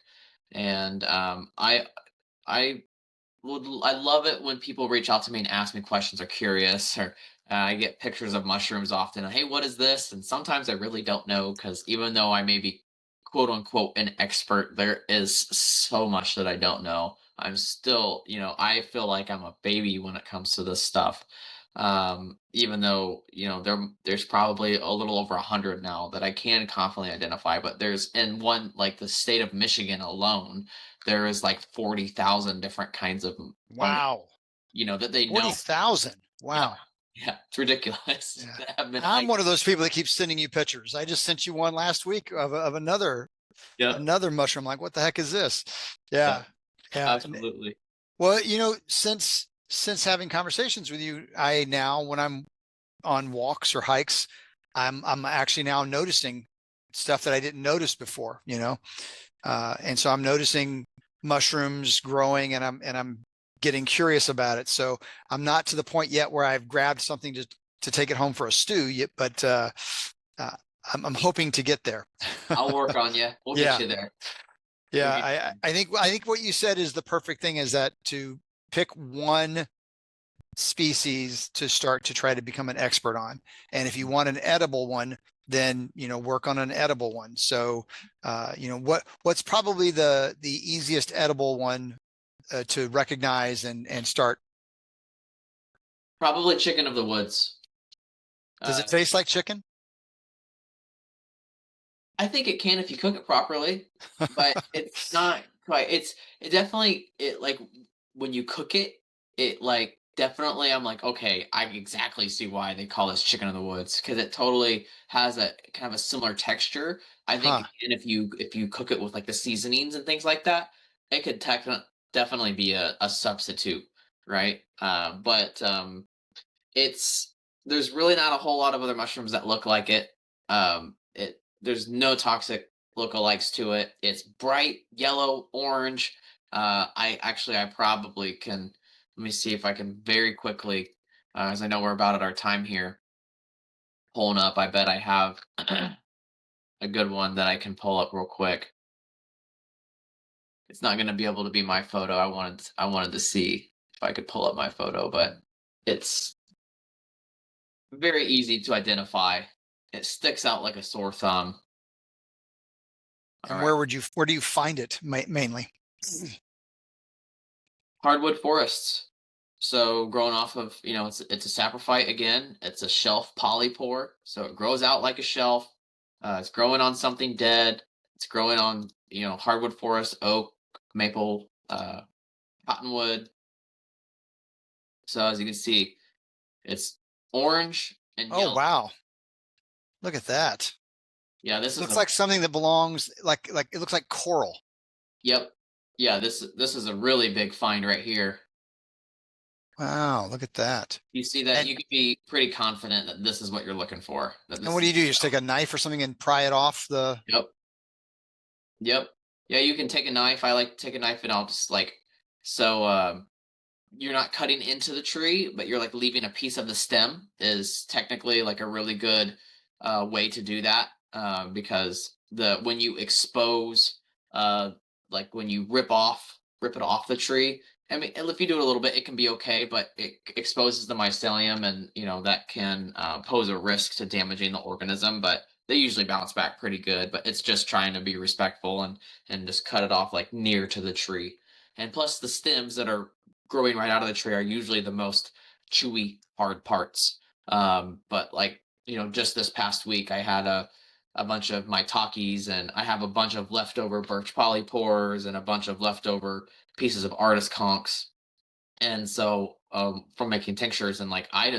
And I I love it when people reach out to me and ask me questions or curious, or I get pictures of mushrooms often. Hey, what is this? And sometimes I really don't know, because even though I may be quote unquote an expert. There is so much that I don't know. I'm still, I feel like I'm a baby when it comes to this stuff. Even though, there's probably a little over 100 now that I can confidently identify, but there's in one, like the state of Michigan alone, there is like 40,000 different kinds of mushrooms, Wow. that they know. 40,000. Yeah. Wow. Yeah. It's ridiculous Yeah. that have been I'm I one of those people that keeps sending you pictures. I just sent you one last week of Yep. another mushroom. Like, what the heck is this? Yep. Yeah. Yeah. Absolutely. Well, since having conversations with you, I now, when I'm on walks or hikes, I'm actually now noticing stuff that I didn't notice before, and so I'm noticing mushrooms growing, and I'm getting curious about it. So I'm not to the point yet where I've grabbed something to take it home for a stew yet, but uh, I'm hoping to get there. I'll work on you. We'll get Yeah, you there. We'll yeah. get you there. I think what you said is the perfect thing, is that to pick one species to start to try to become an expert on. And if you want an edible one, then work on an edible one. So what's probably the easiest edible one to recognize and start. Probably chicken of the woods. Does it Uh, taste like chicken? I think it can if you cook it properly, but it's not quite. It definitely like when you cook it, it like definitely I'm like, okay, I exactly see why they call this chicken of the woods, because it totally has a kind of a similar texture. I think, Huh. and if you cook it with like the seasonings and things like that, it could definitely be a substitute, right? But it's there's really not a whole lot of other mushrooms that look like it. There's no toxic lookalikes to it. It's bright yellow, orange. I probably can. Let me see if I can very quickly, as I know we're about at our time here. Pulling up, I bet I have a good one that I can pull up real quick. It's not going to be able to be my photo. I wanted to see if I could pull up my photo, but it's very easy to identify. It sticks out like a sore thumb. All And right. where do you find it mainly? Hardwood forests. So growing off of, it's a saprophyte again. It's a shelf polypore. So it grows out like a shelf. It's growing on something dead. It's growing on, hardwood forest, oak, maple, cottonwood. So as you can see, it's orange and Oh, yellow. wow. Look at that. Yeah, this is Looks a like something that belongs, like it looks like coral. yep. Yeah, this is a really big find right here. Wow, look at that. You see that, And you can be pretty confident that this is what you're looking for. That and this what do is you do? You just take a knife or something and pry it off the. Yep. Yep. Yeah, you can take a knife. I like to take a knife and I'll just like so you're not cutting into the tree, but you're like leaving a piece of the stem is technically like a really good way to do that, because the when you expose uh like when you rip it off the tree. I mean, if you do it a little bit, it can be okay, but it exposes the mycelium, and that can pose a risk to damaging the organism. But they usually bounce back pretty good. But it's just trying to be respectful and just cut it off like near to the tree. And plus, the stems that are growing right out of the tree are usually the most chewy, hard parts. But like, just this past week, I had a bunch of my Takis, and I have a bunch of leftover birch polypores and a bunch of leftover pieces of artist conchs. And so, from making tinctures, and like I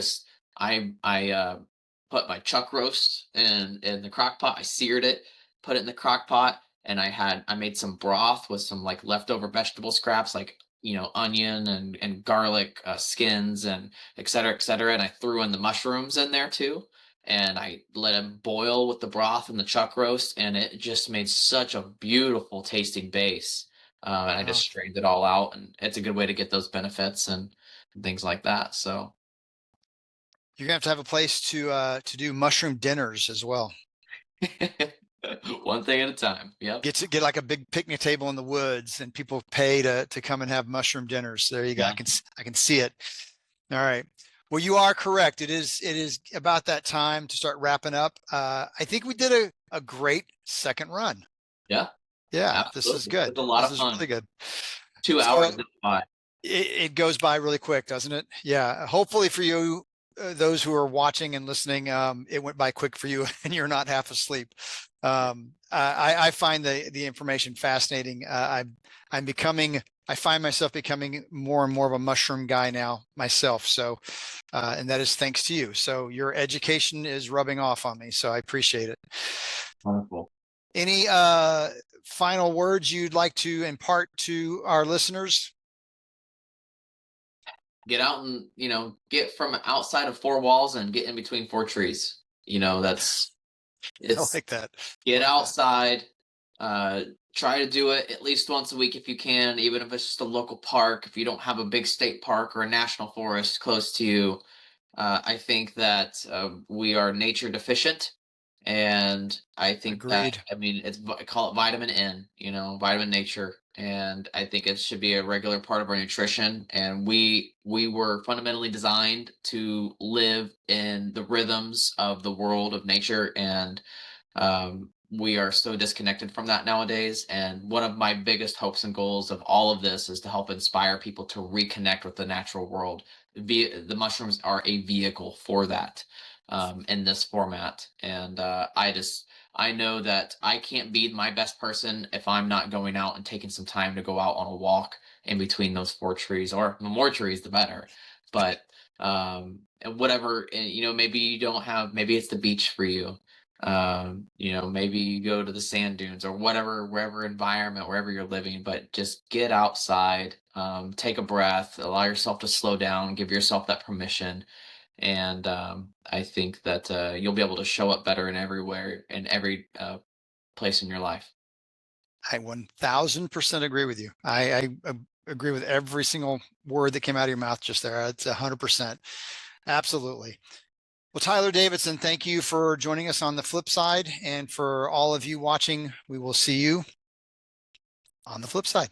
put my chuck roast in the crock pot. I seared it, put it in the crock pot, and I made some broth with some like leftover vegetable scraps, like onion and garlic skins and et cetera. And I threw in the mushrooms in there too, and I let them boil with the broth and the chuck roast, and it just made such a beautiful tasting base. And I just Wow. strained it all out, and it's a good way to get those benefits and things like that. So You're gonna have a place to do mushroom dinners as well. one thing at a time. Yep. Get like a big picnic table in the woods, and people pay to come and have mushroom dinners. There you go. Yeah. I can see it. All right. Well, you are correct. It is about that time to start wrapping up. I think we did a great second run. Yeah, Yeah, this is absolutely. good. It's a lot This of is fun. really good. 2 hours So zip by. it goes by really quick, doesn't it? Yeah. Hopefully for you, those who are watching and listening, it went by quick for you and you're not half asleep. I find the information fascinating. I'm becoming, I find myself becoming more and more of a mushroom guy now myself. So, and that is thanks to you. So your education is rubbing off on me. So I appreciate it. Wonderful. Any final words you'd like to impart to our listeners? Get out and, get from outside of 4 walls and get in between 4 trees. That's I it's like that. I get like that. outside. uh Try to do it at least once a week if you can, even if it's just a local park. If you don't have a big state park or a national forest close to you, I think that we are nature deficient, and I think that, Agreed. I mean, I call it vitamin N, vitamin nature, and I think it should be a regular part of our nutrition. And we were fundamentally designed to live in the rhythms of the world of nature, and we are so disconnected from that nowadays. And one of my biggest hopes and goals of all of this is to help inspire people to reconnect with the natural world. The mushrooms are a vehicle for that, in this format. And I know that I can't be my best person if I'm not going out and taking some time to go out on a walk in between those 4 trees, or the more trees, the better. But and whatever, maybe you don't have, maybe it's the beach for you. Maybe you go to the sand dunes or whatever, wherever environment, wherever you're living, but just get outside, take a breath, allow yourself to slow down, give yourself that permission. And I think that you'll be able to show up better in everywhere, in every place in your life. I 1000% agree with you. I agree with every single word that came out of your mouth just there. It's 100%. Absolutely. Well, Tyler Davidson, thank you for joining us on the flip side. And for all of you watching, we will see you on the flip side.